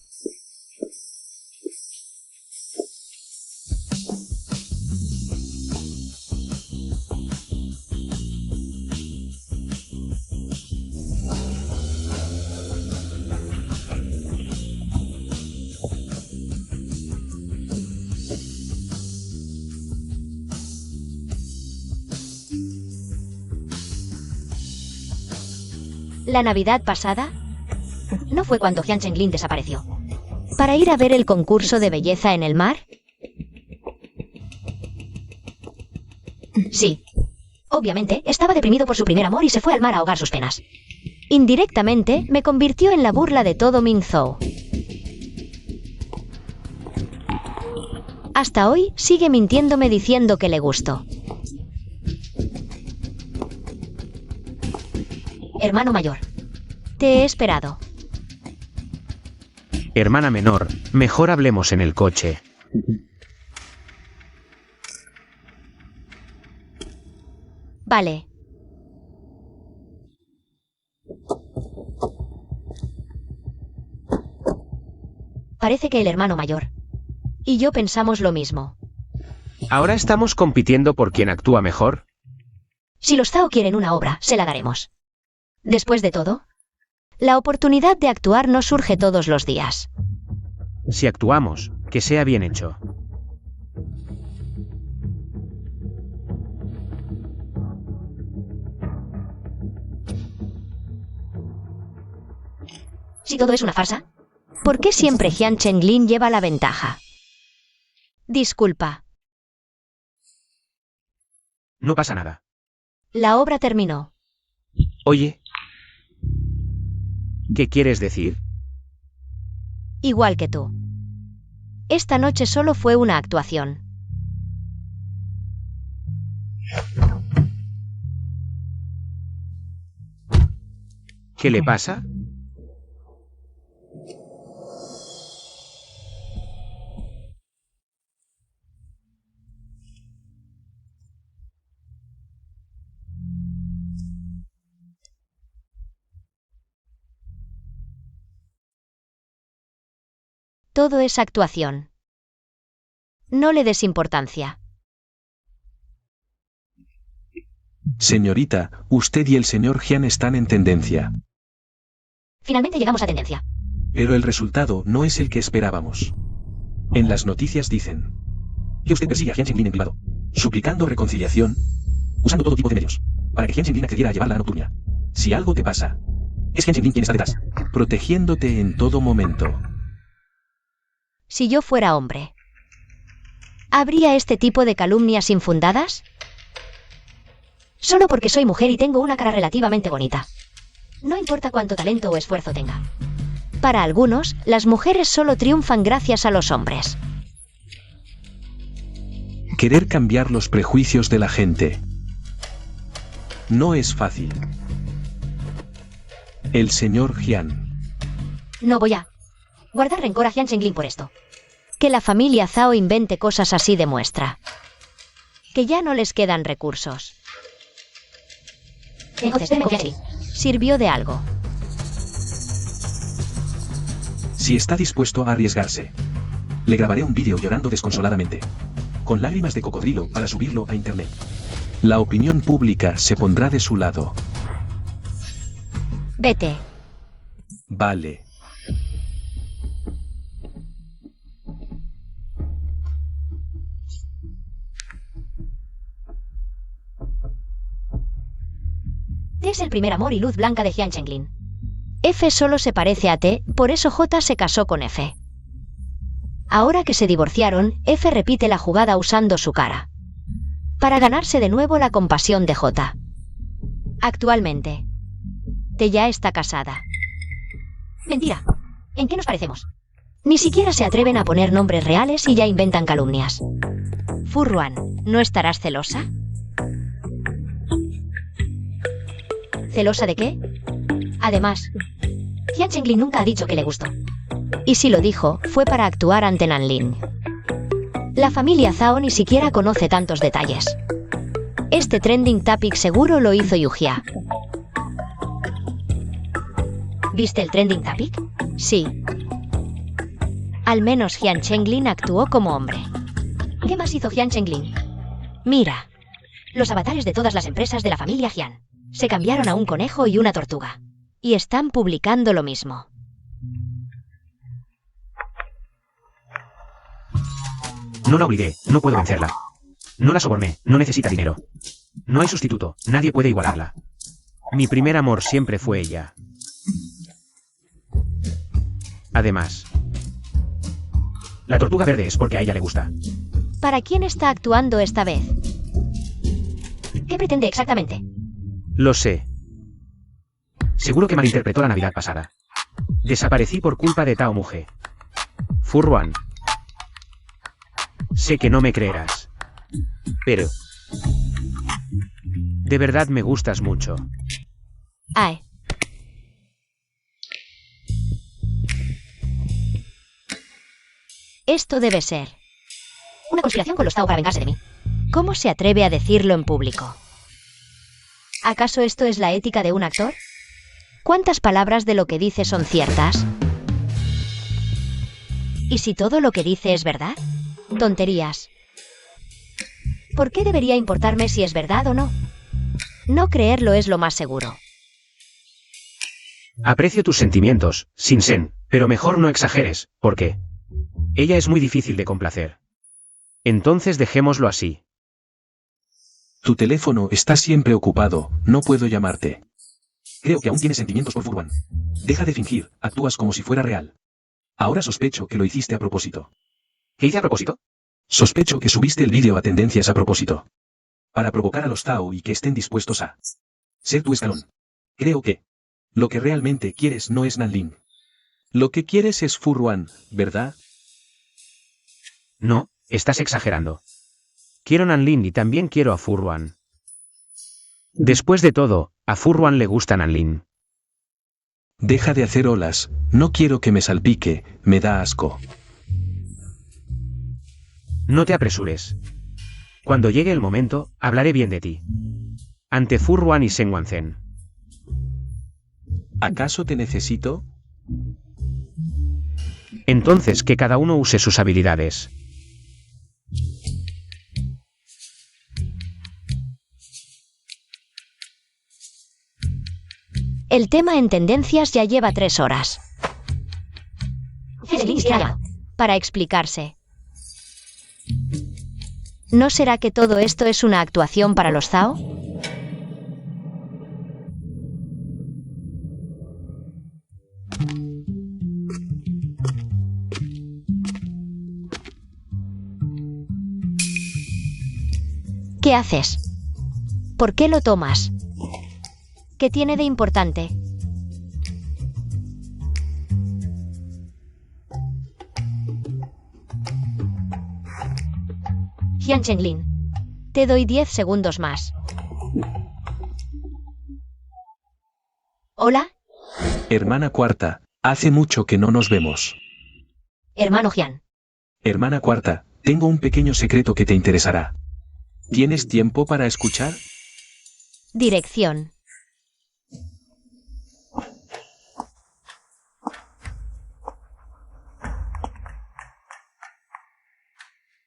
La Navidad pasada no fue cuando Jian Chenglin desapareció. ¿Para ir a ver el concurso de belleza en el mar? Sí. Obviamente, estaba deprimido por su primer amor y se fue al mar a ahogar sus penas. Indirectamente, me convirtió en la burla de todo Minzhou. Hasta hoy, sigue mintiéndome diciendo que le gusto. Hermano mayor. Te he esperado. Hermana menor, mejor hablemos en el coche. Vale. Parece que el hermano mayor y yo pensamos lo mismo. ¿Ahora estamos compitiendo por quién actúa mejor? Si los Zhao quieren una obra, se la daremos. Después de todo, la oportunidad de actuar no surge todos los días. Si actuamos, que sea bien hecho. Si todo es una farsa, ¿por qué siempre Hyun Chenglin lleva la ventaja? Disculpa, No pasa nada. la obra terminó. Oye. ¿Qué quieres decir? Igual que tú. Esta noche solo fue una actuación. ¿Qué le pasa? Todo es actuación. No le des importancia. Señorita, usted y el señor Hyun están en tendencia. Finalmente llegamos a tendencia. Pero el resultado no es el que esperábamos. En las noticias dicen que usted persigue a Hyun Chenglin en privado, suplicando reconciliación, usando todo tipo de medios, para que Hyun Chenglin accediera a llevarla a nocturna. Si algo te pasa, es Hyun Chenglin quien está detrás, protegiéndote en todo momento. Si yo fuera hombre, ¿habría este tipo de calumnias infundadas? Solo porque soy mujer y tengo una cara relativamente bonita. No importa cuánto talento o esfuerzo tenga. Para algunos, las mujeres solo triunfan gracias a los hombres. Querer cambiar los prejuicios de la gente no es fácil. El señor Hyun. No voy a guardar rencor a Hyun Chenglin por esto. Que la familia Zhao invente cosas así demuestra que ya no les quedan recursos. Entonces, déme confianza en mí. Sirvió de algo. Si está dispuesto a arriesgarse, le grabaré un vídeo llorando desconsoladamente, con lágrimas de cocodrilo para subirlo a internet. La opinión pública se pondrá de su lado. Vete. Vale. T es el primer amor y luz blanca de Hyun Chenglin. F solo se parece a T, por eso J se casó con F. Ahora que se divorciaron, F repite la jugada usando su cara, para ganarse de nuevo la compasión de J. Actualmente, T ya está casada. Mentira. ¿En qué nos parecemos? Ni siquiera se atreven a poner nombres reales y ya inventan calumnias. Furruan, ¿no estarás celosa? ¿Celosa de qué? Además, Hyun Chenglin nunca ha dicho que le gustó. Y si lo dijo, fue para actuar ante Nanlin. La familia Zhao ni siquiera conoce tantos detalles. Este trending topic seguro lo hizo Yuhia. ¿Viste el trending topic? Sí. Al menos Hyun Chenglin actuó como hombre. ¿Qué más hizo Hyun Chenglin? Mira, los avatares de todas las empresas de la familia Hyun se cambiaron a un conejo y una tortuga. Y están publicando lo mismo. No la obligué, no puedo vencerla. No la soborné, no necesita dinero. No hay sustituto, nadie puede igualarla. Mi primer amor siempre fue ella. Además, La tortuga verde es porque a ella le gusta. ¿Para quién está actuando esta vez? ¿Qué pretende exactamente? lo sé. Seguro que malinterpretó la Navidad pasada. Desaparecí por culpa de Tao Muge. Furruan. Sé que no me creerás. Pero... de verdad me gustas mucho. Ae. Esto debe ser una conspiración con los Zhao para vengarse de mí. ¿Cómo se atreve a decirlo en público? ¿Acaso esto es la ética de un actor? ¿Cuántas palabras de lo que dice son ciertas? ¿Y si todo lo que dice es verdad? Tonterías. ¿Por qué debería importarme si es verdad o no? No creerlo es lo más seguro. Aprecio tus sentimientos, Shinsen, pero mejor no exageres, porque ella es muy difícil de complacer. Entonces dejémoslo así. Tu teléfono está siempre ocupado, no puedo llamarte. Creo que aún tienes sentimientos por Furwan. Deja de fingir, actúas como si fuera real. Ahora sospecho que lo hiciste a propósito. ¿Qué hice a propósito? Sospecho que subiste el vídeo a tendencias a propósito. Para provocar a los Tao y que estén dispuestos a ser tu escalón. Creo que lo que realmente quieres no es Nanlin. Lo que quieres es Furwan, ¿verdad? No, estás exagerando. Quiero Nanlin y también quiero a Furwan. Después de todo, a Furwan le gusta Nanlin. Deja de hacer olas, no quiero que me salpique, me da asco. No te apresures. Cuando llegue el momento, hablaré bien de ti. Ante Furwan y Shen Wanzhen. ¿Acaso te necesito? Entonces que cada uno use sus habilidades. El tema en tendencias ya lleva 3 horas. Para explicarse. ¿No será que todo esto es una actuación para los Zhao? ¿Qué haces? ¿Por qué lo tomas? ¿Qué tiene de importante? Jian Chenglin. Te doy 10 segundos más. ¿Hola? Hermana Cuarta, hace mucho que no nos vemos. Hermano Jian. Hermana Cuarta, tengo un pequeño secreto que te interesará. ¿Tienes tiempo para escuchar? Dirección.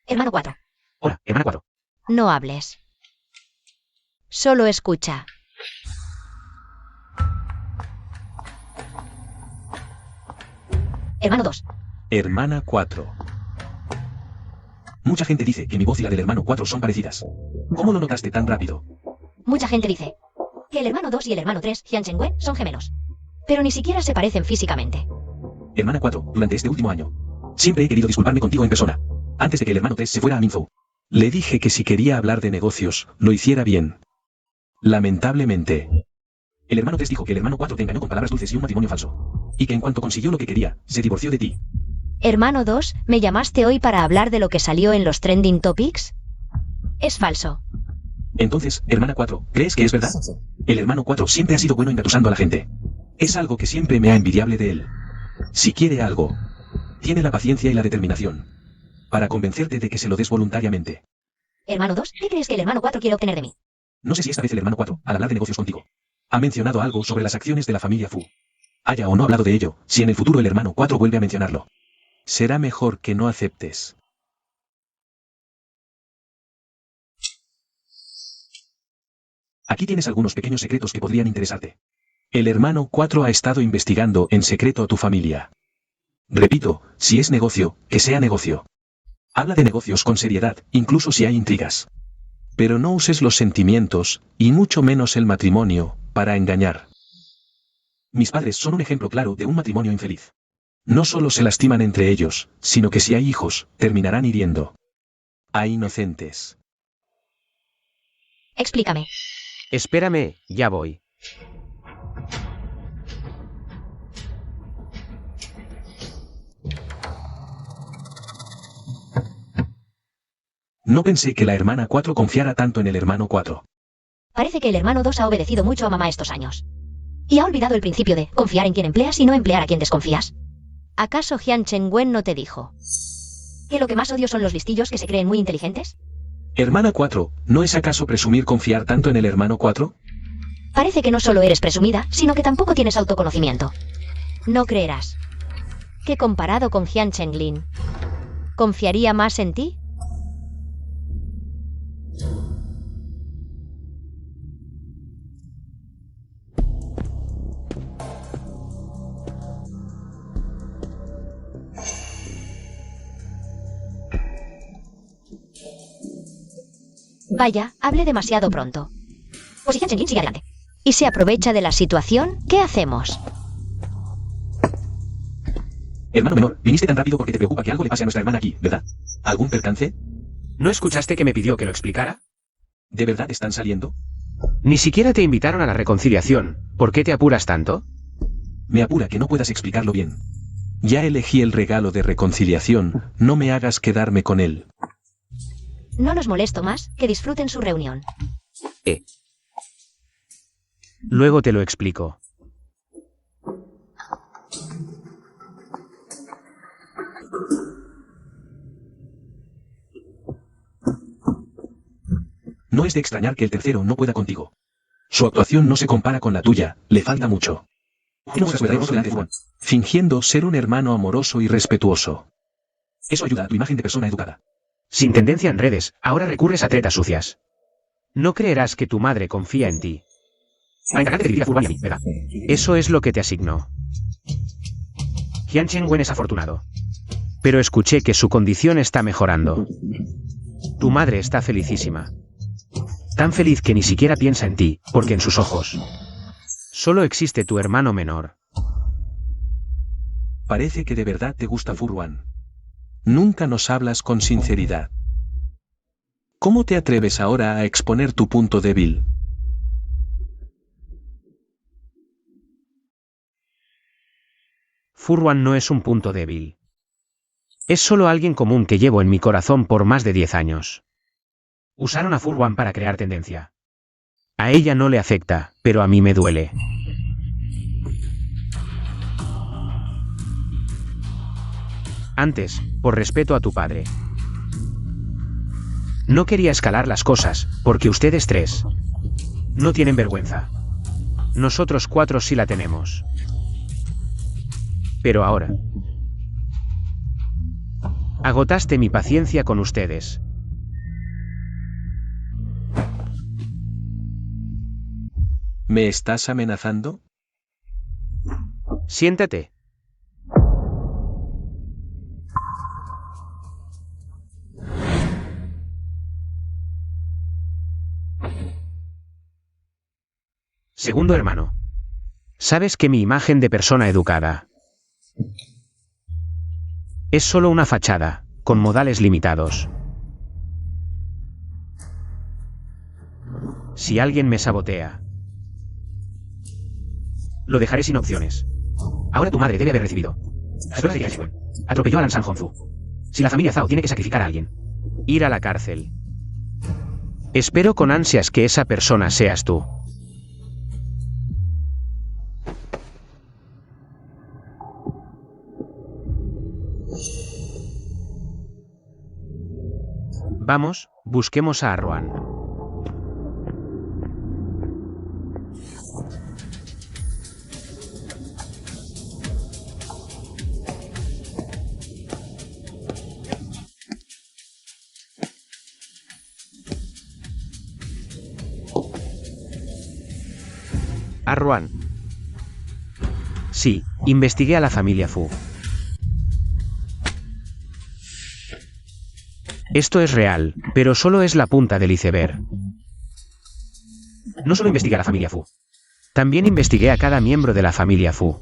Hermano 4. Hola, hermana 4. No hables. Solo escucha. Hermano 2. Hermana 4. Mucha gente dice que mi voz y la del hermano 4 son parecidas. ¿Cómo lo notaste tan rápido? Mucha gente dice que el hermano 2 y el hermano 3, Jian Chengwen, son gemelos. Pero ni siquiera se parecen físicamente. Hermana 4, durante este último año, siempre he querido disculparme contigo en persona. Antes de que el hermano 3 se fuera a Minzhou. Le dije que si quería hablar de negocios, lo hiciera bien. Lamentablemente. El hermano 3 dijo que el hermano 4 te engañó con palabras dulces y un matrimonio falso. Y que en cuanto consiguió lo que quería, se divorció de ti. Hermano 2, ¿me llamaste hoy para hablar de lo que salió en los trending topics? Es falso. Entonces, hermana 4, ¿crees que es verdad? El hermano 4 siempre ha sido bueno engatusando a la gente. Es algo que siempre me ha envidiable de él. Si quiere algo, tiene la paciencia y la determinación para convencerte de que se lo des voluntariamente. Hermano 2, ¿qué crees que el hermano 4 quiere obtener de mí? No sé si esta vez el hermano 4, al hablar de negocios contigo, ha mencionado algo sobre las acciones de la familia Fu. Haya o no hablado de ello, si en el futuro el hermano 4 vuelve a mencionarlo, será mejor que no aceptes. Aquí tienes algunos pequeños secretos que podrían interesarte. El hermano 4 ha estado investigando en secreto a tu familia. Repito, si es negocio, que sea negocio. Habla de negocios con seriedad, incluso si hay intrigas. Pero no uses los sentimientos, y mucho menos el matrimonio, para engañar. Mis padres son un ejemplo claro de un matrimonio infeliz. No solo se lastiman entre ellos, sino que si hay hijos, terminarán hiriendo a inocentes. Explícame. Espérame, ya voy. No pensé que la hermana 4 confiara tanto en el hermano 4. Parece que el hermano 2 ha obedecido mucho a mamá estos años. Y ha olvidado el principio de confiar en quien empleas y no emplear a quien desconfías. ¿Acaso Jian Chengwen no te dijo que lo que más odio son los listillos que se creen muy inteligentes? Hermana 4, ¿no es acaso presumir confiar tanto en el hermano 4? Parece que no solo eres presumida, sino que tampoco tienes autoconocimiento. No creerás que comparado con Jian Chenglin, ¿confiaría más en ti? Vaya, hablé demasiado pronto. Pues Jian Chenglin sigue adelante. y se aprovecha de la situación, ¿qué hacemos? Hermano menor, viniste tan rápido porque te preocupa que algo le pase a nuestra hermana aquí, ¿verdad? ¿Algún percance? ¿No escuchaste que me pidió que lo explicara? ¿De verdad están saliendo? Ni siquiera te invitaron a la reconciliación. ¿Por qué te apuras tanto? Me apura que no puedas explicarlo bien. Ya elegí el regalo de reconciliación, no me hagas quedarme con él. No los molesto más, que disfruten su reunión. Luego te lo explico. No es de extrañar que el tercero no pueda contigo. Su actuación no se compara con la tuya, le falta mucho. Fingiendo ser un hermano amoroso y respetuoso. Eso ayuda a tu imagen de persona educada. Sin tendencia en redes, ahora recurres a tretas sucias. No creerás que tu madre confía en ti. Para encargarte de dirigir a Furban y a mí, ¿verdad? Eso es lo que te asignó. Jian Chengwen es afortunado. Pero escuché que su condición está mejorando. Tu madre está felicísima. Tan feliz que ni siquiera piensa en ti, porque en sus ojos solo existe tu hermano menor. Parece que de verdad te gusta Furwan. Nunca nos hablas con sinceridad. ¿Cómo te atreves ahora a exponer tu punto débil? Furwan no es un punto débil. Es solo alguien común que llevo en mi corazón por más de 10 años. Usaron a Furwan para crear tendencia. A ella no le afecta, pero a mí me duele. Antes, por respeto a tu padre. No quería escalar las cosas, porque ustedes tres no tienen vergüenza. Nosotros 4 sí la tenemos. Pero ahora agotaste mi paciencia con ustedes. ¿Me estás amenazando? Siéntate. Segundo hermano. Sabes que mi imagen de persona educada es solo una fachada, con modales limitados. Si alguien me sabotea, lo dejaré sin opciones. Ahora tu madre debe haber recibido las pruebas de que Jian atropelló a Lan Sanhongzu. Si la familia Zhao tiene que sacrificar a alguien, ir a la cárcel. Espero con ansias que esa persona seas tú. Vamos, busquemos a Arruan. Arruan. Sí, investigué a la familia Fu. Esto es real, pero solo es la punta del iceberg. No solo investigué a la familia Fu. También investigué a cada miembro de la familia Fu.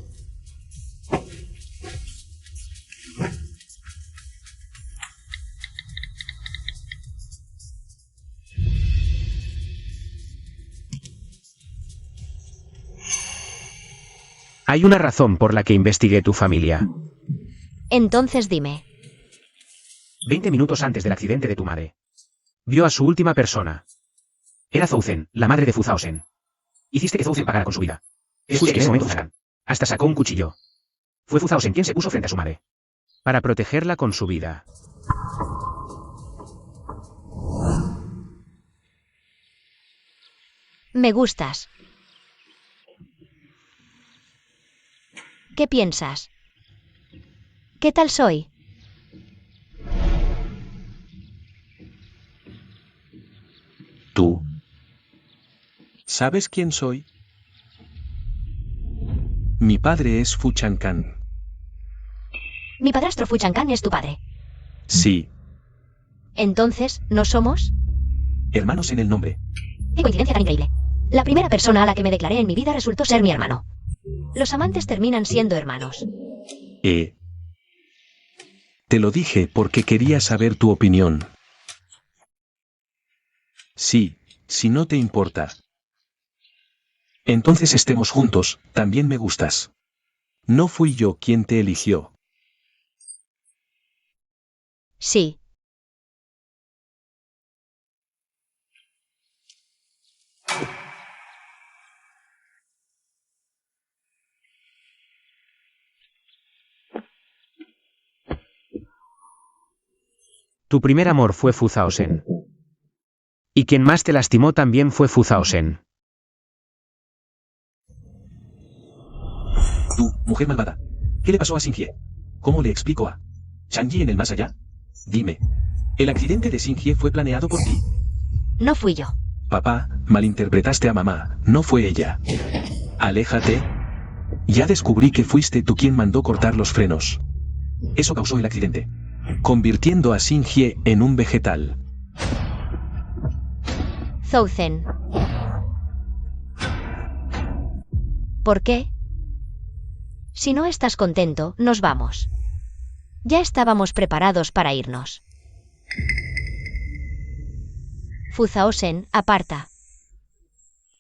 Hay una razón por la que investigué tu familia. Entonces dime. 20 minutos antes del accidente de tu madre. Vio a su última persona. Era Zhou Zhen, la madre de Fu Zhaosen. Hiciste que Zhou Zhen pagara con su vida. Escuché que en ese momento Zhan hasta sacó un cuchillo. Fue Fu Zhaosen quien se puso frente a su madre para protegerla con su vida. Me gustas. ¿Qué piensas? ¿Qué tal soy? ¿Tú? ¿Sabes quién soy? Mi padre es Fu Chang'an. Mi padrastro Fu Chang'an es tu padre. Sí. Entonces, ¿no somos? Hermanos en el nombre. ¡Qué coincidencia tan increíble! La primera persona a la que me declaré en mi vida resultó ser mi hermano. Los amantes terminan siendo hermanos. Te lo dije porque quería saber tu opinión. Sí, si no te importa. Entonces estemos juntos, también me gustas. No fui yo quien te eligió. Sí. Tu primer amor fue Fu Zhaosen. Y quien más te lastimó también fue Fu Zhaosen. Tú, mujer malvada. ¿Qué le pasó a Xingjie? ¿Cómo le explico a Shangyi en el más allá? Dime. ¿El accidente de Xingjie fue planeado por ti? No fui yo. Papá, malinterpretaste a mamá, no fue ella. Aléjate. Ya descubrí que fuiste tú quien mandó cortar los frenos. Eso causó el accidente, convirtiendo a Xingjie en un vegetal. Zhouzen. ¿Por qué? Si no estás contento, nos vamos. Ya estábamos preparados para irnos. Fu Zhaosen, aparta.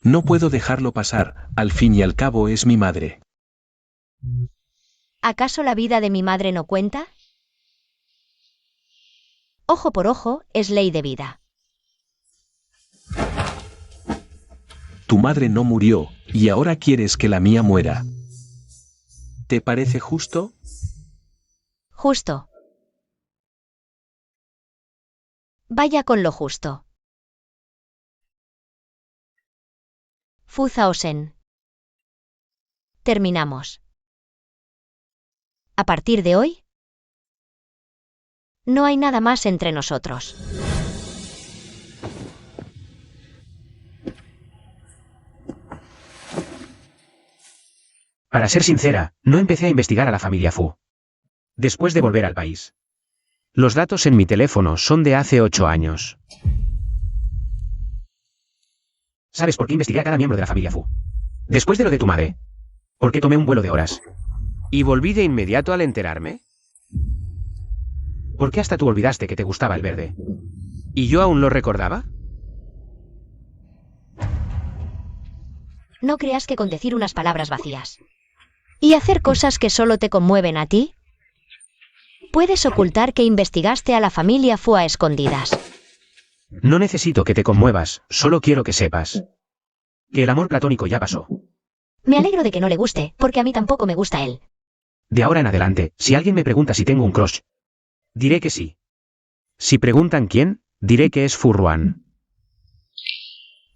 No puedo dejarlo pasar, al fin y al cabo es mi madre. ¿Acaso la vida de mi madre no cuenta? Ojo por ojo es ley de vida. Tu madre no murió, y ahora quieres que la mía muera. ¿Te parece justo? Justo. Vaya con lo justo. Fu Zhaosen. Terminamos. A partir de hoy, no hay nada más entre nosotros. Para ser sincera, no empecé a investigar a la familia Fu. Después de volver al país. Los datos en mi teléfono son de hace 8 años. ¿Sabes por qué investigué a cada miembro de la familia Fu? Después de lo de tu madre. Porque tomé un vuelo de horas. ¿Y volví de inmediato al enterarme? ¿Por qué hasta tú olvidaste que te gustaba el verde? ¿Y yo aún lo recordaba? No creas que con decir unas palabras vacías y hacer cosas que solo te conmueven a ti, puedes ocultar que investigaste a la familia Fu a escondidas. No necesito que te conmuevas, solo quiero que sepas que el amor platónico ya pasó. Me alegro de que no le guste, porque a mí tampoco me gusta él. De ahora en adelante, si alguien me pregunta si tengo un crush, diré que sí. Si preguntan quién, diré que es Fu Ruan.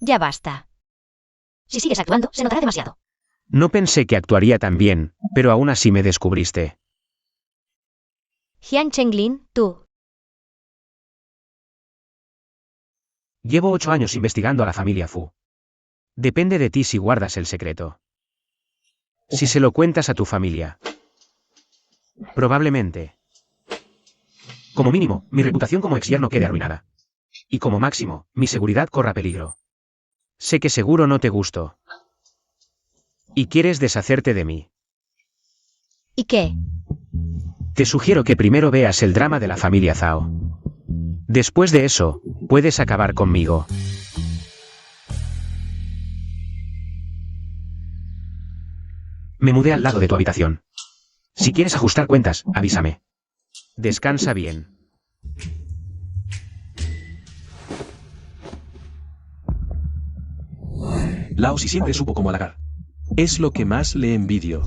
Ya basta. Si sigues actuando, se notará demasiado. No pensé que actuaría tan bien, pero aún así me descubriste. Jian Chenglin, tú. Llevo 8 años investigando a la familia Fu. Depende de ti si guardas el secreto. Si se lo cuentas a tu familia. Probablemente. Como mínimo, mi reputación como ex-yerno quede arruinada. Y como máximo, mi seguridad corra peligro. Sé que seguro no te gusto. Y quieres deshacerte de mí. ¿Y qué? Te sugiero que primero veas el drama de la familia Zhao. Después de eso, puedes acabar conmigo. Me mudé al lado de tu habitación. Si quieres ajustar cuentas, avísame. Descansa bien. Lao Si siempre supo cómo halagar. Es lo que más le envidio.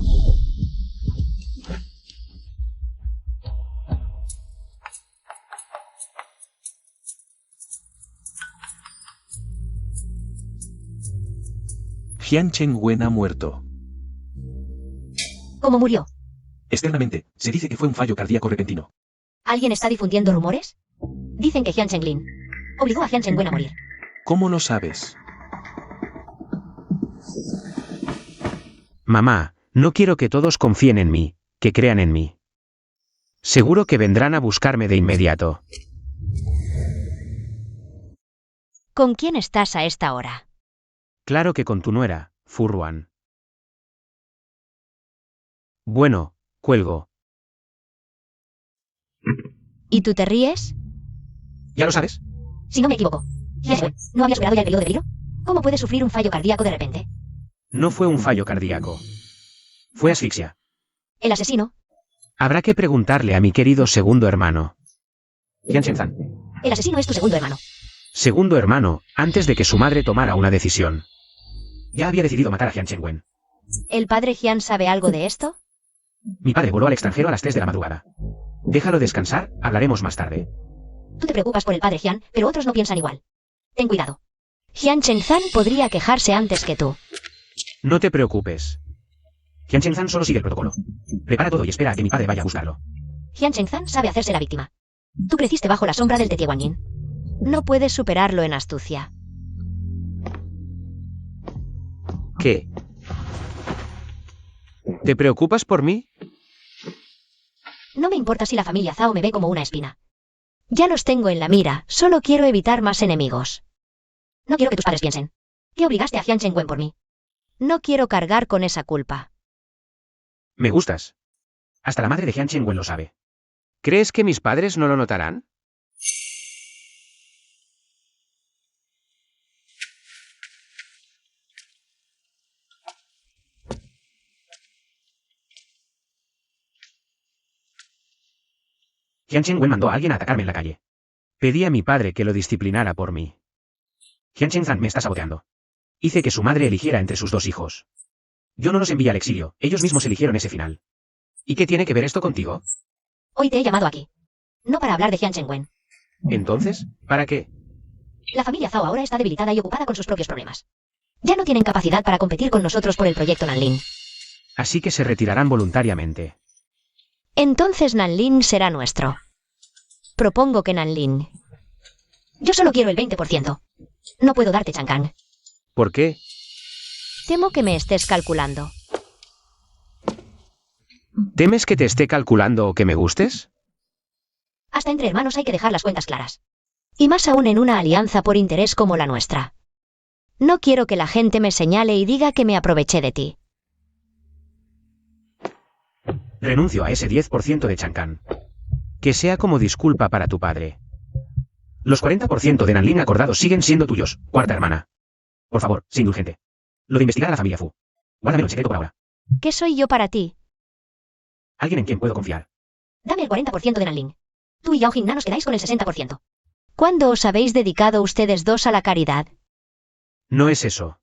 Jian Chengwen ha muerto. ¿Cómo murió? Externamente, se dice que fue un fallo cardíaco repentino. ¿Alguien está difundiendo rumores? Dicen que Jian Chenglin obligó a Jian Chengwen a morir. ¿Cómo lo sabes? Mamá, no quiero que todos confíen en mí, que crean en mí. Seguro que vendrán a buscarme de inmediato. ¿Con quién estás a esta hora? Claro que con tu nuera, Furwan. Bueno, cuelgo. ¿Y tú te ríes? ¿Ya lo sabes? Si no me equivoco. Hyun-Chen, ¿no había superado ya el periodo de peligro? ¿Cómo puede sufrir un fallo cardíaco de repente? No fue un fallo cardíaco. Fue asfixia. El asesino. Habrá que preguntarle a mi querido segundo hermano. Hyun-Chen-zan. El asesino es tu segundo hermano. Segundo hermano, antes de que su madre tomara una decisión. Ya había decidido matar a Hyun-Chen-wen. ¿El padre Hyun sabe algo de esto? Mi padre voló al extranjero a las 3 de la madrugada. Déjalo descansar, hablaremos más tarde. Tú te preocupas por el padre Hyun, pero otros no piensan igual. Ten cuidado. Hyun-Chen-zan podría quejarse antes que tú. No te preocupes. Hyun-Chen-zan solo sigue el protocolo. Prepara todo y espera a que mi padre vaya a buscarlo. Hyun-Chen-zan sabe hacerse la víctima. Tú creciste bajo la sombra del Tetieguanyin. No puedes superarlo en astucia. ¿Qué? ¿Te preocupas por mí? No me importa si la familia Zhao me ve como una espina. Ya los tengo en la mira, solo quiero evitar más enemigos. No quiero que tus padres piensen que obligaste a Hyun-Chen-wen por mí. No quiero cargar con esa culpa. Me gustas. Hasta la madre de Hyun-Chen-wen lo sabe. ¿Crees que mis padres no lo notarán? Hyun-Chen-wen mandó a alguien a atacarme en la calle. Pedí a mi padre que lo disciplinara por mí. Hyun-Chen-zan me está saboteando. Hice que su madre eligiera entre sus dos hijos. Yo no los envié al exilio, ellos mismos eligieron ese final. ¿Y qué tiene que ver esto contigo? Hoy te he llamado aquí. No para hablar de Hyun-Chen-wen. Entonces, ¿para qué? La familia Zhao ahora está debilitada y ocupada con sus propios problemas. Ya no tienen capacidad para competir con nosotros por el proyecto Nanlin. Así que se retirarán voluntariamente. Entonces Nanlin será nuestro. Propongo que Nanlin. Yo solo quiero el 20%. No puedo darte Chang'an. ¿Por qué? Temo que me estés calculando. ¿Temes que te esté calculando o que me gustes? Hasta entre hermanos hay que dejar las cuentas claras. Y más aún en una alianza por interés como la nuestra. No quiero que la gente me señale y diga que me aproveché de ti. Renuncio a ese 10% de Chang'an. Que sea como disculpa para tu padre. Los 40% de Nanlin acordados siguen siendo tuyos, cuarta hermana. Por favor, sé indulgente. Lo de investigar a la familia Fu. Guárdamelo en secreto por ahora. ¿Qué soy yo para ti? Alguien en quien puedo confiar. Dame el 40% de Nanlin. Tú y Yao Jingna nos quedáis con el 60%. ¿Cuándo os habéis dedicado ustedes dos a la caridad? No es eso.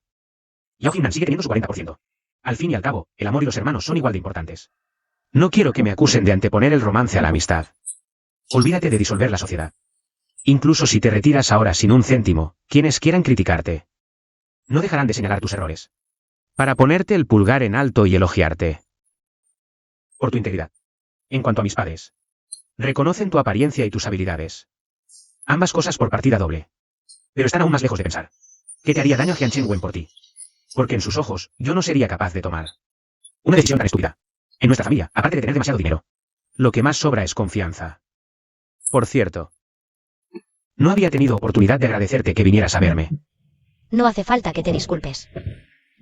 Yao Jingnan sigue teniendo su 40%. Al fin y al cabo, el amor y los hermanos son igual de importantes. No quiero que me acusen de anteponer el romance a la amistad. Olvídate de disolver la sociedad. Incluso si te retiras ahora sin un céntimo, quienes quieran criticarte. No dejarán de señalar tus errores. Para ponerte el pulgar en alto y elogiarte. Por tu integridad. En cuanto a mis padres. Reconocen tu apariencia y tus habilidades. Ambas cosas por partida doble. Pero están aún más lejos de pensar. ¿Qué te haría daño a Hyun-Chen-wen por ti? Porque en sus ojos, yo no sería capaz de tomar una decisión tan estúpida. En nuestra familia, aparte de tener demasiado dinero. Lo que más sobra es confianza. Por cierto. No había tenido oportunidad de agradecerte que vinieras a verme. No hace falta que te disculpes.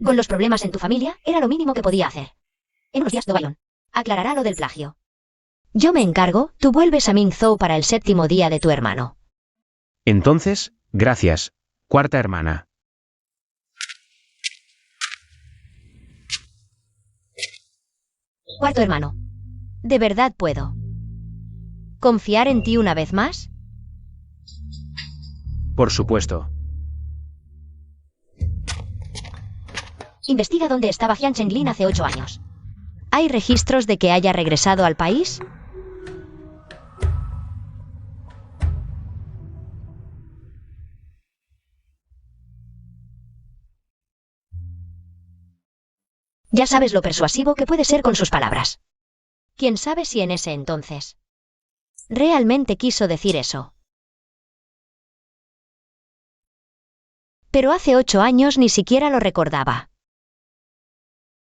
Con los problemas en tu familia, era lo mínimo que podía hacer. En unos días, Dobayon aclarará lo del plagio. Yo me encargo, tú vuelves a Mingzhou para el 7º día de tu hermano. Entonces, gracias, cuarta hermana. Cuarto hermano. ¿De verdad puedo confiar en ti una vez más? Por supuesto. Investiga dónde estaba Hyun-Chen Lin hace 8 años. ¿Hay registros de que haya regresado al país? Ya sabes lo persuasivo que puede ser con sus palabras. ¿Quién sabe si en ese entonces realmente quiso decir eso? Pero hace 8 años ni siquiera lo recordaba.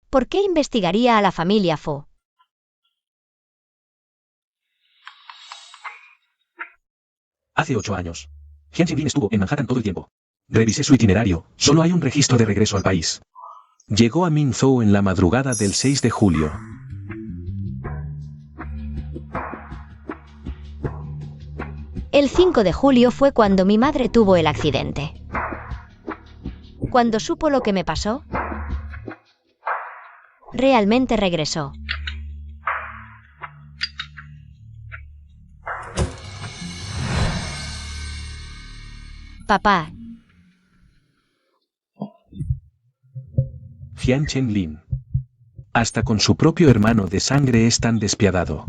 ¿Por qué investigaría a la familia Fu? Hace 8 años. Hyun-Chen Lin estuvo en Manhattan todo el tiempo. Revisé su itinerario, solo hay un registro de regreso al país. Llegó a Minzhou en la madrugada del 6 de julio. El 5 de julio fue cuando mi madre tuvo el accidente. Cuando supo lo que me pasó, realmente regresó. Papá. Jian Chenlin. Hasta con su propio hermano de sangre es tan despiadado.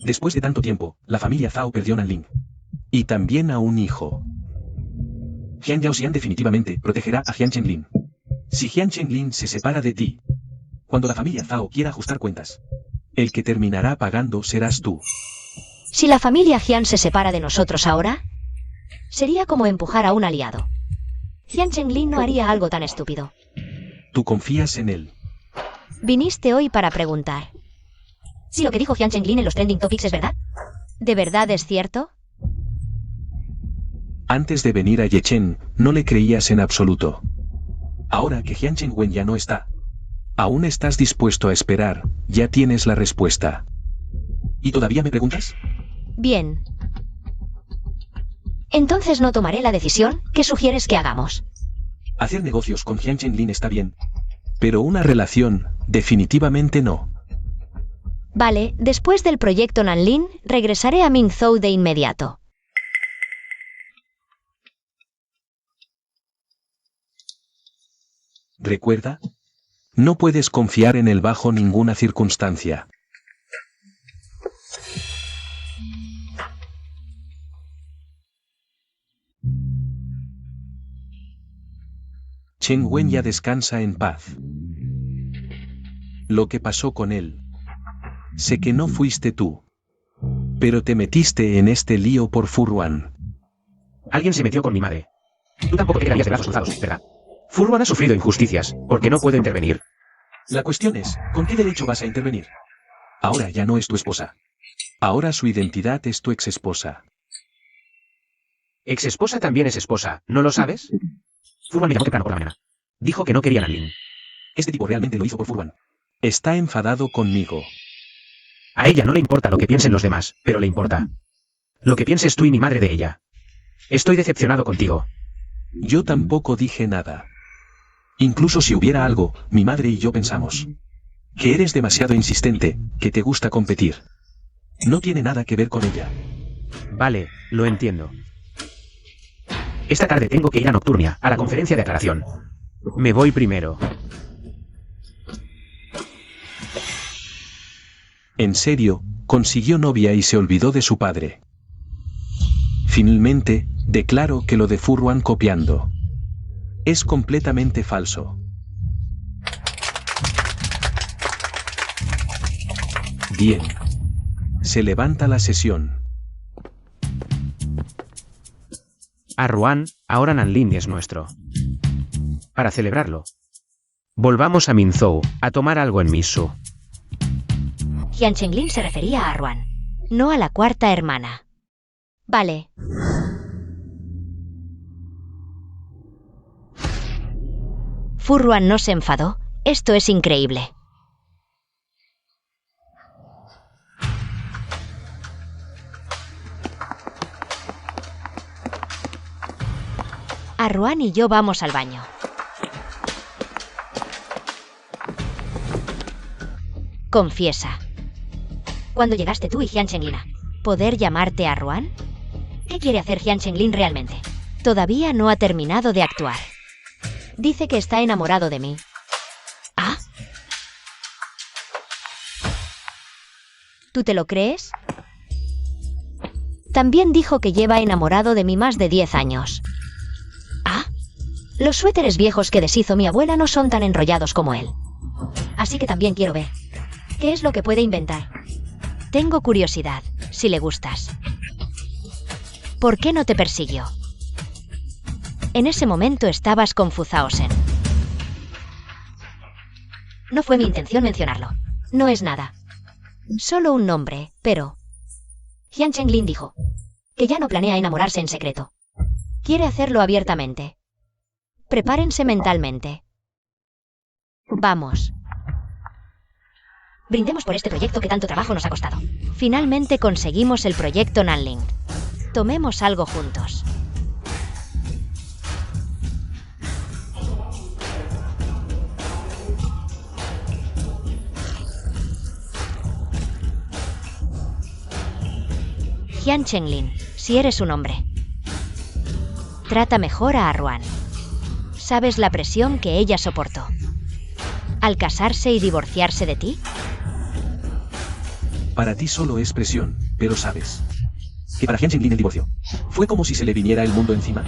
Después de tanto tiempo, la familia Zhao perdió a Nanling. Y también a un hijo. Jian Yaoxian definitivamente protegerá a Jian Chenlin. Si Jian Chenlin se separa de ti, cuando la familia Zhao quiera ajustar cuentas, el que terminará pagando serás tú. Si la familia Jian se separa de nosotros ahora, sería como empujar a un aliado. Jian Chenlin no haría algo tan estúpido. Tú confías en él. Viniste hoy para preguntar si lo que dijo Jian Chenlin en los trending topics es verdad. ¿De verdad es cierto? Antes de venir a Yechen, no le creías en absoluto. Ahora que Jian Chenwen ya no está, aún estás dispuesto a esperar, ya tienes la respuesta. ¿Y todavía me preguntas? Bien. Entonces no tomaré la decisión que sugieres que hagamos. Hacer negocios con Jian Chenlin está bien, pero una relación, definitivamente no. Vale, después del proyecto Nanlin, regresaré a Minzhou de inmediato. Recuerda, no puedes confiar en él bajo ninguna circunstancia. Chen Wen ya descansa en paz. Lo que pasó con él. Sé que no fuiste tú. Pero te metiste en este lío por Furwan. Alguien se metió con mi madre. Tú tampoco te quedarías de brazos cruzados, ¿verdad? Furwan ha sufrido injusticias, porque no puedo intervenir. La cuestión es, ¿con qué derecho vas a intervenir? Ahora ya no es tu esposa. Ahora su identidad es tu exesposa. Exesposa también es esposa, ¿no lo sabes? Furwan me llamó temprano por la mañana. Dijo que no quería a Nanlin. Este tipo realmente lo hizo por Furwan. Está enfadado conmigo. A ella no le importa lo que piensen los demás, pero le importa lo que pienses tú y mi madre de ella. Estoy decepcionado contigo. Yo tampoco dije nada. Incluso si hubiera algo, mi madre y yo pensamos que eres demasiado insistente, que te gusta competir. No tiene nada que ver con ella. Vale, lo entiendo. Esta tarde tengo que ir a Nocturnia, a la conferencia de aclaración. Me voy primero. En serio, consiguió novia y se olvidó de su padre. Finalmente, declaro que lo de Furwan copiando es completamente falso. Bien. Se levanta la sesión. A Ruan, ahora Nanlin es nuestro. Para celebrarlo, volvamos a Minzhou, a tomar algo en Misu. Jian Chenlin se refería a Ruan, no a la cuarta hermana. Vale. Furwan no se enfadó. Esto es increíble. A Ruan y yo vamos al baño. Confiesa. ¿Cuándo llegaste tú y Jian Chenlin a poder llamarte a Ruan? ¿Qué quiere hacer Jian Chenlin realmente? Todavía no ha terminado de actuar. Dice que está enamorado de mí. ¿Ah? ¿Tú te lo crees? También dijo que lleva enamorado de mí más de 10 años. ¿Ah? Los suéteres viejos que deshizo mi abuela no son tan enrollados como él. Así que también quiero ver qué es lo que puede inventar. Tengo curiosidad, si le gustas. ¿Por qué no te persiguió? En ese momento estabas con Fu Zaosen. No fue mi intención mencionarlo. No es nada. Solo un nombre, pero... Jian Chenlin dijo que ya no planea enamorarse en secreto. Quiere hacerlo abiertamente. Prepárense mentalmente. Vamos. Brindemos por este proyecto que tanto trabajo nos ha costado. Finalmente conseguimos el proyecto Nanling. Tomemos algo juntos. Jian Chenglin, si eres un hombre, trata mejor a Arwan. ¿Sabes la presión que ella soportó al casarse y divorciarse de ti? Para ti solo es presión, pero sabes que para Jian Chenglin el divorcio fue como si se le viniera el mundo encima.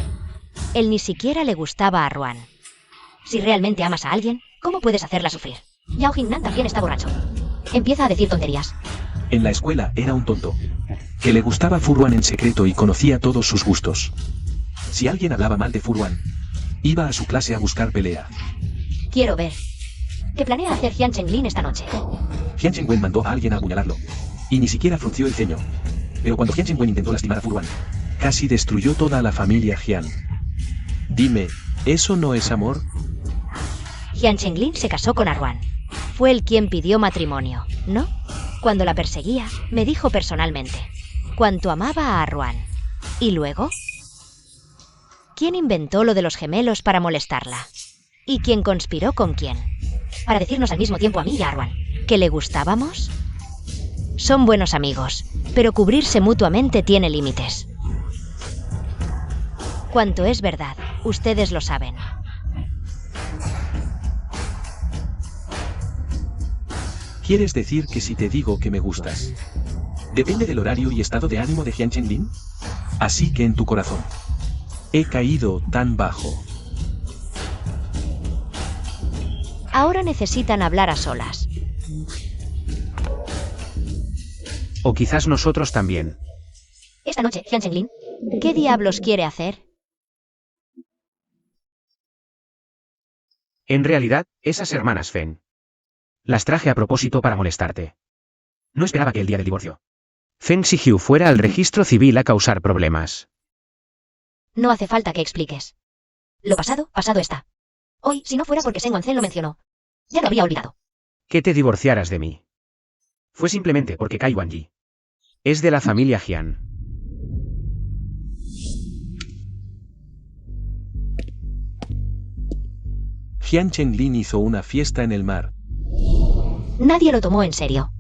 Él ni siquiera le gustaba a Arwan. Si realmente amas a alguien, ¿cómo puedes hacerla sufrir? Yao Jingnan también está borracho. Empieza a decir tonterías. En la escuela era un tonto, que le gustaba Furwan en secreto y conocía todos sus gustos. Si alguien hablaba mal de Furwan, iba a su clase a buscar pelea. Quiero ver qué planea hacer Jian Chenglin esta noche. Jian Chengwen mandó a alguien a apuñalarlo, y ni siquiera frunció el ceño. Pero cuando Jian Chengwen intentó lastimar a Furwan, casi destruyó toda la familia Jian. Dime, ¿eso no es amor? Jian Chenglin se casó con Arwan. Fue él quien pidió matrimonio, ¿no? Cuando la perseguía, me dijo personalmente cuánto amaba a Arwan. ¿Y luego? ¿Quién inventó lo de los gemelos para molestarla? ¿Y quién conspiró con quién? Para decirnos al mismo tiempo a mí y a Arwan que le gustábamos. Son buenos amigos, pero cubrirse mutuamente tiene límites. Cuanto es verdad, ustedes lo saben. ¿Quieres decir que si te digo que me gustas, depende del horario y estado de ánimo de Jian Chenglin? Así que en tu corazón he caído tan bajo. Ahora necesitan hablar a solas. O quizás nosotros también. Esta noche, Jian Chenglin, ¿qué diablos quiere hacer? En realidad, esas hermanas Feng. Las traje a propósito para molestarte. No esperaba que el día del divorcio Feng Xihu fuera al registro civil a causar problemas. No hace falta que expliques. Lo pasado, pasado está. Hoy, si no fuera porque Shen Wanzhen lo mencionó, ya lo habría olvidado. Que te divorciaras de mí. Fue simplemente porque Kai Wanji es de la familia Jian. Jian Chenglin hizo una fiesta en el mar. Nadie lo tomó en serio.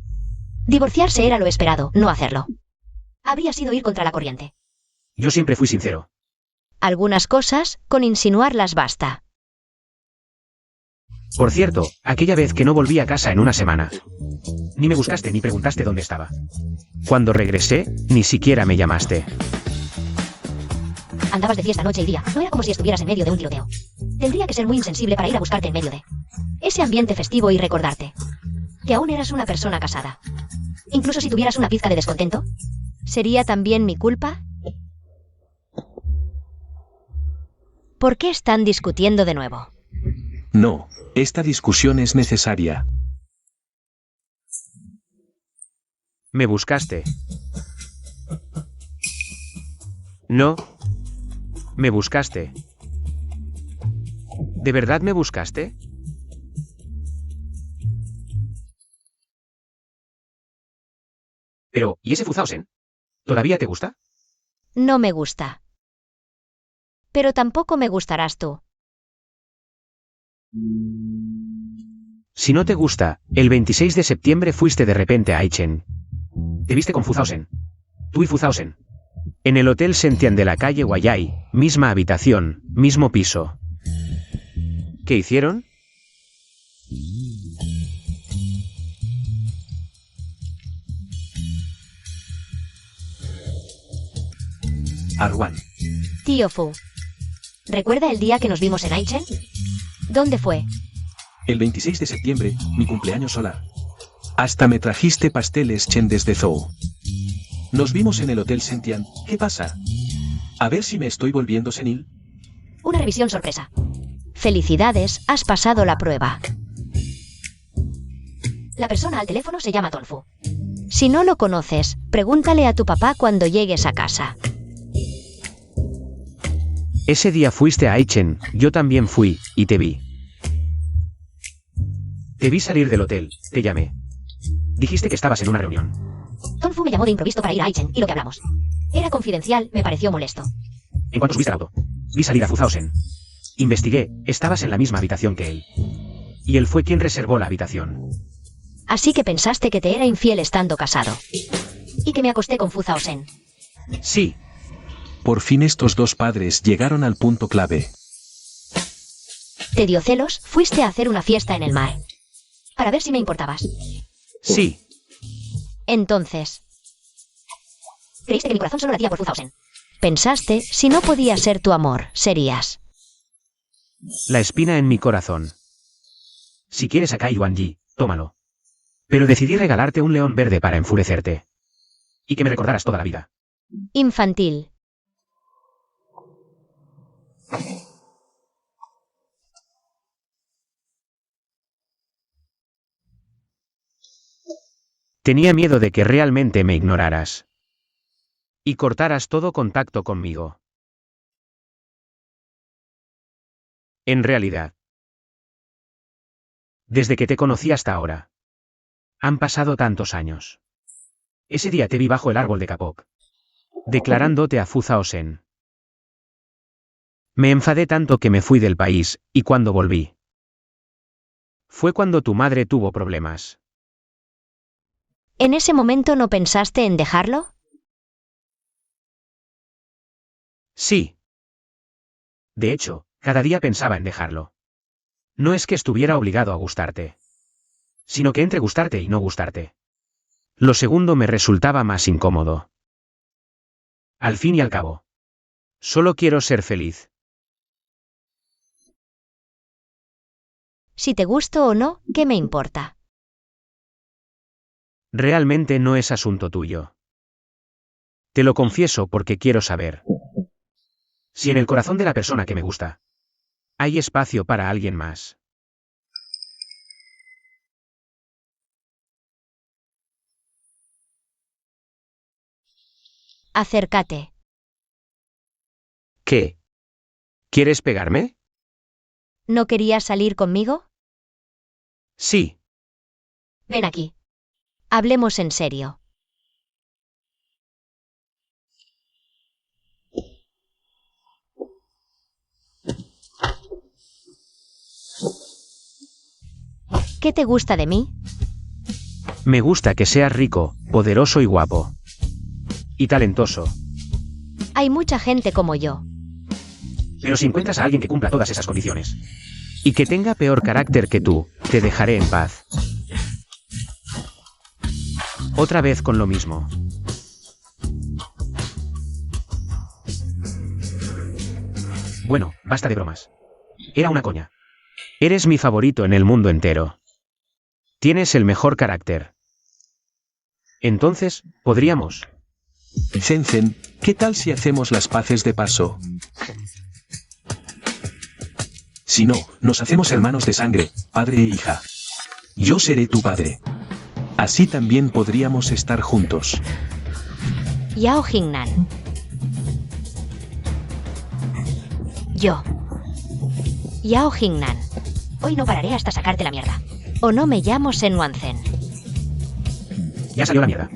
Divorciarse era lo esperado, no hacerlo. Habría sido ir contra la corriente. Yo siempre fui sincero. Algunas cosas, con insinuarlas basta. Por cierto, aquella vez que no volví a casa en una semana, ni me buscaste ni preguntaste dónde estaba. Cuando regresé, ni siquiera me llamaste. Andabas de fiesta noche y día, no era como si estuvieras en medio de un tiroteo. Tendría que ser muy insensible para ir a buscarte en medio de ese ambiente festivo y recordarte que aún eras una persona casada. Incluso si tuvieras una pizca de descontento, ¿sería también mi culpa? ¿Por qué están discutiendo de nuevo? No, esta discusión es necesaria. ¿Me buscaste? No. ¿Me buscaste? ¿De verdad me buscaste? Pero, ¿y ese Fu Zhaosen? ¿Todavía te gusta? No me gusta. Pero tampoco me gustarás tú. Si no te gusta, el 26 de septiembre fuiste de repente a Aichen. Te viste con Fu Zhaosen. Tú y Fu Zhaosen. En el Hotel Sentian de la calle Guayai, misma habitación, mismo piso. ¿Qué hicieron? Arwan. Tío Fu, ¿recuerda el día que nos vimos en Aichen? ¿Dónde fue? El 26 de septiembre, mi cumpleaños solar. Hasta me trajiste pasteles Chen desde Zhou. Nos vimos en el Hotel Sentian. ¿Qué pasa? A ver si me estoy volviendo senil. Una revisión sorpresa. Felicidades, has pasado la prueba. La persona al teléfono se llama Tonfu. Si no lo conoces, pregúntale a tu papá cuando llegues a casa. Ese día fuiste a Aichen, yo también fui, y te vi. Te vi salir del hotel, te llamé. Dijiste que estabas en una reunión. Don Fu me llamó de improviso para ir a Aichen, y lo que hablamos. Era confidencial, me pareció molesto. En cuanto subiste al auto, vi salir a Fu Zhaosen. Investigué, estabas en la misma habitación que él. Y él fue quien reservó la habitación. Así que pensaste que te era infiel estando casado. Y que me acosté con Fu Zhaosen. Sí. Por fin estos dos padres llegaron al punto clave. ¿Te dio celos? Fuiste a hacer una fiesta en el mar. Para ver si me importabas. Sí. Entonces, creíste que mi corazón solo latía por Fu Zhaosen. Pensaste, si no podía ser tu amor, serías. La espina en mi corazón. Si quieres a Kai Yuan-Yi, tómalo. Pero decidí regalarte un león verde para enfurecerte. Y que me recordaras toda la vida. Infantil. Tenía miedo de que realmente me ignoraras. Y cortaras todo contacto conmigo. En realidad. Desde que te conocí hasta ahora. Han pasado tantos años. Ese día te vi bajo el árbol de Kapok. Declarándote a Fu Zhaosen. Me enfadé tanto que me fui del país, y cuando volví. Fue cuando tu madre tuvo problemas. ¿En ese momento no pensaste en dejarlo? Sí. De hecho, cada día pensaba en dejarlo. No es que estuviera obligado a gustarte. Sino que entre gustarte y no gustarte. Lo segundo me resultaba más incómodo. Al fin y al cabo. Solo quiero ser feliz. Si te gusto o no, ¿qué me importa? Realmente no es asunto tuyo. Te lo confieso porque quiero saber. Si en el corazón de la persona que me gusta hay espacio para alguien más. Acércate. ¿Qué? ¿Quieres pegarme? ¿No querías salir conmigo? Sí. Ven aquí. Hablemos en serio. ¿Qué te gusta de mí? Me gusta que seas rico, poderoso y guapo. y talentoso. Hay mucha gente como yo. Pero si encuentras a alguien que cumpla todas esas condiciones. Y que tenga peor carácter que tú, te dejaré en paz. Otra vez con lo mismo. Bueno, basta de bromas. Era una coña. Eres mi favorito en el mundo entero. Tienes el mejor carácter. Entonces, podríamos. Zen, ¿qué tal si hacemos las paces de paso? Si no, nos hacemos hermanos de sangre, padre e hija. Yo seré tu padre. Así también podríamos estar juntos. Yao Jingnan. Yo. Yao Jingnan. Hoy no pararé hasta sacarte la mierda. O no me llamo Sen Wanzen. Ya salió la mierda.